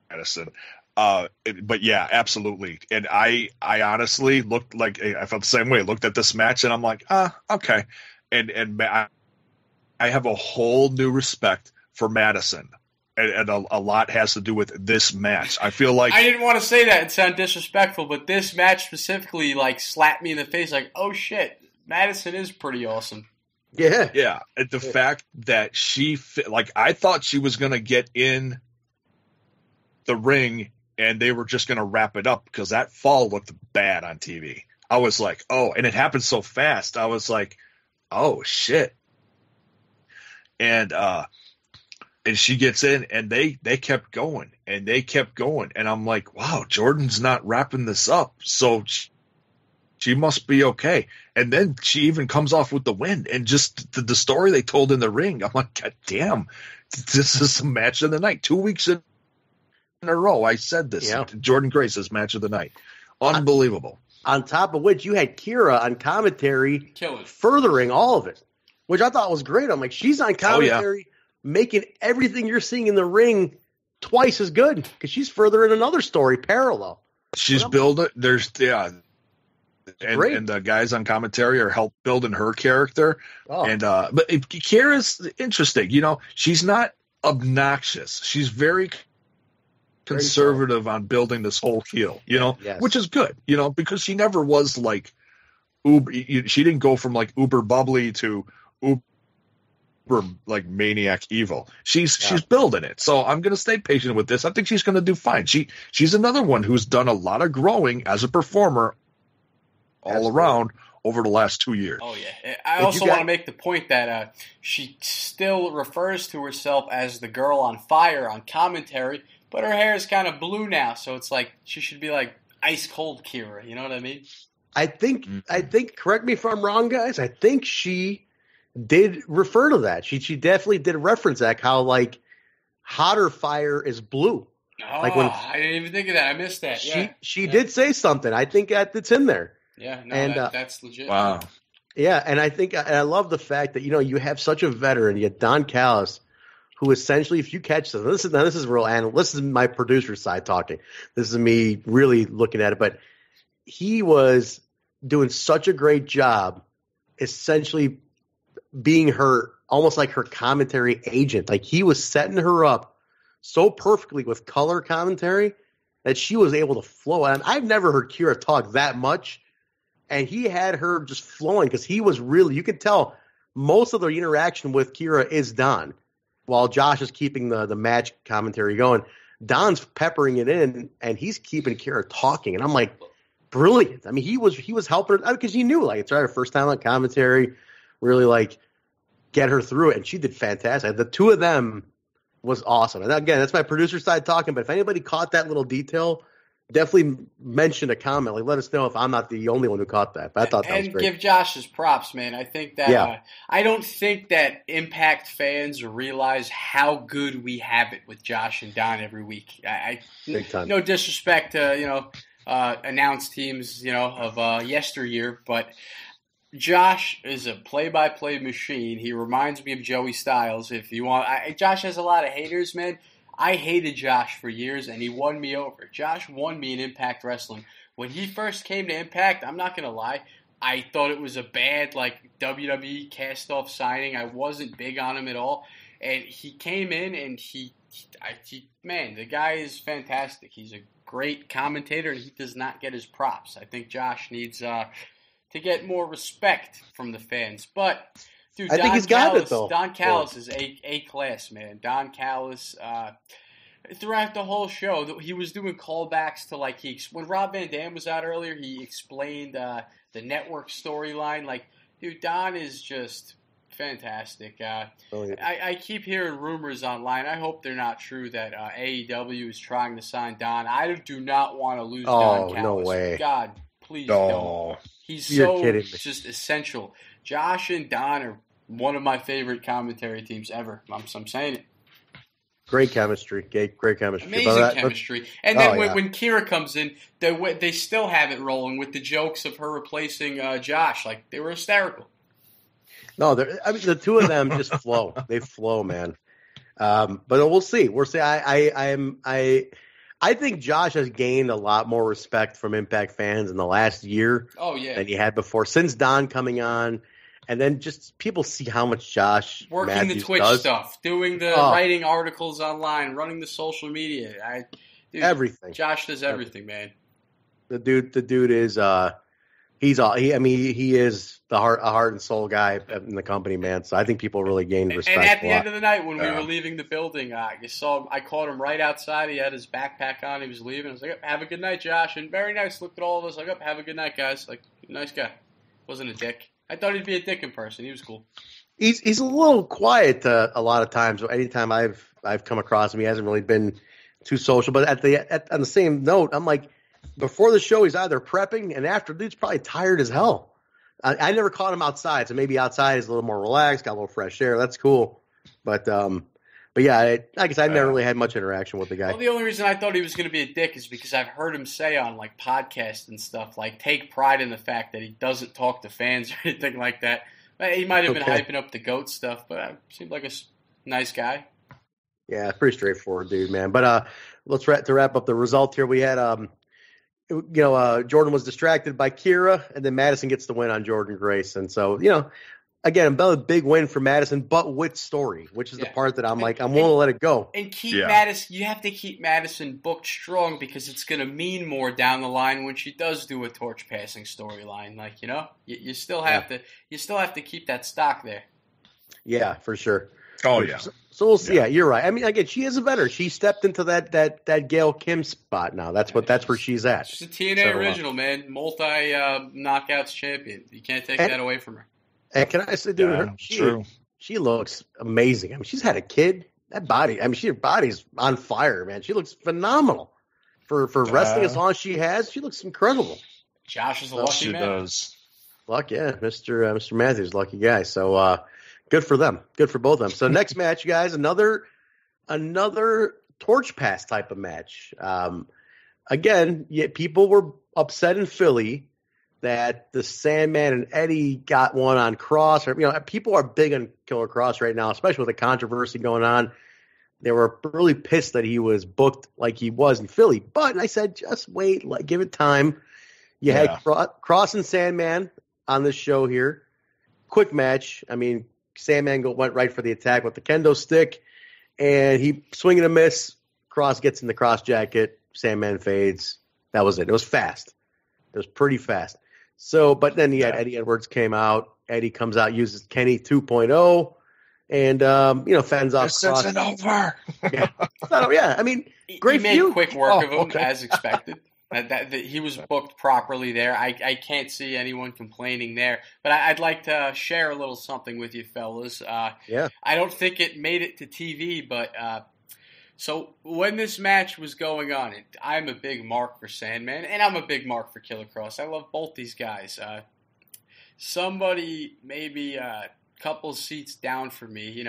Speaker 4: Madison. But yeah, absolutely. And I honestly looked like I felt the same way. Looked at this match and I'm like, okay. And I have a whole new respect for Madison, and a lot has to do with this match. I feel like
Speaker 2: I didn't want to say that and sound disrespectful, but this match specifically like slapped me in the face. Like, oh shit, Madison is pretty awesome.
Speaker 3: Yeah.
Speaker 4: And the fact that I thought she was going to get in the ring and they were just going to wrap it up because that fall looked bad on TV. I was like, oh, and it happened so fast. I was like, oh shit. And she gets in and they kept going and they kept going. And I'm like, wow, Jordan's not wrapping this up. So she must be okay. And then she even comes off with the win. And just the story they told in the ring, I'm like, God damn, this is the match of the night. 2 weeks in a row, I said this. Yeah. Jordan Grace's match of the night. Unbelievable.
Speaker 3: On top of which, you had Kira on commentary furthering all of it, which I thought was great. I'm like, she's on commentary making everything you're seeing in the ring twice as good because she's furthering another story parallel.
Speaker 4: She's building – And the guys on commentary are help building her character. Oh. And but Kira's interesting. You know, she's not obnoxious. She's very conservative on building this whole heel, you know, which is good, you know, because she never was like uber. She didn't go from like uber bubbly to uber like maniac evil. She's building it. So I'm going to stay patient with this. I think she's going to do fine. She's another one who's done a lot of growing as a performer all around over the last 2 years.
Speaker 2: Oh, yeah. I also want to make the point that she still refers to herself as the girl on fire on commentary, but her hair is kind of blue now, so it's like she should be like ice cold Kira. You know what I mean?
Speaker 3: I think, correct me if I'm wrong, guys, I think she did refer to that. She definitely did reference that, how like hotter fire is blue.
Speaker 2: Oh, like when, I didn't even think of that. I missed that.
Speaker 3: She did say something. I think it's in there.
Speaker 2: Yeah, no, that's legit.
Speaker 4: Wow.
Speaker 3: Yeah, and I think I love the fact that, you know, you have such a veteran, you have Don Callis, who essentially, if you catch this, this is real animal. This is my producer side talking. This is me really looking at it, but he was doing such a great job, essentially being her, almost like her commentary agent. Like he was setting her up so perfectly with color commentary that she was able to flow. And I've never heard Kira talk that much. And he had her just flowing because he was really, you could tell most of the interaction with Kira is Don, while Josh is keeping the match commentary going. Don's peppering it in, and he's keeping Kira talking. And I'm like, brilliant. I mean, he was helping her because he knew, like, it's her first time on commentary, really, like, get her through it. And she did fantastic. The two of them was awesome. And again, that's my producer side talking, but if anybody caught that little detail, definitely mention a comment. Like, let us know if I'm not the only one who caught that. But I thought that was great.
Speaker 2: And give Josh his props, man. I think that I don't think that Impact fans realize how good we have it with Josh and Don every week.
Speaker 3: Big time.
Speaker 2: No disrespect to announce teams of yesteryear, but Josh is a play-by-play machine. He reminds me of Joey Styles. If you want, Josh has a lot of haters, man. I hated Josh for years, and he won me over. Josh won me in Impact Wrestling. When he first came to Impact, I'm not going to lie, I thought it was a bad WWE cast-off signing. I wasn't big on him at all. And he came in, and man, the guy is fantastic. He's a great commentator, and he does not get his props. I think Josh needs to get more respect from the fans. But, dude,
Speaker 3: I think he's got it, though.
Speaker 2: Don Callis is A-class, man. Don Callis, throughout the whole show, he was doing callbacks to, when Rob Van Dam was out earlier, he explained the network storyline. Dude, Don is just fantastic. I keep hearing rumors online. I hope they're not true that AEW is trying to sign Don. I do not want to lose Don Callis.
Speaker 3: No way.
Speaker 2: God, please don't. He's just essential. Josh and Don are one of my favorite commentary teams ever. I'm saying it.
Speaker 3: Great chemistry. Great chemistry.
Speaker 2: Amazing chemistry. And then when Kira comes in, they still have it rolling with the jokes of her replacing Josh. They were hysterical.
Speaker 3: No, the two of them just flow. They flow, man. But we'll see. We'll see. I think Josh has gained a lot more respect from Impact fans in the last year than he had before. Since Don coming on, and then just people see how much Josh
Speaker 2: working
Speaker 3: Matthews
Speaker 2: the Twitch
Speaker 3: does.
Speaker 2: stuff, doing the writing articles online, running the social media.
Speaker 3: Everything.
Speaker 2: Josh does everything, man.
Speaker 3: The dude is he is the heart and soul guy in the company, man. So I think people really gained respect.
Speaker 2: And at the end of the night, when we were leaving the building, I caught him right outside. He had his backpack on. He was leaving. I was like, "Have a good night, Josh." And very nice. Looked at all of us. Have a good night, guys. Nice guy. Wasn't a dick. I thought he'd be a dick in person. He was cool.
Speaker 3: He's a little quiet a lot of times. Anytime I've come across him, he hasn't really been too social. But on the same note, I'm like, before the show, he's either prepping, and after, dude's probably tired as hell. I never caught him outside, so maybe outside he's a little more relaxed, got a little fresh air. That's cool. But yeah, I guess I never really had much interaction with the guy.
Speaker 2: Well, the only reason I thought he was going to be a dick is because I've heard him say on podcasts and stuff, take pride in the fact that he doesn't talk to fans or anything like that. He might have been hyping up the GOAT stuff, but seemed like a nice guy.
Speaker 3: Yeah, pretty straightforward dude, man. But let's wrap up the result here. We had Jordan was distracted by Kira, and then Madison gets the win on Jordan Grace. And so, again, another big win for Madison, but with story, which is the part that I'm willing to let it go.
Speaker 2: And Madison, you have to keep Madison booked strong because it's going to mean more down the line when she does do a torch passing storyline. You still have to keep that stock there.
Speaker 3: Yeah, for sure.
Speaker 4: Oh yeah.
Speaker 3: So we'll see. Yeah, you're right. I mean, again, she is a veteran. She stepped into that Gail Kim spot now. That's where she's at.
Speaker 2: She's a TNA original, man. Multi knockouts champion. You can't take that away from her.
Speaker 3: And can I say, dude, she looks amazing. I mean, she's had a kid. That body, I mean, her body's on fire, man. She looks phenomenal for wrestling as long as she has. She looks incredible.
Speaker 2: Josh is a lucky man. She does.
Speaker 3: Luck, yeah, Mr. Matthews, lucky guy. So. Good for them. Good for both of them. So next match, guys, another torch pass type of match. Again, people were upset in Philly that the Sandman and Eddie got one on Cross. People are big on Killer Cross right now, especially with the controversy going on. They were really pissed that he was booked like he was in Philly. But I said, just wait, give it time. You had Cross and Sandman on this show here. Quick match. I mean, Sandman went right for the attack with the kendo stick, and he swing and a miss. Cross gets in the cross jacket. Sandman fades. That was it. It was fast. It was pretty fast. So, but then you had Eddie Edwards came out. Eddie comes out, uses Kenny 2.0, and fends off
Speaker 4: This
Speaker 3: Cross.
Speaker 4: isn't over.
Speaker 3: Yeah. I mean, great
Speaker 2: he made
Speaker 3: feud.
Speaker 2: quick work of him as expected. That he was booked properly there. I can't see anyone complaining there. But I'd like to share a little something with you, fellas. I don't think it made it to TV, but so when this match was going on, I'm a big mark for Sandman, and I'm a big mark for Killer Cross. I love both these guys. Somebody maybe a couple seats down from me,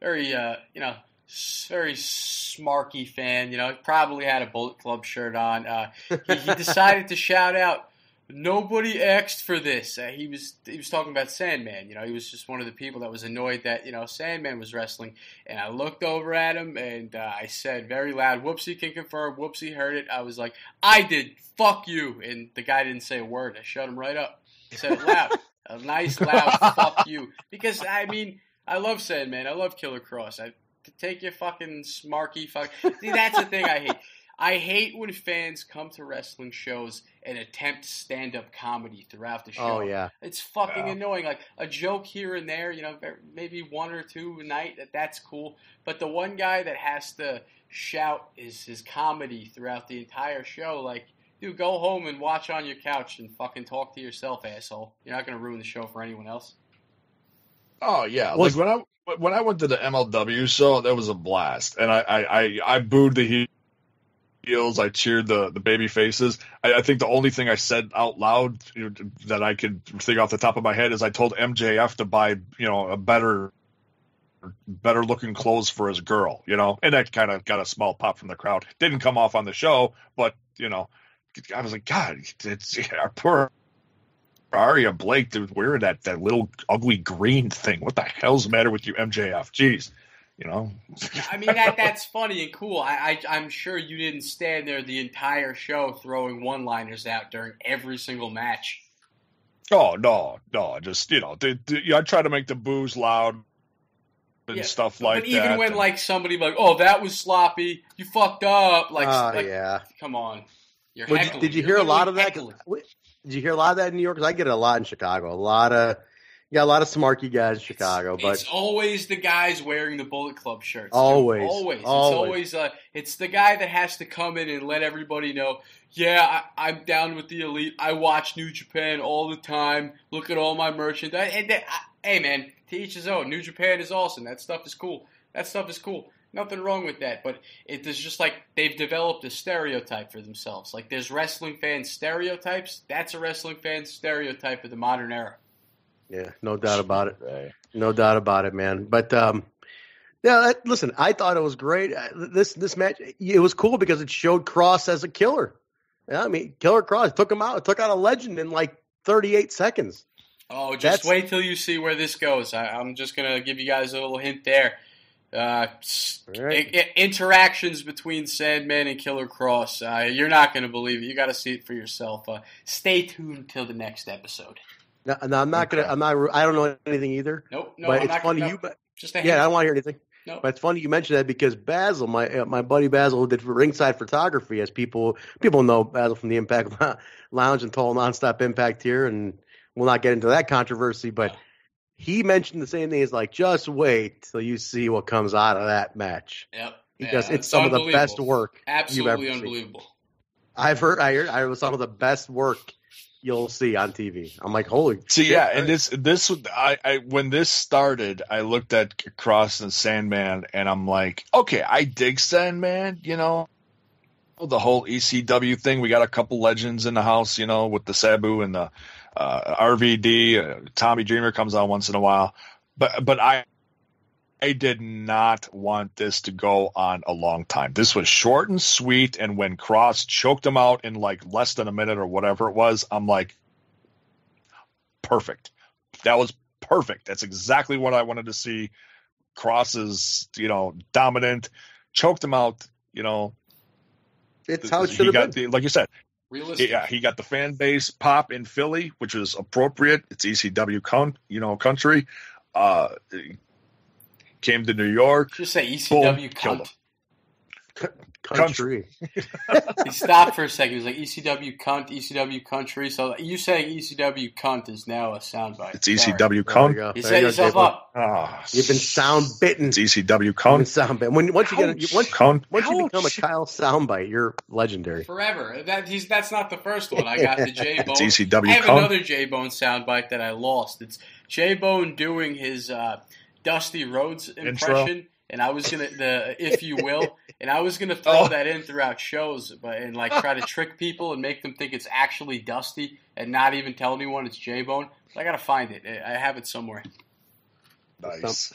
Speaker 2: very smarky fan, probably had a Bullet Club shirt on. He decided to shout out, nobody asked for this. He was talking about Sandman. He was just one of the people that was annoyed that Sandman was wrestling. And I looked over at him and I said very loud, "Whoopsie can confirm. Whoopsie heard it." I was like, "I did. Fuck you." And the guy didn't say a word. I shut him right up. He said it loud, a nice loud "fuck you." Because I love Sandman. I love Killer Cross. Take your fucking smarky fuck. See, that's the thing I hate. I hate when fans come to wrestling shows and attempt stand-up comedy throughout the show.
Speaker 3: Oh, yeah.
Speaker 2: It's fucking annoying. Like, a joke here and there, maybe one or two a night, that's cool. But the one guy that has to shout is his comedy throughout the entire show. Like, dude, go home and watch on your couch and fucking talk to yourself, asshole. You're not going to ruin the show for anyone else.
Speaker 4: Oh, yeah. Like, when I went to the MLW show, that was a blast. And I booed the heels. I cheered the baby faces. I think the only thing I said out loud that I could think off the top of my head is I told MJF to buy a better looking clothes for his girl, and that kind of got a small pop from the crowd. Didn't come off on the show, but I was like, God, it's our poor Aria Blake, dude, wearing that little ugly green thing. What the hell's the matter with you, MJF? Jeez.
Speaker 2: That's funny and cool. I'm sure you didn't stand there the entire show throwing one-liners out during every single match.
Speaker 4: Oh, no. Just, I try to make the boos loud and stuff like that.
Speaker 2: But even when, like, somebody like, "Oh, that was sloppy. You fucked up."
Speaker 3: Yeah.
Speaker 2: Come on.
Speaker 3: Did you hear a lot of that? Did you hear a lot of that in New York? Because I get it a lot in Chicago. You got a lot of smarky guys in Chicago, but
Speaker 2: it's always the guys wearing the Bullet Club shirts.
Speaker 3: Always.
Speaker 2: It's always it's the guy that has to come in and let everybody know, "Yeah, I'm down with the Elite. I watch New Japan all the time. Look at all my merchandise." And hey, man, to each his own. New Japan is awesome. That stuff is cool. Nothing wrong with that, but it's just like they've developed a stereotype for themselves. Like, there's wrestling fan stereotypes. That's a wrestling fan stereotype of the modern era.
Speaker 3: Yeah, no doubt about it. No doubt about it, man. But listen, I thought it was great. This match, it was cool because it showed Cross as a killer. Yeah, Killer Cross took him out, took out a legend in like 38 seconds.
Speaker 2: Oh, wait till you see where this goes. I'm just gonna give you guys a little hint there. Interactions between Sandman and Killer Cross. You're not going to believe it. You got to see it for yourself. Stay tuned till the next episode.
Speaker 3: No, I'm not going to. I don't know anything either.
Speaker 2: Nope.
Speaker 3: But it's funny. I don't want to hear anything.
Speaker 2: Nope.
Speaker 3: But it's funny you mentioned that because Basil, my buddy Basil, who did ringside photography, as people know Basil from the Impact Lounge and Total Nonstop Impact here, and we'll not get into that controversy, but. He mentioned the same thing as like, just wait till you see what comes out of that match.
Speaker 2: Yep.
Speaker 3: Because it's some of the best work
Speaker 2: Absolutely
Speaker 3: you've ever
Speaker 2: unbelievable.
Speaker 3: seen. I heard it was some of the best work you'll see on TV. I'm like, holy shit.
Speaker 4: Yeah, and this when this started, I looked at Cross and Sandman and I'm like, okay, I dig Sandman, the whole ECW thing. We got a couple legends in the house, with the Sabu and the RVD, Tommy Dreamer comes on once in a while, but I did not want this to go on a long time. This was short and sweet, and when Cross choked him out in like less than a minute or whatever it was, I'm like, perfect. That was perfect. That's exactly what I wanted to see. Cross is, dominant, choked him out.
Speaker 3: It's how it should have been.
Speaker 4: Like you said.
Speaker 2: Realistic.
Speaker 4: Yeah, he got the fan base pop in Philly, which was appropriate. It's ECW country. Came to New York.
Speaker 2: Just say ECW cunt.
Speaker 3: Country.
Speaker 2: He stopped for a second. He was like, ECW cunt, ECW country. So you saying ECW cunt is now a soundbite.
Speaker 4: It's ECW cunt.
Speaker 2: You set yourself up.
Speaker 3: You've been sound bitten.
Speaker 4: It's ECW cunt.
Speaker 3: Sound bitten. Once you become a Kyle soundbite, you're legendary.
Speaker 2: Forever. That's not the first one. I got the Jaybone.
Speaker 4: It's ECW
Speaker 2: I have
Speaker 4: cunt.
Speaker 2: another Jaybone soundbite that I lost. It's Jaybone doing his Dusty Rhodes impression. And I was gonna if you will, and I was gonna throw that in throughout shows, and like try to trick people and make them think it's actually Dusty, and not even tell anyone it's Jaybone. So I gotta find it. I have it somewhere.
Speaker 4: Nice.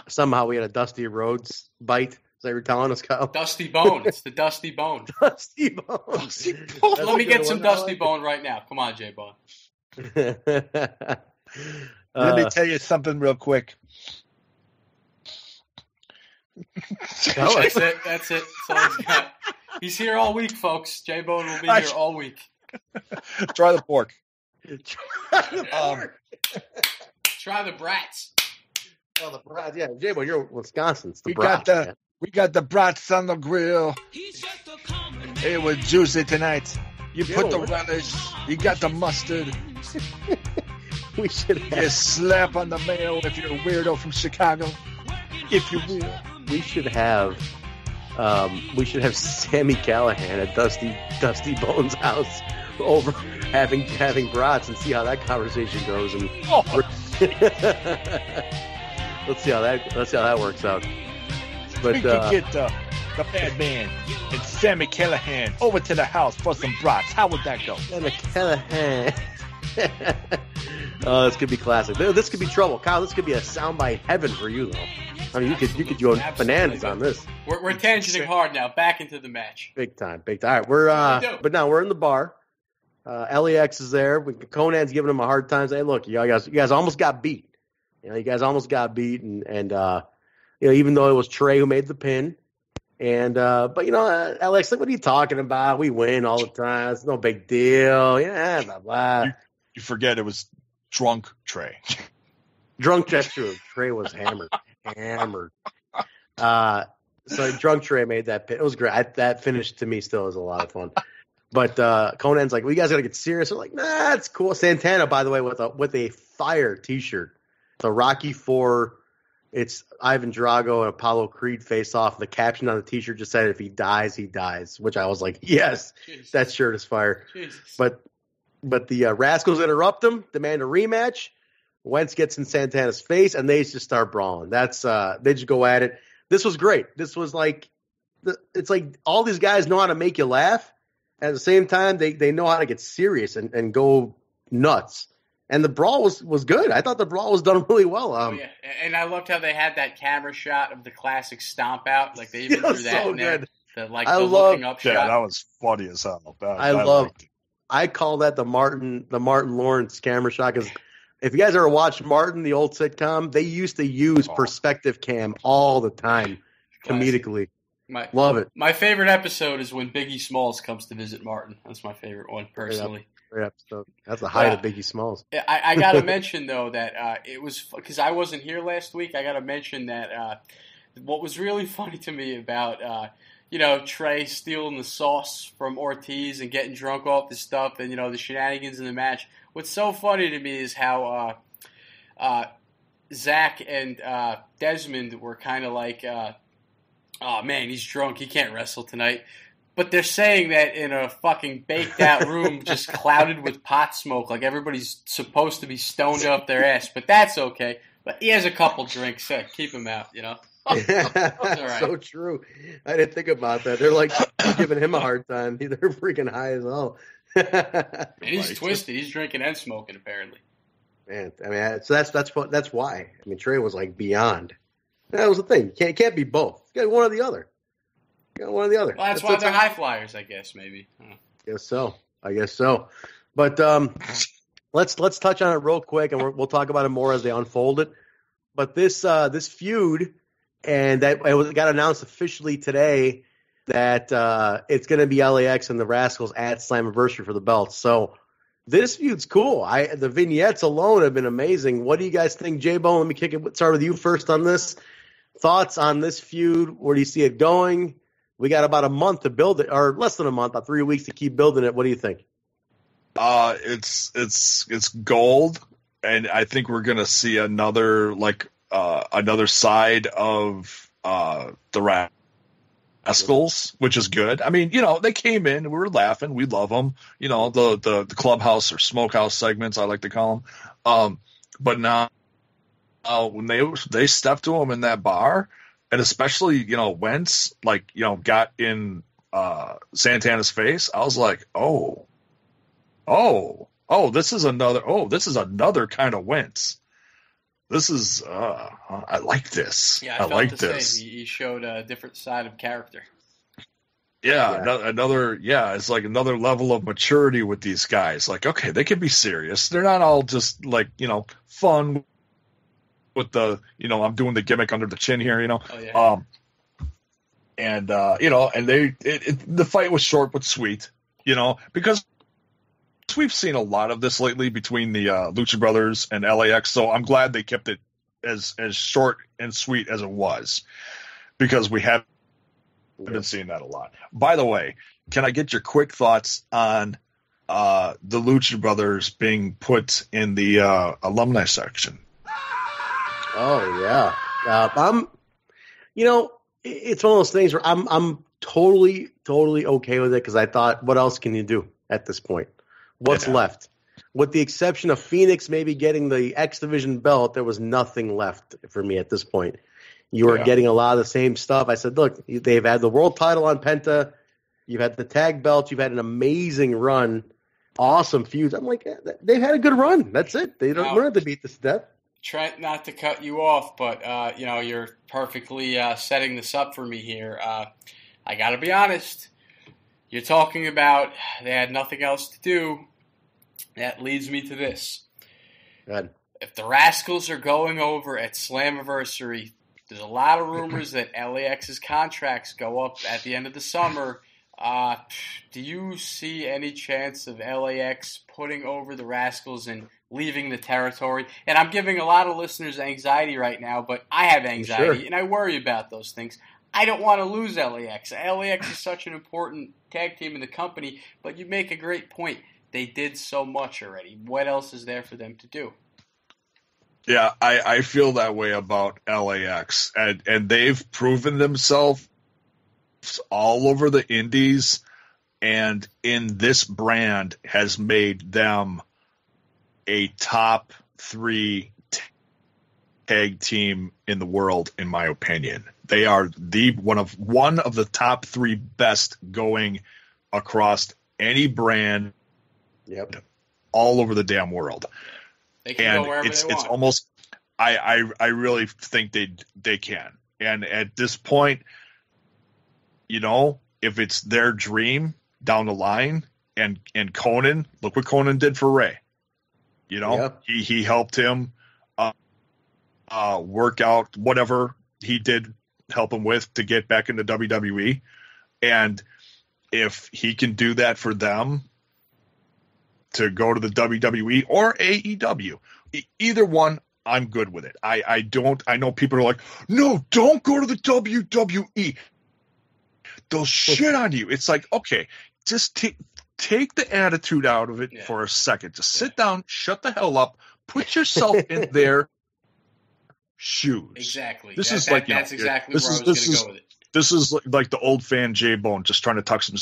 Speaker 3: Somehow we had a Dusty Rhodes bite. Is that you're telling us, Kyle?
Speaker 2: Dusty Bone. It's the Dusty Bone.
Speaker 3: Dusty Bone.
Speaker 2: Let me get some Dusty Bone right now. Come on, Jaybone.
Speaker 4: Let me tell you something real quick.
Speaker 2: That's it. That's all he's got. He's here all week, folks. Jaybone will be here all week.
Speaker 4: Try the pork.
Speaker 2: Try the brats.
Speaker 3: Oh, the brats. Yeah, Jaybone, you're Wisconsin. It's the brats.
Speaker 4: We got the brats on the grill. It was juicy tonight. You put the relish. You got the mustard.
Speaker 3: We should have.
Speaker 4: You slap on the mayo if you're a weirdo from Chicago. If you will.
Speaker 3: We should have Sammy Callahan at Dusty Bone's house over having brats and see how that conversation goes. And let's see how that works out. But
Speaker 4: we can get the bad man and Sammy Callahan over to the house for some brats. How would that go?
Speaker 3: Sammy Callahan. Oh, this could be classic. This could be trouble, Kyle. This could be a soundbite heaven for you, though. I mean, you could go bananas on this.
Speaker 2: We're tangenting hard now. Back into the match.
Speaker 3: Big time. All right, but now we're in the bar. LAX is there. Conan's giving him a hard time. Saying, "Look, you guys almost got beat. You guys almost got beat, and even though it was Trey who made the pin, but LAX, like, what are you talking about? We win all the time. It's no big deal. Yeah, blah blah."
Speaker 4: You forget it was drunk Trey.
Speaker 3: Drunk, that's true. Trey was hammered. So drunk Trey made that pin. It was great. That finish to me still is a lot of fun. But Conan's like, well, you guys got to get serious. I'm like, nah, it's cool. Santana, by the way, with a fire T-shirt. The Rocky IV. It's Ivan Drago and Apollo Creed face off. The caption on the T-shirt just said, "If he dies, he dies," which I was like, yes, Jesus. That shirt is fire. Jesus. But the Rascals interrupt him, demand a rematch. Wentz gets in Santana's face, and they just start brawling. That's they just go at it. This was great. This was like, it's like all these guys know how to make you laugh. At the same time, they know how to get serious and go nuts. And the brawl was good. I thought the brawl was done really well.
Speaker 2: Yeah, and I loved how they had that camera shot of the classic stomp out. Like they even threw that
Speaker 3: so
Speaker 2: in there.
Speaker 3: Good.
Speaker 2: The looking up shot.
Speaker 4: Yeah, that was funny as hell.
Speaker 3: I call that the Martin Lawrence camera shot, because if you guys ever watched Martin, the old sitcom, they used to use perspective cam all the time, comedically. Love it.
Speaker 2: My favorite episode is when Biggie Smalls comes to visit Martin. That's my favorite one, personally.
Speaker 3: Great episode. That's the height of Biggie Smalls.
Speaker 2: I got to mention, though, that it was – because I wasn't here last week, I got to mention that what was really funny to me about Trey stealing the sauce from Ortiz and getting drunk off the stuff and, the shenanigans in the match. What's so funny to me is how Zach and Desmond were kind of like, oh, man, he's drunk. He can't wrestle tonight. But they're saying that in a fucking baked-out room just clouded with pot smoke, like everybody's supposed to be stoned up their ass. But that's okay. But he has a couple drinks. Keep him out,
Speaker 3: Right. So true. I didn't think about that. They're like giving him a hard time. They're freaking high as hell.
Speaker 2: And he's twisted. He's drinking and smoking, apparently.
Speaker 3: Man, I mean, so that's why. I mean, Trey was like beyond. That was the thing. You can't be both. You got one or the other.
Speaker 2: Well, that's why they're high flyers, I guess, maybe.
Speaker 3: I guess so. But let's touch on it real quick, and we'll talk about it more as they unfold it. But this feud, and that it got announced officially today that it's going to be LAX and the Rascals at Slammiversary for the belts. So this feud's cool. The vignettes alone have been amazing. What do you guys think, Jaybone? Let me start with you first on this. Thoughts on this feud? Where do you see it going? We got about a month to build it, or less than a month, about 3 weeks to keep building it. What do you think?
Speaker 4: It's gold, and I think we're gonna see another side of the Rascals, which is good. I mean, they came in, we were laughing, we love them. The clubhouse or smokehouse segments, I like to call them. But now when they stepped to them in that bar. And especially, Wentz, got in Santana's face. I was like, this is another kind of Wentz. This is I like this.
Speaker 2: Yeah, I felt
Speaker 4: like
Speaker 2: the
Speaker 4: this.
Speaker 2: same. He showed a different side of character.
Speaker 4: Yeah, it's like another level of maturity with these guys. Like, okay, they can be serious. They're not all just like, fun with the, I'm doing the gimmick under the chin here,
Speaker 2: Oh, yeah.
Speaker 4: And the fight was short but sweet, because we've seen a lot of this lately between the Lucha Brothers and LAX. So I'm glad they kept it as short and sweet as it was, because we have been seeing that a lot. By the way, can I get your quick thoughts on the Lucha Brothers being put in the alumni section?
Speaker 3: Oh yeah, it's one of those things where I'm totally okay with it, because I thought, what else can you do at this point? What's left? With the exception of Phoenix maybe getting the X Division belt, there was nothing left for me at this point. You are getting a lot of the same stuff. I said, look, they've had the world title on Penta. You've had the tag belts. You've had an amazing run. Awesome feuds. I'm like, they've had a good run. That's it. They don't have to beat this to death.
Speaker 2: Trent, not to cut you off, but you're perfectly setting this up for me here. I got to be honest. You're talking about they had nothing else to do. That leads me to this.
Speaker 3: Good.
Speaker 2: If the Rascals are going over at Slammiversary, there's a lot of rumors that LAX's contracts go up at the end of the summer. Do you see any chance of LAX putting over the Rascals and leaving the territory? And I'm giving a lot of listeners anxiety right now, but I have anxiety, and I worry about those things. I don't want to lose LAX. LAX is such an important tag team in the company, but you make a great point. They did so much already. What else is there for them to do?
Speaker 4: Yeah, I feel that way about LAX, and they've proven themselves all over the indies, and in this brand has made them a top 3 tag team in the world, in my opinion. They are one of the top 3 best going across any brand, all over the damn world.
Speaker 2: They can go wherever they want.
Speaker 4: It's almost, I really think they can. And at this point, if it's their dream down the line, and Conan, look what Conan did for Ray. He helped him work out whatever he did help him with to get back into WWE. And if he can do that for them to go to the WWE or AEW, either one, I'm good with it. I know people are like, no, don't go to the WWE. They'll shit on you. It's like, okay, just take the attitude out of it for a second. Just sit down, shut the hell up, put yourself in their shoes.
Speaker 2: Exactly.
Speaker 4: That's
Speaker 2: exactly where I was going to go with it.
Speaker 4: This is like the old fan Jaybone just trying to tuck some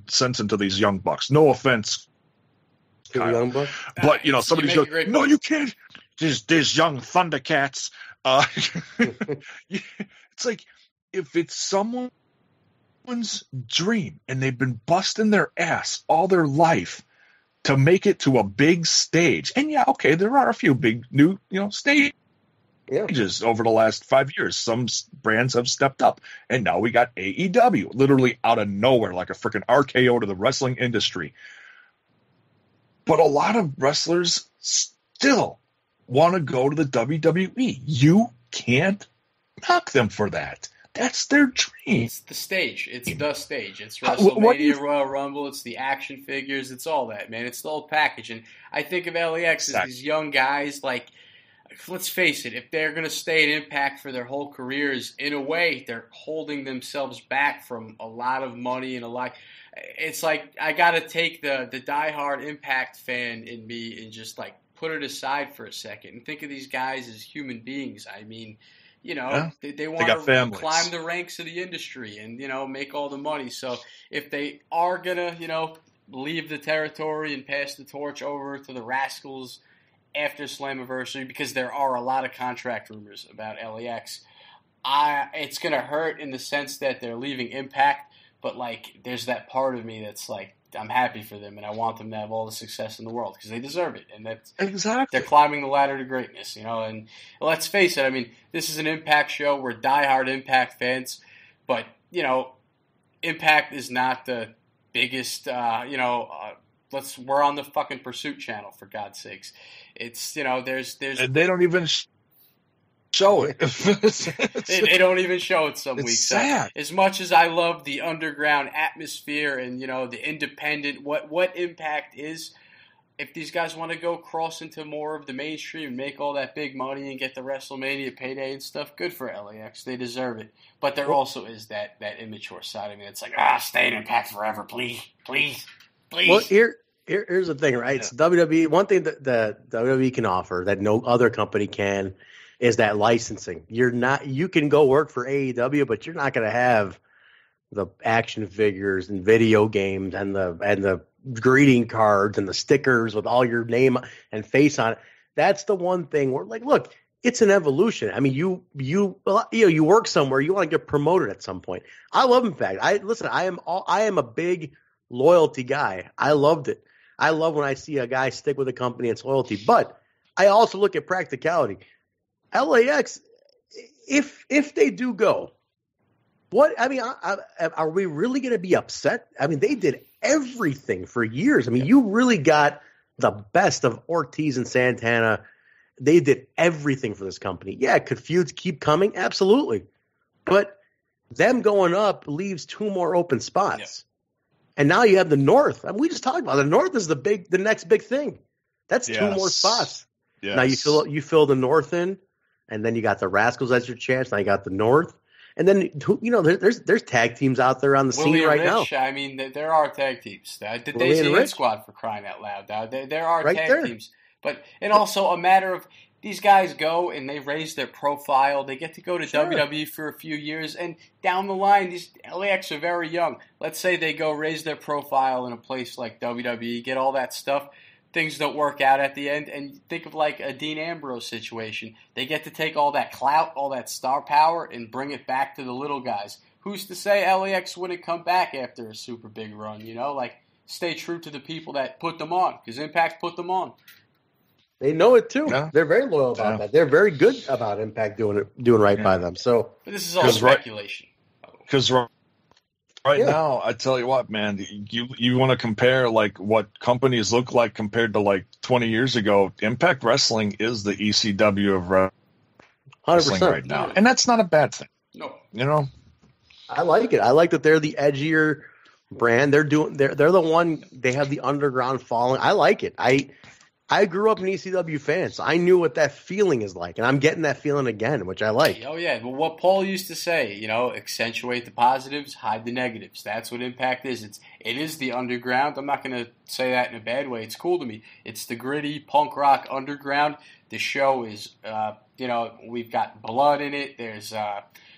Speaker 4: sense into these young bucks. No offense, Kyle.
Speaker 3: Young buck?
Speaker 4: But somebody's like, no, you can't. These young Thundercats. It's like, if it's someone's dream and they've been busting their ass all their life to make it to a big stage, and there are a few big new stages over the last 5 years. Some brands have stepped up, and now we got AEW literally out of nowhere, like a freaking RKO to the wrestling industry. But a lot of wrestlers still want to go to the WWE. You can't knock them for that. That's their dream.
Speaker 2: It's the stage. It's the stage. It's WrestleMania, Royal Rumble. It's the action figures. It's all that, man. It's the whole package. And I think of LAX as these young guys. Like, let's face it, if they're going to stay at Impact for their whole careers, in a way, they're holding themselves back from a lot of money and a lot. It's like, I got to take the diehard Impact fan in me and just like put it aside for a second and think of these guys as human beings. I mean, they want to climb the ranks of the industry and, make all the money. So if they are going to, leave the territory and pass the torch over to the Rascals after Slammiversary, because there are a lot of contract rumors about LAX, it's going to hurt in the sense that they're leaving Impact. But, there's that part of me that's like, I'm happy for them, and I want them to have all the success in the world because they deserve it, and that's
Speaker 4: exactly.
Speaker 2: They're climbing the ladder to greatness, you know. And let's face it, I mean, this is an Impact show. We're diehard Impact fans, but you know, Impact is not the biggest. We're on the fucking Pursuit channel, for God's sakes. It's there's
Speaker 4: and they don't even show it.
Speaker 2: They don't even show it some weeks.
Speaker 4: Sad.
Speaker 2: As much as I love the underground atmosphere and the independent, what Impact is, if these guys want to go cross into more of the mainstream and make all that big money and get the WrestleMania payday and stuff, good for LAX. They deserve it. But there also is that immature side of me. It's like, stay in Impact forever, please.
Speaker 3: Well, here's the thing, right? It's WWE. One thing that the WWE can offer that no other company can is that licensing. You can go work for AEW, but you're not going to have the action figures and video games and the greeting cards and the stickers with all your name and face on it. That's the one thing where, like, look, it's an evolution. I mean, you work somewhere, you want to get promoted at some point. I love Impact. I am a big loyalty guy. I loved it. I love when I see a guy stick with a company and its loyalty, but I also look at practicality. LAX, if they do go, are we really going to be upset? I mean, they did everything for years. I mean, you really got the best of Ortiz and Santana. They did everything for this company. Yeah, could feuds keep coming? Absolutely. But them going up leaves 2 more open spots. Yeah. And now you have the North. I mean, we just talked about it. The North is the next big thing. That's 2 more spots. Yes. Now you fill the North in, and then you got the Rascals as your chance. Now you got the North. And then, there's tag teams out there on the scene right now.
Speaker 2: I mean, there are tag teams. The Desis Squad, for crying out loud. There are
Speaker 3: right
Speaker 2: tag
Speaker 3: there.
Speaker 2: teams. And also a matter of these guys go and they raise their profile. They get to go to WWE for a few years. And down the line, these LAX are very young. Let's say they go raise their profile in a place like WWE, get all that stuff. Things don't work out at the end, and think of like a Dean Ambrose situation. They get to take all that clout, all that star power, and bring it back to the little guys. Who's to say LAX wouldn't come back after a super big run, Like, stay true to the people that put them on, because Impact put them on.
Speaker 3: They know it, too. Yeah. They're very loyal about that. They're very good about Impact doing right by them. So,
Speaker 2: but this is all speculation.
Speaker 4: Because now, I tell you what, man, you want to compare like what companies look like compared to like 20 years ago. Impact Wrestling is the ECW of wrestling 100%. Right now, and that's not a bad thing.
Speaker 2: No,
Speaker 3: I like it. I like that they're the edgier brand. They're the one. They have the underground following. I like it. I grew up an ECW fan, so I knew what that feeling is like, and I'm getting that feeling again, which I like.
Speaker 2: Oh, yeah. Well, what Paul used to say, accentuate the positives, hide the negatives. That's what Impact is. It is the underground. I'm not going to say that in a bad way. It's cool to me. It's the gritty punk rock underground. The show is, we've got blood in it. There's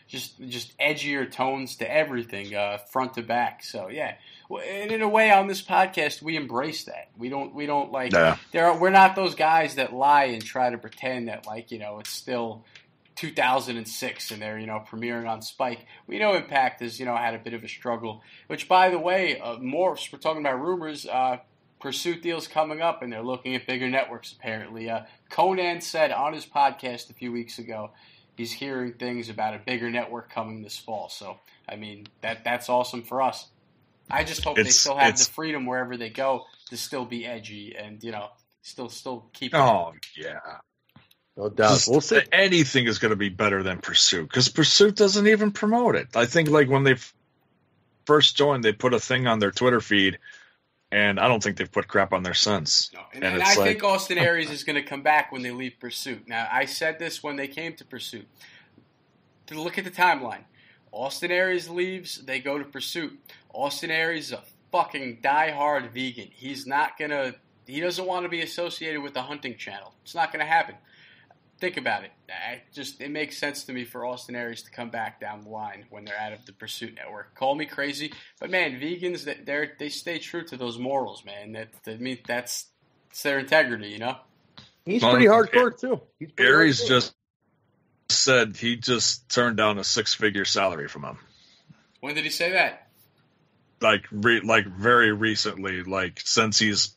Speaker 2: just edgier tones to everything, front to back. So, yeah. And in a way, on this podcast, we embrace that. We don't like.
Speaker 4: Yeah.
Speaker 2: We're not those guys that lie and try to pretend that it's still 2006 and they're premiering on Spike. We know Impact has had a bit of a struggle. Which, by the way, we're talking about rumors. Pursuit deals coming up, and they're looking at bigger networks. Apparently, Conan said on his podcast a few weeks ago he's hearing things about a bigger network coming this fall. So, I mean, that's awesome for us. I just hope they still have the freedom wherever they go to still be edgy and, still keep.
Speaker 4: Oh, yeah.
Speaker 3: No doubt. We'll see.
Speaker 4: Anything is going to be better than Pursuit because Pursuit doesn't even promote it. I think like when they first joined, they put a thing on their Twitter feed, and I don't think they've put crap on there since.
Speaker 2: No. And I think Austin Aries is going to come back when they leave Pursuit. Now, I said this when they came to Pursuit. To look at the timeline. Austin Aries leaves, they go to Pursuit. Austin Aries is a fucking diehard vegan. He doesn't want to be associated with the hunting channel. It's not going to happen. Think about it. It makes sense to me for Austin Aries to come back down the line when they're out of the Pursuit network. Call me crazy, but man, vegans, they stay true to those morals, man. That's their integrity,
Speaker 3: He's pretty hardcore too.
Speaker 4: Aries just said he just turned down a 6-figure salary from him.
Speaker 2: When did he say that?
Speaker 4: like very recently, like since he's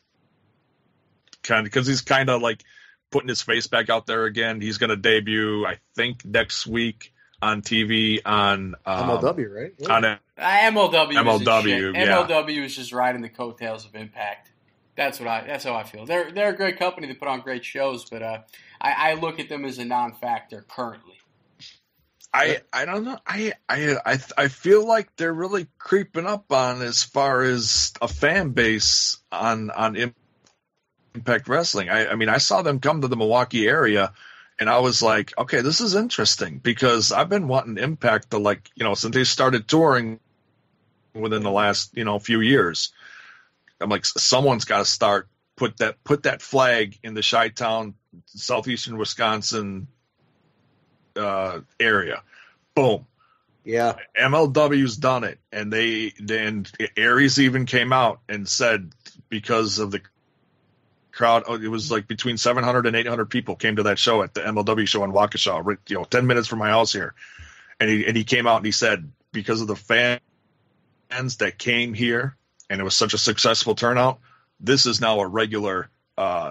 Speaker 4: because he's kind of like putting his face back out there again. He's going to debut, I think, next week on TV on
Speaker 3: MLW, right? Yeah.
Speaker 4: On
Speaker 2: MLW,
Speaker 4: yeah.
Speaker 2: MLW is just riding the coattails of Impact. That's how I feel. They're a great company. They put on great shows, but I look at them as a non-factor currently.
Speaker 4: I don't know. I feel like they're really creeping up on as far as a fan base on Impact Wrestling. I mean, I saw them come to the Milwaukee area, and I was like, okay, this is interesting because I've been wanting Impact to, like, you know, since they started touring within the last, you know, few years. I'm like, someone's got to start put that flag in the Chi-Town, southeastern Wisconsin area. Boom.
Speaker 3: Yeah.
Speaker 4: MLW's done it, and then Aries even came out and said because of the crowd, it was like between 700 and 800 people came to that show at the MLW show in Waukesha, you know, 10 minutes from my house here. And he came out and he said because of the fans that came here and it was such a successful turnout, this is now a regular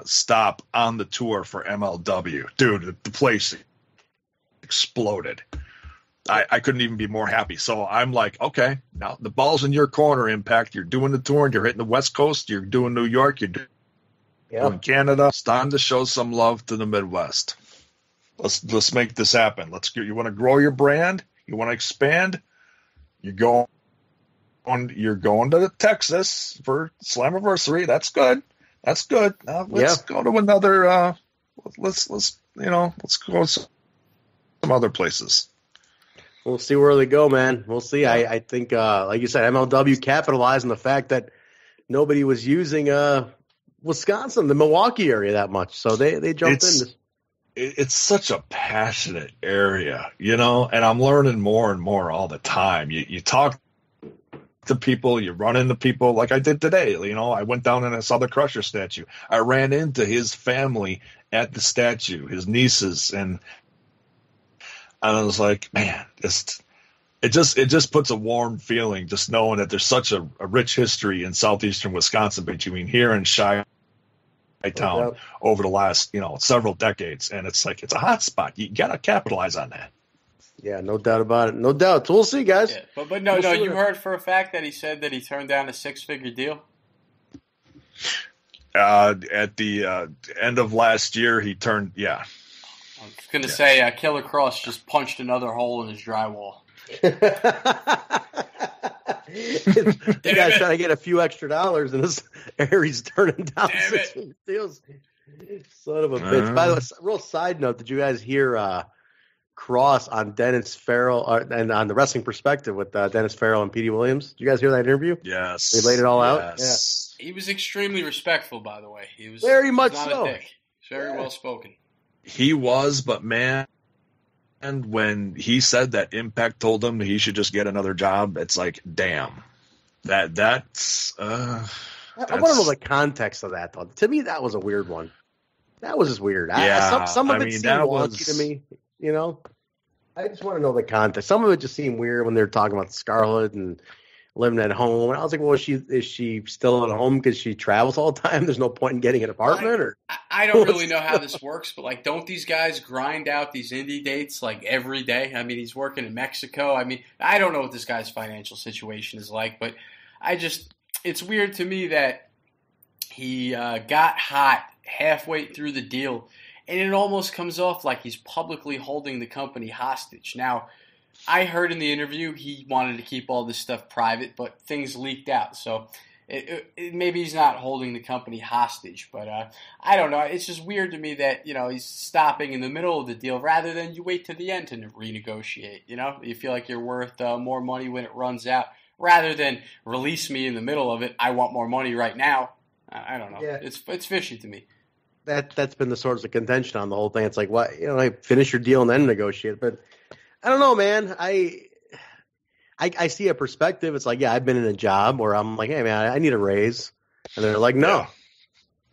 Speaker 4: stop on the tour for MLW. Dude, the place exploded. I couldn't even be more happy. So I'm like, okay, now the ball's in your corner, Impact. You're doing the tour, and you're hitting the West Coast, you're doing New York, you're doing Canada. It's time to show some love to the Midwest. Let's make this happen. You want to grow your brand? You want to expand? You're going to Texas for Slammiversary. That's good. That's good. Now let's go to another. Let's go some other places.
Speaker 3: We'll see where they go, man. We'll see. I think, like you said, MLW capitalized on the fact that nobody was using Wisconsin, the Milwaukee area that much, so they jumped in.
Speaker 4: It's such a passionate area, you know, and I'm learning more and more all the time. You talk to people, you run into people like I did today. You know, I went down and I saw the Crusher statue. I ran into his family at the statue, his nieces, and I was like, man, it just puts a warm feeling just knowing that there's such a rich history in southeastern Wisconsin between here and Chi-Town over the last, you know, several decades, and it's like it's a hot spot. You got to capitalize on that.
Speaker 3: Yeah, no doubt about it. No doubt. So we'll see, guys.
Speaker 2: Yeah, but no, you heard for a fact that he said that he turned down a 6-figure deal?
Speaker 4: At the end of last year, he turned,
Speaker 2: I was going to say Killer Cross just punched another hole in his drywall.
Speaker 3: You guys trying to get a few extra dollars, and this Aries turning down 6 deals. Son of a bitch. By the way, real side note, did you guys hear Cross on Dennis Farrell and on the Wrestling Perspective with Dennis Farrell and Petey Williams? Did you guys hear that interview?
Speaker 4: Yes.
Speaker 3: They laid it all out?
Speaker 2: Yeah. He was extremely respectful, by the way. He was
Speaker 3: very much
Speaker 2: not
Speaker 3: so.
Speaker 2: a dick. Very well spoken.
Speaker 4: He was, but man, and when he said that Impact told him he should just get another job, it's like, damn. That's
Speaker 3: I want to know the context of that, though. To me, that was a weird one. That was just weird.
Speaker 4: Yeah,
Speaker 3: some of it seemed wonky to me, you know? I just want to know the context. Some of it just seemed weird when they were talking about Scarlett and living at home. And I was like, well, is she still at home because she travels all the time? There's no point in getting an apartment? Or
Speaker 2: I don't really know how this works, but, like, don't these guys grind out these indie dates, like, every day? I mean, he's working in Mexico. I mean, I don't know what this guy's financial situation is like, but it's weird to me that he got hot halfway through the deal, and it almost comes off like he's publicly holding the company hostage. Now, I heard in the interview he wanted to keep all this stuff private, but things leaked out. So maybe he's not holding the company hostage, but I don't know. It's just weird to me that, you know, he's stopping in the middle of the deal rather than you wait to the end to renegotiate. You know, you feel like you're worth more money when it runs out rather than release me in the middle of it. I want more money right now. I don't know. Yeah. It's fishy to me.
Speaker 3: That's been the source of contention on the whole thing. It's like, what, you know, like finish your deal and then negotiate. But I don't know, man. I see a perspective. It's like, yeah, I've been in a job where I'm like, hey, man, I need a raise. And they're like, no.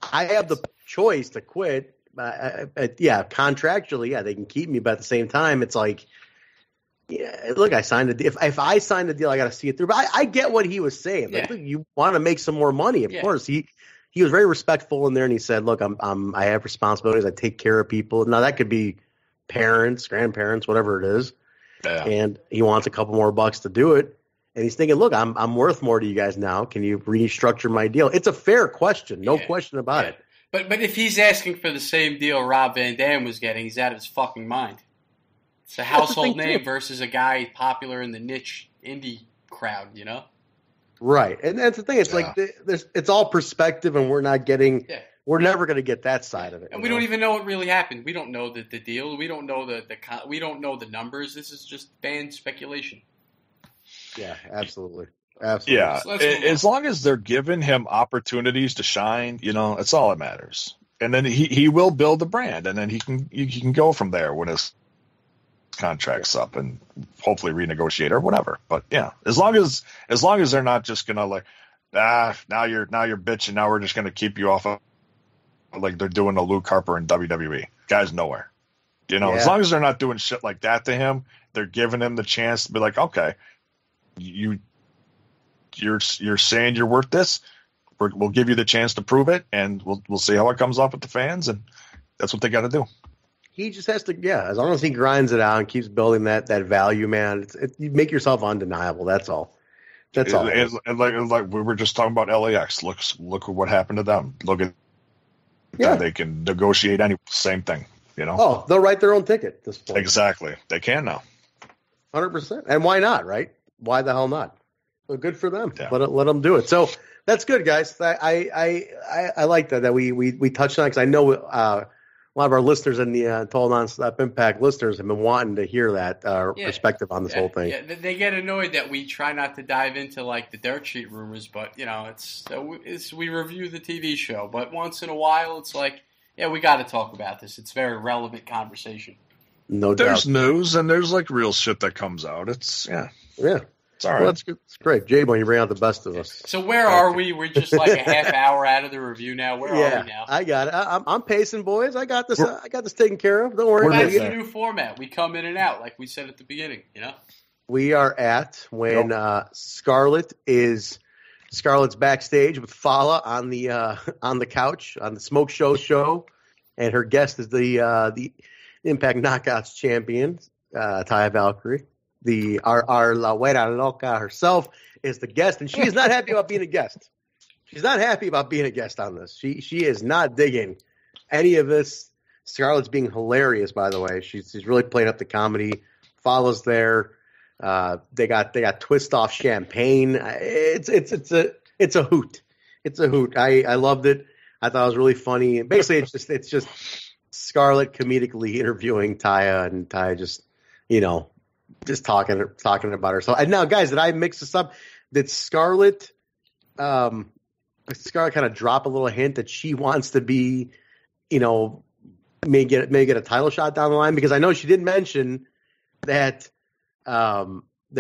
Speaker 3: I have the choice to quit. Contractually, yeah, they can keep me. But at the same time, it's like, Yeah, look, I signed a deal. If I signed a deal, I got to see it through. But I get what he was saying. Like, look, you want to make some more money, of course. He was very respectful in there, and he said, "Look, I have responsibilities. I take care of people. Now that could be parents, grandparents, whatever it is." Yeah. And he wants a couple more bucks to do it. And he's thinking, "Look, I'm worth more to you guys now. Can you restructure my deal?" It's a fair question, no question about it.
Speaker 2: But if he's asking for the same deal Rob Van Dam was getting, he's out of his fucking mind. It's a household name versus a guy popular in the niche indie crowd, you know?
Speaker 3: Right. And that's the thing. It's like it's all perspective, and we're not getting we're never going to get that side of it.
Speaker 2: And we don't even know what really happened. We don't know the deal. We don't know we don't know the numbers. This is just fan speculation.
Speaker 3: Yeah, absolutely. Absolutely.
Speaker 4: Yeah, so as long as they're giving him opportunities to shine, you know, it's all that matters. And then he will build the brand, and then he can go from there when his contract's up and hopefully renegotiate or whatever. But yeah, as long as they're not just gonna like, now you're bitching, now we're just gonna keep you off of, like they're doing to Luke Harper in WWE. Guy's nowhere. You know, as long as they're not doing shit like that to him, they're giving him the chance to be like, okay, you're saying you're worth this. We'll give you the chance to prove it, and we'll see how it comes off with the fans, and that's what they got to do.
Speaker 3: He just has to, as long as he grinds it out and keeps building that value, man. You make yourself undeniable. That's all. That's all.
Speaker 4: And like we were just talking about LAX. Look at what happened to them. Look at that. They can negotiate any same thing. You know.
Speaker 3: Oh, they'll write their own ticket at this point.
Speaker 4: Exactly. They can now.
Speaker 3: 100%. And why not? Right? Why the hell not? Well, good for them. Yeah. Let them do it. So that's good, guys. I like that we touched on it, because I know a lot of our listeners in the Total Nonstop Impact listeners have been wanting to hear that perspective on this whole thing.
Speaker 2: Yeah, they get annoyed that we try not to dive into like the dirt sheet rumors, but you know, we review the TV show. But once in a while, it's like, we got to talk about this. It's very relevant conversation.
Speaker 3: No doubt.
Speaker 4: There's news and there's like real shit that comes out. It's
Speaker 3: yeah.
Speaker 4: It's all right.
Speaker 3: Well, that's good. It's great. Jaybone, you bring out the best of us.
Speaker 2: So where are we? We're just like a half hour out of the review now. Where are we now?
Speaker 3: I got it. I'm pacing, boys. I got this. I got this taken care of. Don't worry.
Speaker 2: That's the new format. We come in and out, like we said at the beginning. You know.
Speaker 3: We are at when Scarlett's backstage with Fala on the couch on the Smoke Show, and her guest is the Impact Knockouts champion, Taya Valkyrie. Our La Güera Loca herself is the guest, and she is not happy about being a guest. She's not happy about being a guest on this. She is not digging any of this. Scarlett's being hilarious, by the way. She's really playing up the comedy. Follows there. They got twist off champagne. It's a hoot. It's a hoot. I loved it. I thought it was really funny. And basically, it's just Scarlett comedically interviewing Taya, and Taya just talking about herself. And now, guys, did I mix this up? Did Scarlett kind of drop a little hint that she wants to be, may get a title shot down the line? Because I know she did mention that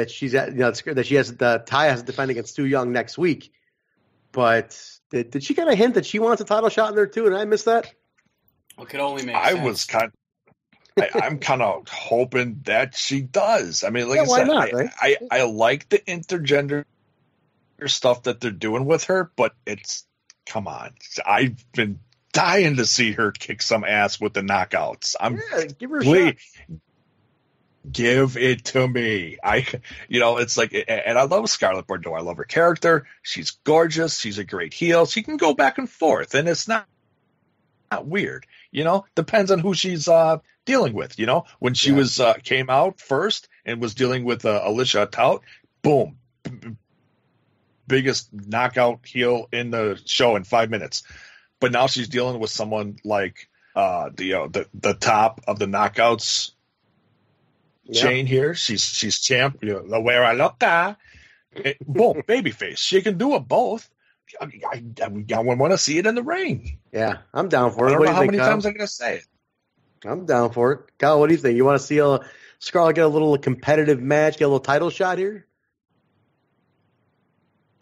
Speaker 3: she's at, that she has Taya has to defend against Stu Young next week. But did she kind of hint that she wants a title shot in there too? Did I miss that?
Speaker 2: It could only make sense.
Speaker 4: I'm kind of hoping that she does. I mean, like I
Speaker 3: why
Speaker 4: said,
Speaker 3: not, right?
Speaker 4: I like the intergender stuff that they're doing with her, but come on. I've been dying to see her kick some ass with the knockouts.
Speaker 3: Give her a shot.
Speaker 4: Give it to me. It's like, and I love Scarlett Bordeaux. I love her character. She's gorgeous. She's a great heel. She can go back and forth, and it's not weird. Depends on who she's dealing with. When she came out first and was dealing with Alicia Tout, boom, biggest knockout heel in the show in 5 minutes. But now she's dealing with someone like the top of the knockouts chain here. She's champ. La Güera Loca. Boom, babyface. She can do it both. I want to see it in the ring.
Speaker 3: Yeah, I'm down for it.
Speaker 4: I don't know how many times I'm going to say it.
Speaker 3: I'm down for it. Kyle, what do you think? You want to see Scarlett get a little competitive match, get a little title shot here?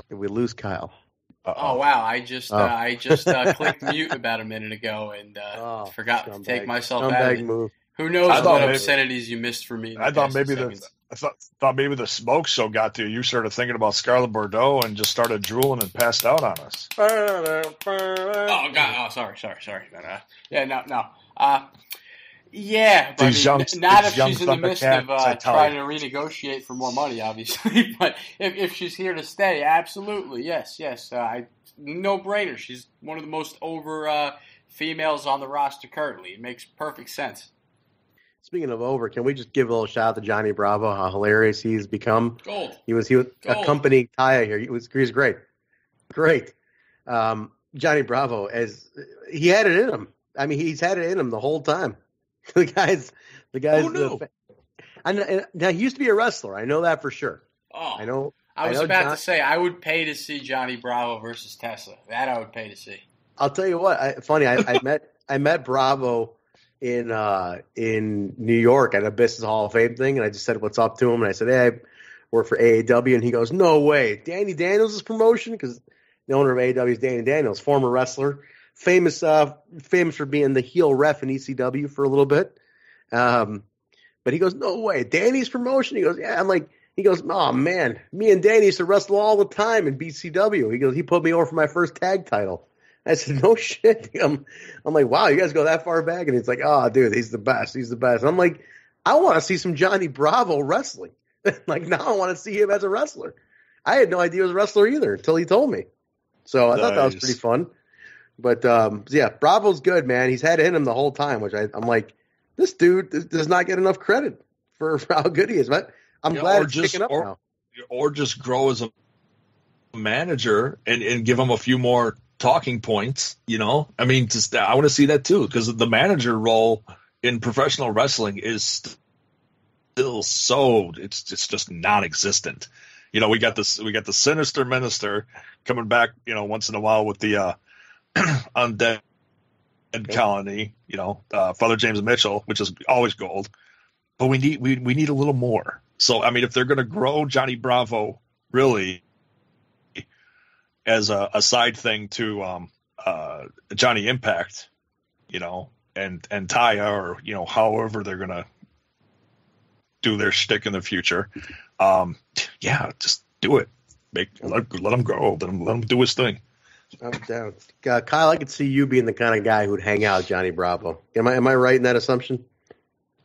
Speaker 3: Did we lose Kyle?
Speaker 2: Oh wow! I just clicked mute about a minute ago and forgot to take myself out of it.
Speaker 3: Move.
Speaker 2: Who knows what obscenities you missed from me?
Speaker 4: I thought maybe the smoke show got to you. You started thinking about Scarlett Bordeaux and just started drooling and passed out on us.
Speaker 2: Oh God! Oh, sorry. No. Yeah, but not if she's in the midst of trying to renegotiate for more money, obviously. But if she's here to stay, absolutely, yes. No brainer. She's one of the most over females on the roster currently. It makes perfect sense.
Speaker 3: Speaking of over, can we just give a little shout out to Johnny Bravo? How hilarious he's become.
Speaker 2: Gold.
Speaker 3: He was accompanying Taya here. He was great. Johnny Bravo, as he had it in him. I mean, he's had it in him the whole time. The guy's.
Speaker 4: Oh, no.
Speaker 3: Now he used to be a wrestler. I know that for sure.
Speaker 2: Oh,
Speaker 3: I know.
Speaker 2: I was about to say I would pay to see Johnny Bravo versus Tessa. That I would pay to see.
Speaker 3: I'll tell you what. I met Bravo in New York at a Business Hall of Fame thing, and I just said what's up to him, and I said, "Hey, I work for AAW," and he goes, "No way, Danny Daniels' promotion?" Because the owner of AAW is Danny Daniels, former wrestler, famous for being the heel ref in ECW for a little bit. But he goes, "No way, Danny's promotion?" He goes, "Yeah." He goes, "Oh man, me and Danny used to wrestle all the time in BCW." He goes, "He put me over for my first tag title." I said, "No shit." I'm like, "Wow, you guys go that far back?" And he's like, "Oh, dude, he's the best. He's the best." And I'm like, I want to see some Johnny Bravo wrestling. Now I want to see him as a wrestler. I had no idea he was a wrestler either until he told me. So I thought that was pretty fun. But, Bravo's good, man. He's had it in him the whole time, which I'm like, this dude does not get enough credit for how good he is. But I'm glad it's picking up now.
Speaker 4: Or just grow as a manager and give him a few more talking points, I mean, I want to see that too, because the manager role in professional wrestling is still it's just non-existent. We got the Sinister Minister coming back, once in a while with the undead colony, Father James Mitchell, which is always gold, but we need a little more. So I mean, if they're going to grow Johnny Bravo really as a side thing to Johnny Impact, and Taya, or however they're gonna do their shtick in the future, just do it. Let him go. Let him do his thing.
Speaker 3: I'm down. Kyle, I could see you being the kind of guy who'd hang out with Johnny Bravo. Am I right in that assumption?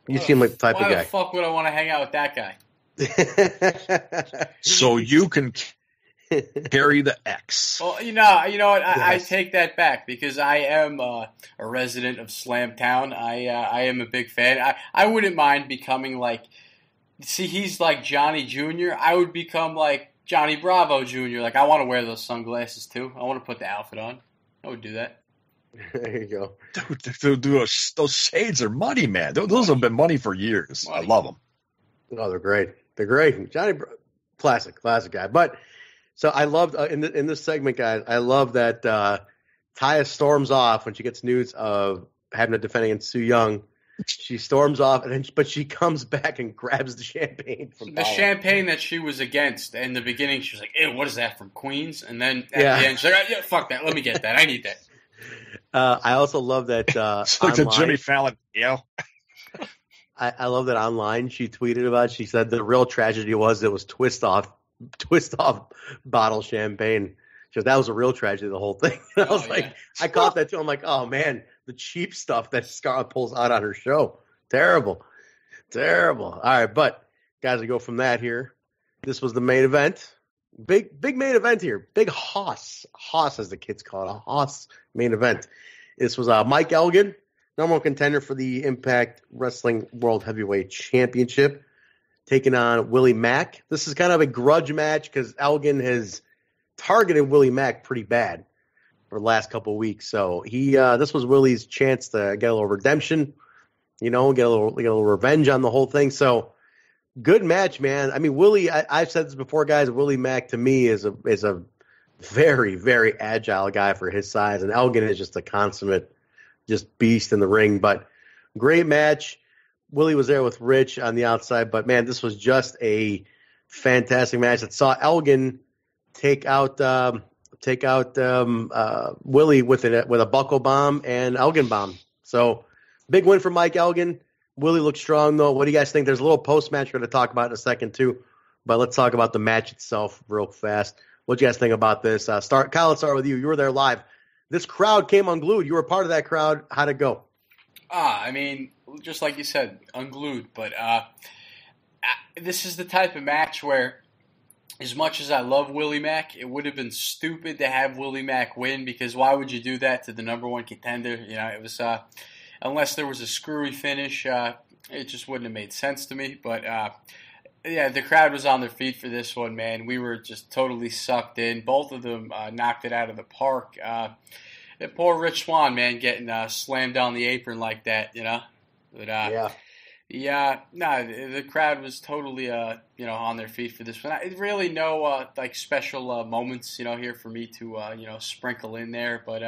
Speaker 3: You seem like the type of guy.
Speaker 2: Why the fuck would I want to hang out with that guy?
Speaker 4: So you can carry the X.
Speaker 2: Well, you know what? I take that back because I am a resident of Slamtown. I am a big fan. I wouldn't mind becoming he's like Johnny Jr. I would become like Johnny Bravo Jr. I want to wear those sunglasses too. I want to put the outfit on. I would do that.
Speaker 3: There you go.
Speaker 4: Dude, those shades are money, man. Those have been money for years. Money. I love them.
Speaker 3: Oh, they're great. They're great. Johnny, classic guy. But so I loved in this segment, guys. I love that Taya storms off when she gets news of having to defend against Su Yung. She storms off, but she comes back and grabs the champagne from
Speaker 2: the champagne that she was against. In the beginning, she was like, "Ew, what is that from Queens?" And then at the end, she's like, "Yeah, fuck that. Let me get that. I need that."
Speaker 3: I also love that.
Speaker 4: It's like the Jimmy Fallon. Yeah.
Speaker 3: I love that online. She tweeted about it. She said the real tragedy was it was twist off bottle champagne. She goes, that was a real tragedy, the whole thing. And I was I caught that too. I'm like, oh man, the cheap stuff that Scarlett pulls out on her show. Terrible. All right, but guys, we go from that here. This was the main event. Big main event here. Big Hoss as the kids call it, a Hoss main event. This was Mike Elgin, number one contender for the Impact Wrestling World Heavyweight Championship, taking on Willie Mack. This is kind of a grudge match because Elgin has targeted Willie Mack pretty bad for the last couple of weeks. So this was Willie's chance to get a little redemption, get a little revenge on the whole thing. So good match, man. I mean, Willie, I've said this before, guys. Willie Mack to me is a very, very agile guy for his size, and Elgin is just a consummate just beast in the ring. But great match. Willie was there with Rich on the outside, but man, this was just a fantastic match that saw Elgin take out Willie with a buckle bomb and Elgin bomb. So big win for Mike Elgin. Willie looked strong, though. What do you guys think? There's a little post-match we're going to talk about in a second, too. But let's talk about the match itself real fast. What do you guys think about this? Kyle, let's start with you. You were there live. This crowd came unglued. You were part of that crowd. How'd it go?
Speaker 2: I mean, just like you said, unglued. But this is the type of match where, as much as I love Willie Mack, it would have been stupid to have Willie Mack win, because why would you do that to the number one contender? It was unless there was a screwy finish, it just wouldn't have made sense to me. But yeah, the crowd was on their feet for this one, man. We were just totally sucked in. Both of them knocked it out of the park. That poor Rich Swann, man, getting slammed down the apron like that, But the crowd was totally, on their feet for this one. Really no special moments, here for me to, sprinkle in there. But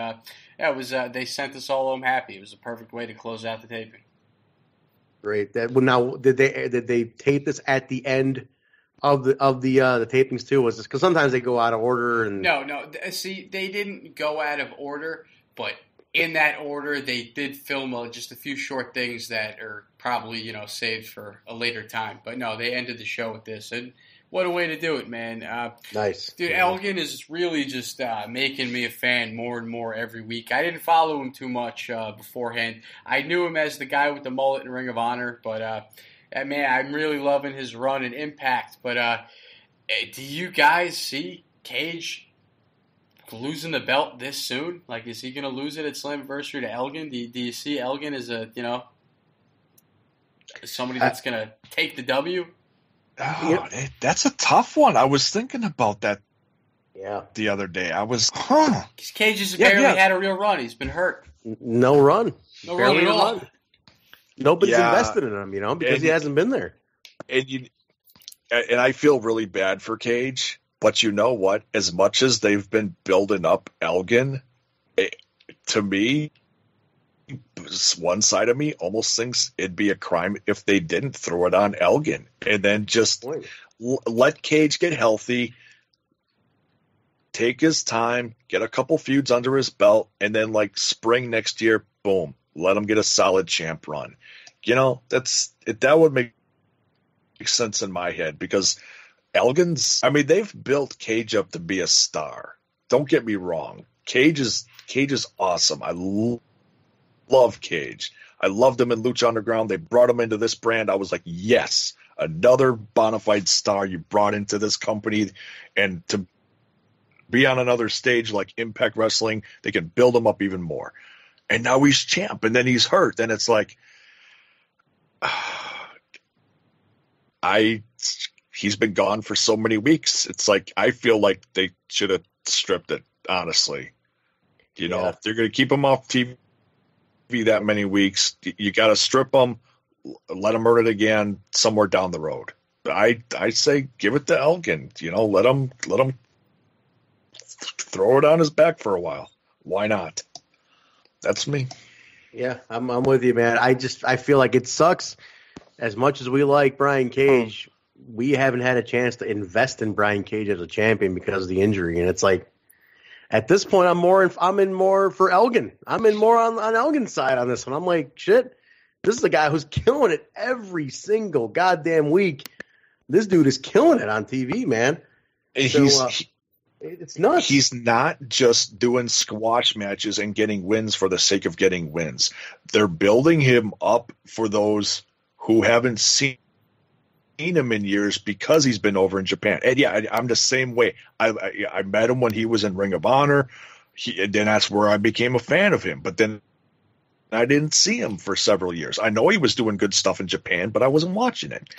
Speaker 2: it was. They sent us all home happy. It was a perfect way to close out the taping.
Speaker 3: Great. Now, did they tape this at the end of the tapings too? Was this because sometimes they go out of order? And
Speaker 2: No. See, they didn't go out of order, but in that order, they did film just a few short things that are probably saved for a later time. But no, they ended the show with this, and what a way to do it, man!
Speaker 3: Nice,
Speaker 2: dude. Yeah. Elgin is really just making me a fan more and more every week. I didn't follow him too much beforehand. I knew him as the guy with the mullet in Ring of Honor, but man, I'm really loving his run in Impact. But do you guys see Cage losing the belt this soon? Like, is he going to lose it at Slammiversary to Elgin? Do you see Elgin as somebody that's going to take the W?
Speaker 4: Oh, that's a tough one. I was thinking about that the other day. I was,
Speaker 2: Cage has barely had a real run. He's been hurt.
Speaker 3: No run.
Speaker 2: No barely run at all.
Speaker 3: Nobody's invested in him, because he hasn't been there.
Speaker 4: And I feel really bad for Cage, but you know what? As much as they've been building up Elgin, to me, one side of me almost thinks it'd be a crime if they didn't throw it on Elgin and then just let Cage get healthy, take his time, get a couple feuds under his belt, and then spring next year, boom, let him get a solid champ run. That would make sense in my head, because Elgin's, they've built Cage up to be a star. Don't get me wrong. Cage is awesome. I love Cage. I loved him in Lucha Underground. They brought him into this brand. I was like, yes, another bona fide star you brought into this company, and to be on another stage like Impact Wrestling, they can build him up even more. And now he's champ, and then he's hurt, and it's like, he's been gone for so many weeks. It's like, I feel like they should have stripped it, honestly. If they're going to keep him off TV that many weeks, you got to strip him, let him earn it again somewhere down the road. I say give it to Elgin. Let him throw it on his back for a while. Why not? That's me.
Speaker 3: Yeah, I'm with you, man. I feel like it sucks. As much as we like Brian Cage, we haven't had a chance to invest in Brian Cage as a champion because of the injury, and it's like, at this point, I'm in more for Elgin. I'm in more on Elgin's side on this one. I'm like, shit, this is the guy who's killing it every single goddamn week. This dude is killing it on TV, man. It's nuts.
Speaker 4: He's not just doing squash matches and getting wins for the sake of getting wins. They're building him up for those who haven't seen him in years because he's been over in Japan. And I'm the same way. I met him when he was in Ring of Honor. Then that's where I became a fan of him. But then I didn't see him for several years. I know he was doing good stuff in Japan, but I wasn't watching it.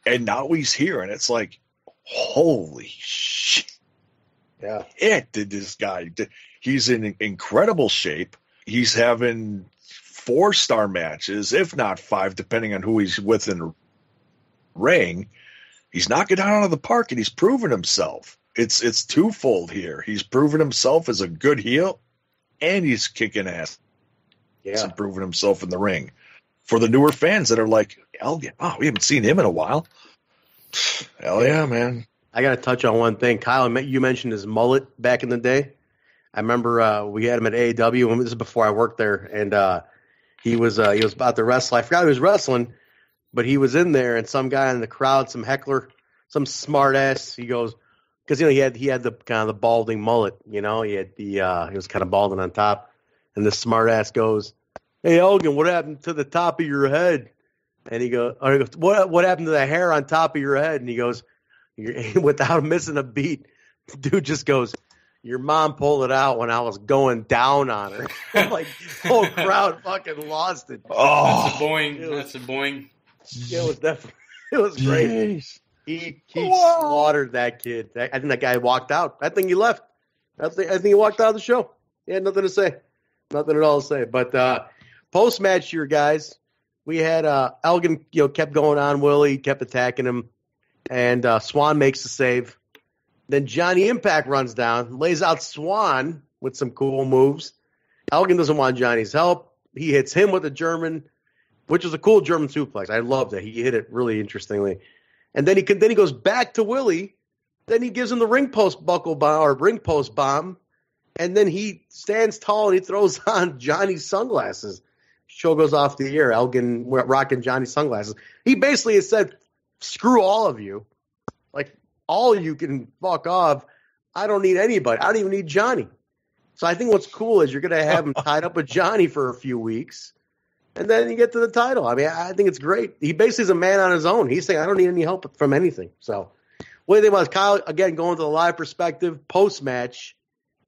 Speaker 4: And now he's here, and it's like, holy shit.
Speaker 3: Yeah.
Speaker 4: This guy, he's in incredible shape. He's having 4-star matches, if not 5, depending on who he's with in the ring. He's knocking it out of the park, and he's proven himself. It's twofold here. He's proven himself as a good heel, and he's kicking ass. He's proven himself in the ring. For the newer fans that are like, Elgin, we haven't seen him in a while. Hell yeah, man.
Speaker 3: I got to touch on one thing. Kyle, you mentioned his mullet back in the day. I remember we had him at AEW, and this is before I worked there, and he was about to wrestle. I forgot he was wrestling, but he was in there, and some guy in the crowd, some heckler, some smart ass, he goes, because he had the kind of the balding mullet, he had the he was kind of balding on top, and the smart ass goes, "Hey Elgin, what happened to the top of your head?" And he goes, what happened to the hair on top of your head? And he goes, without missing a beat, the dude just goes, "Your mom pulled it out when I was going down on her." Like, whole crowd fucking lost it.
Speaker 2: Oh, that's a boing. That's a boing.
Speaker 3: It was definitely, it was great. Jeez. He slaughtered that kid. I think that guy walked out. I think he left. I think he walked out of the show. He had nothing to say. Nothing at all to say. But post-match here, guys, we had Elgin, kept going on Willie, kept attacking him, and Swan makes the save. Then Johnny Impact runs down, lays out Swan with some cool moves. Elgin doesn't want Johnny's help. He hits him with a German, which was a cool German suplex. I loved it. He hit it really interestingly. And then he goes back to Willie. Then he gives him the ring post buckle bomb or ring post bomb. And then he stands tall and he throws on Johnny's sunglasses. Show goes off the air. Elgin rocking Johnny's sunglasses. He basically has said, "Screw all of you. Like, all of you can fuck off. I don't need anybody. I don't even need Johnny." So I think what's cool is you're going to have him tied up with Johnny for a few weeks. And then you get to the title. I mean, I think it's great. He basically is a man on his own. He's saying, "I don't need any help from anything." So what do you think about Kyle? Again, going to the live perspective, post-match,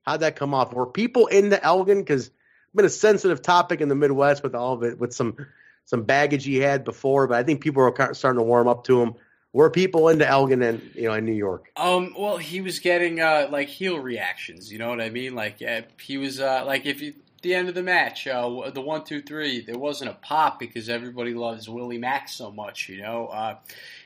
Speaker 3: how'd that come off? Were people into Elgin? Because it's been a sensitive topic in the Midwest with all of it, with some baggage he had before. But I think people are starting to warm up to him. Were people into Elgin in New York?
Speaker 2: Well, he was getting like heel reactions. You know what I mean? Like he was like if you. The end of the match, the 1, 2, 3, there wasn't a pop because everybody loves Willie Mack so much,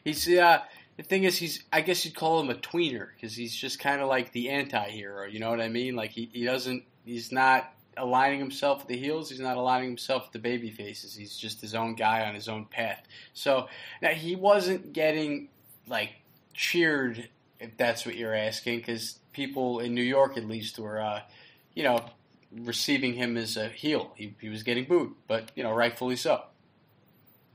Speaker 2: He's the thing is, I guess you'd call him a tweener because he's just kind of like the anti-hero, you know what I mean? Like he's not aligning himself with the heels, he's not aligning himself with the baby faces, he's just his own guy on his own path. So now he wasn't getting like cheered, if that's what you're asking, because people in New York at least were, receiving him as a heel. He was getting booed, but, rightfully so.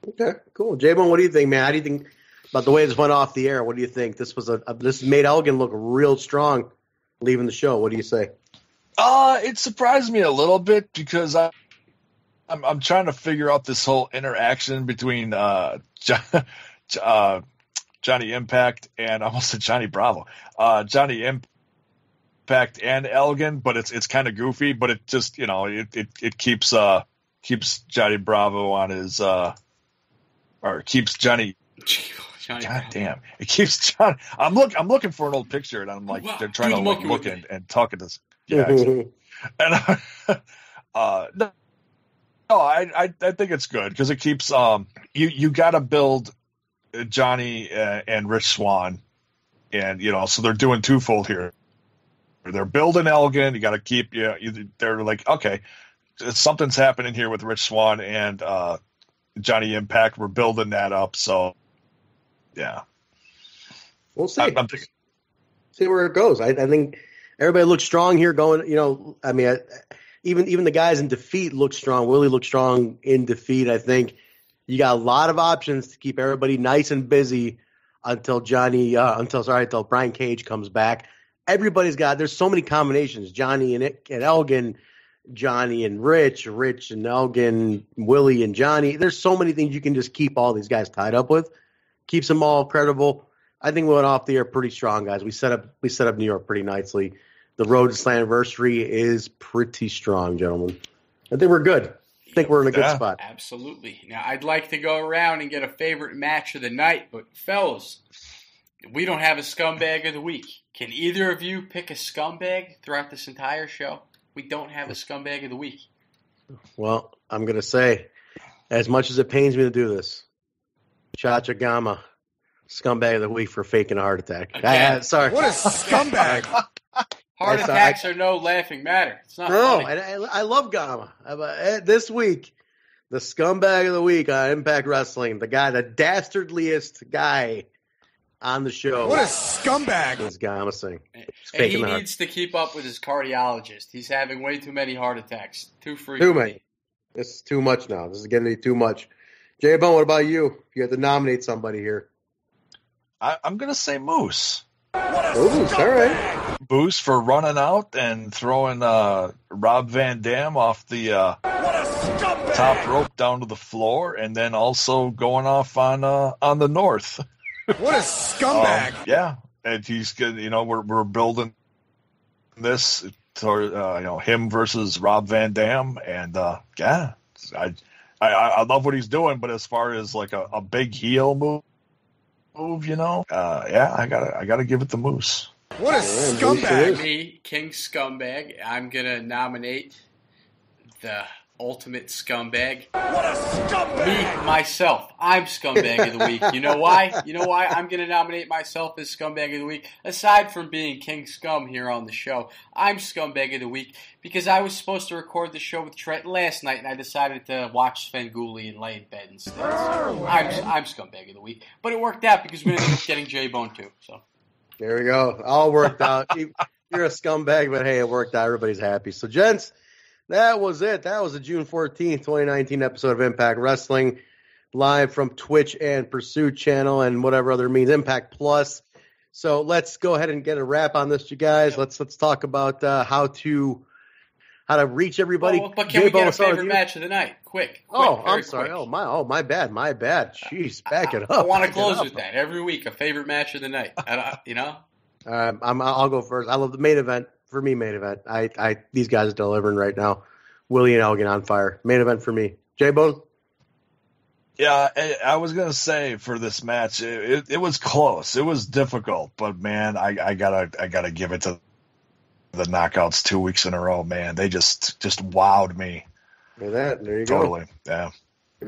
Speaker 3: Okay, cool. Jaybone, what do you think, man? How do you think about the way this went off the air? What do you think? This made Elgin look real strong leaving the show. What do you say?
Speaker 4: It surprised me a little bit because I'm trying to figure out this whole interaction between Johnny Impact and I almost said Johnny Bravo. Johnny Impact and Elgin, but it's kind of goofy, but it just, it keeps Johnny Bravo on his, or keeps Johnny. God damn! It keeps John. I'm looking for an old picture, and I'm like, they're trying to look and talk at this. Yeah, exactly. And no, I think it's good because it keeps you got to build Johnny and Rich Swann, and so they're doing twofold here. They're building Elgin. You got to keep they're like, okay, something's happening here with Rich Swann and Johnny Impact. We're building that up. So, yeah,
Speaker 3: we'll see. See where it goes. I think everybody looks strong here. Going, I mean, even the guys in defeat look strong. Willie looks strong in defeat. I think you got a lot of options to keep everybody nice and busy until Brian Cage comes back. Everybody's there's so many combinations. Johnny and Elgin, Johnny and Rich and Elgin, Willie and Johnny. There's so many things you can just keep all these guys tied up with. Keeps them all credible. I think we went off the air pretty strong, guys. We set up New York pretty nicely. The road to Slammiversary is pretty strong, gentlemen. I think we're good. I think we're in a good spot.
Speaker 2: Absolutely. Now, I'd like to go around and get a favorite match of the night, but fellas, we don't have a scumbag of the week. Can either of you pick a scumbag throughout this entire show? We don't have a scumbag of the week.
Speaker 3: Well, I'm going to say, as much as it pains me to do this, Chacha Gama, scumbag of the week for faking a heart attack. Sorry.
Speaker 7: What a scumbag.
Speaker 2: Heart attacks are no laughing matter. It's not funny.
Speaker 3: And I love Gama. This week, the scumbag of the week on Impact Wrestling, the dastardliest guy on the show.
Speaker 7: What a scumbag.
Speaker 3: Is Gama Singh.
Speaker 2: And he needs to keep up with his cardiologist. He's having way too many heart attacks. Too frequently.
Speaker 3: This is too much now. This is getting to be too much. Jaybone, what about you? If you had to nominate somebody here.
Speaker 4: I'm going to say Moose.
Speaker 3: Moose, all right.
Speaker 4: Moose for running out and throwing Rob Van Dam off the top rope down to the floor, and then also going off on the North.
Speaker 7: What a scumbag!
Speaker 4: Yeah, and he's good. We're building this to him versus Rob Van Dam, and I love what he's doing. But as far as like a big heel move, I gotta give it to Moose.
Speaker 7: What a scumbag!
Speaker 2: Me, King Scumbag. I'm gonna nominate the ultimate scumbag.
Speaker 7: What a scumbag!
Speaker 2: Me, myself. I'm Scumbag of the Week. You know why? I'm going to nominate myself as Scumbag of the Week. Aside from being King Scum here on the show, I'm Scumbag of the Week because I was supposed to record the show with Trent last night, and I decided to watch Svengoolie and lay in bed instead. So I'm Scumbag of the Week. But it worked out because we ended up getting Jaybone too. So
Speaker 3: there we go. All worked out. You're a scumbag, but hey, it worked out. Everybody's happy. So, gents, that was it. That was the June 14th, 2019 episode of Impact Wrestling, live from Twitch and Pursuit Channel and whatever other means, Impact Plus. So let's go ahead and get a wrap on this, you guys. Let's talk about how to reach everybody.
Speaker 2: But can we get a favorite match of the night? Quick.
Speaker 3: I'm sorry. Quick. My bad. Jeez, back it up.
Speaker 2: I want to close with that every week. A favorite match of the night.
Speaker 3: I'll go first. I love the main event. For me, main event. These guys are delivering right now. Willie and Elgin on fire. Main event for me. Jaybone?
Speaker 4: Yeah, I was gonna say for this match, it was close. It was difficult, but man, I gotta give it to the knockouts 2 weeks in a row. Man, they just wowed me.
Speaker 3: There you
Speaker 4: totally.
Speaker 3: go.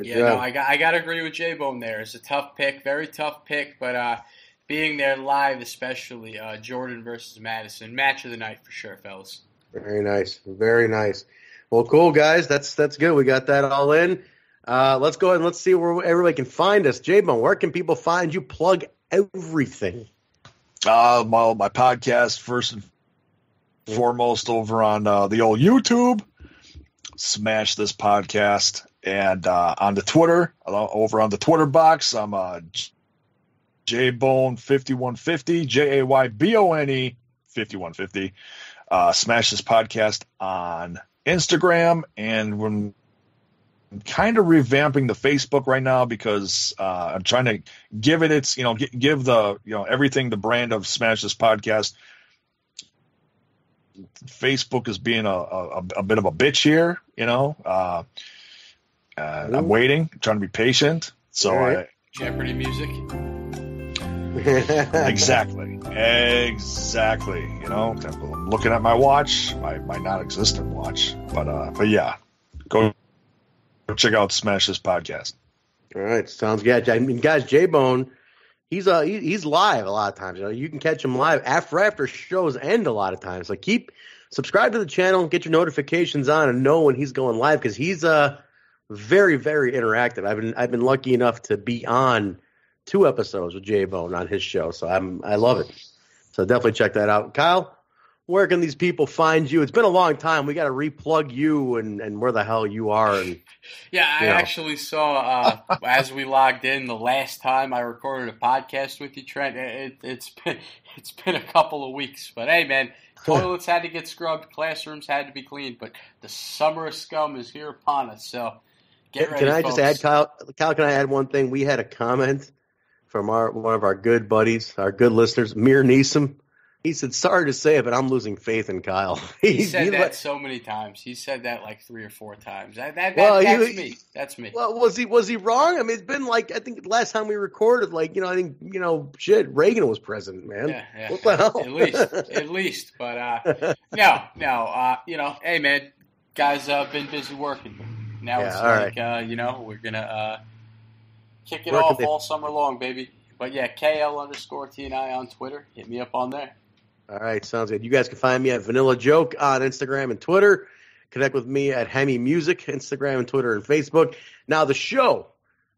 Speaker 2: Yeah. I gotta agree with Jaybone there. It's a tough pick, very tough pick, but being there live, especially Jordan versus Madison, match of the night for sure, fellas.
Speaker 3: Very nice, very nice. Well, cool guys, that's good. We got that all in. Let's go ahead and let's see where everybody can find us. Jaybone, where can people find you? Plug everything.
Speaker 4: My podcast first and foremost over on the old YouTube. Smash this podcast, and on the Twitter, over on the Twitter box, I'm Jaybone 5150, Jaybone 5150. Smash this podcast on Instagram, and we're kind of revamping the Facebook right now because I'm trying to give it its, give the, everything the brand of Smash This Podcast. Facebook is being a bit of a bitch here, I'm waiting, trying to be patient. So
Speaker 3: right.
Speaker 2: Jeopardy music.
Speaker 4: Exactly. I'm looking at my watch, my non-existent watch, but yeah, go check out Smash This Podcast.
Speaker 3: All right, sounds good. I mean, guys, Jaybone, he's live a lot of times. You can catch him live after shows end a lot of times. Like subscribe to the channel, get your notifications on, and know when he's going live because he's very, very interactive. I've been lucky enough to be on 2 episodes with Jaybone on his show, so I love it. So definitely check that out. Kyle, where can these people find you? It's been a long time. We got to replug you and where the hell you are. And,
Speaker 2: I actually saw as we logged in the last time I recorded a podcast with you, Trent. It's been a couple of weeks, but hey, man, toilets had to get scrubbed, classrooms had to be cleaned, but the summer of scum is here upon us. So get ready.
Speaker 3: Can I
Speaker 2: folks.
Speaker 3: just add, Kyle? Can I add one thing? We had a comment from one of our good buddies, our good listeners, Mir Neeson. He said, sorry to say it, but I'm losing faith in Kyle.
Speaker 2: He said that so many times. He said that like 3 or 4 times. That's me. That's me.
Speaker 3: Well, was he wrong? I mean, it's been like, I think last time we recorded, Reagan was president, man.
Speaker 2: Yeah.
Speaker 3: What the hell?
Speaker 2: At least. But, no. Hey, man, guys been busy working. Now it's we're going to kick it off all summer long, baby. But yeah, KL_TNI on Twitter. Hit me up on there.
Speaker 3: All right, sounds good. You guys can find me at Vanilla Joke on Instagram and Twitter. Connect with me at Hemi Music, Instagram and Twitter and Facebook. Now the show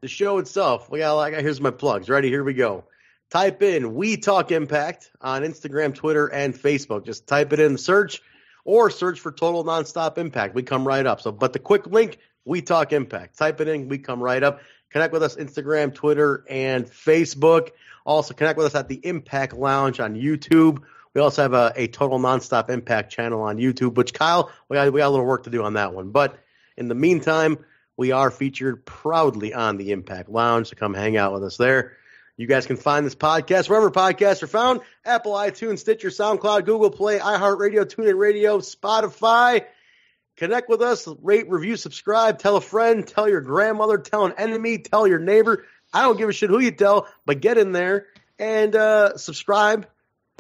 Speaker 3: itself. Here's my plugs. Ready? Here we go. Type in We Talk Impact on Instagram, Twitter, and Facebook. Just type it in the search or search for Total Nonstop Impact. We come right up. But the quick link, We Talk Impact. Type it in. We come right up. Connect with us Instagram, Twitter, and Facebook. Also, connect with us at the Impact Lounge on YouTube. We also have a Total Nonstop Impact channel on YouTube, which, Kyle, we got a little work to do on that one. But in the meantime, we are featured proudly on the Impact Lounge, so come hang out with us there. You guys can find this podcast wherever podcasts are found: Apple, iTunes, Stitcher, SoundCloud, Google Play, iHeartRadio, TuneIn Radio, Spotify. Connect with us, rate, review, subscribe, tell a friend, tell your grandmother, tell an enemy, tell your neighbor. I don't give a shit who you tell, but get in there and subscribe,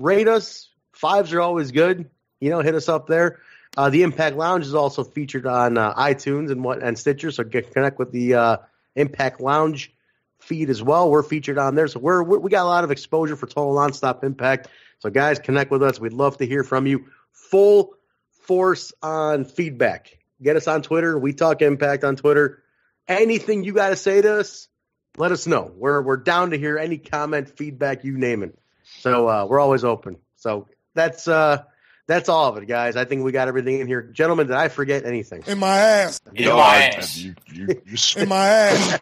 Speaker 3: rate us. 5s are always good. Hit us up there. The Impact Lounge is also featured on iTunes and Stitcher, so connect with the Impact Lounge feed as well. We're featured on there, so we got a lot of exposure for Total Nonstop Impact. So guys, connect with us. We'd love to hear from you. Full force on feedback. Get us on Twitter. We Talk Impact on Twitter. Anything you got to say to us, let us know. We're down to hear any comment, feedback, you name it. So we're always open. So that's all of it, guys. I think we got everything in here. Gentlemen, did I forget anything?
Speaker 7: In my ass.
Speaker 4: In my ass.
Speaker 7: In my ass.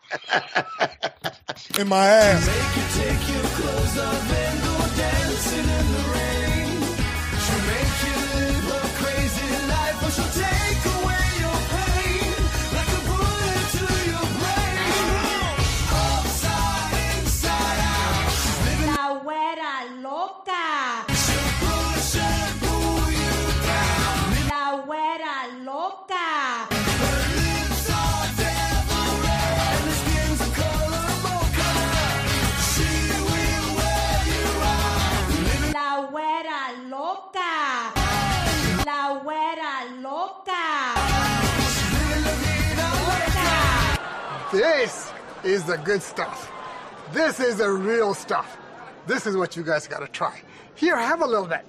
Speaker 7: In my ass.
Speaker 6: Make you take your clothes off and go dancing in the rain. She'll make you live a crazy life, or she'll take away your pain like a bullet to your brain. Upside, inside out. She's living
Speaker 11: La güera loca.
Speaker 7: she'll push and pull you down.
Speaker 11: La güera loca.
Speaker 7: Her lips are devil red and her skin's the color of mocha. She will wear you out.
Speaker 11: La güera loca. La güera loca.
Speaker 7: This is the good stuff. This is the real stuff. This is what you guys got to try. Here, have a little bit.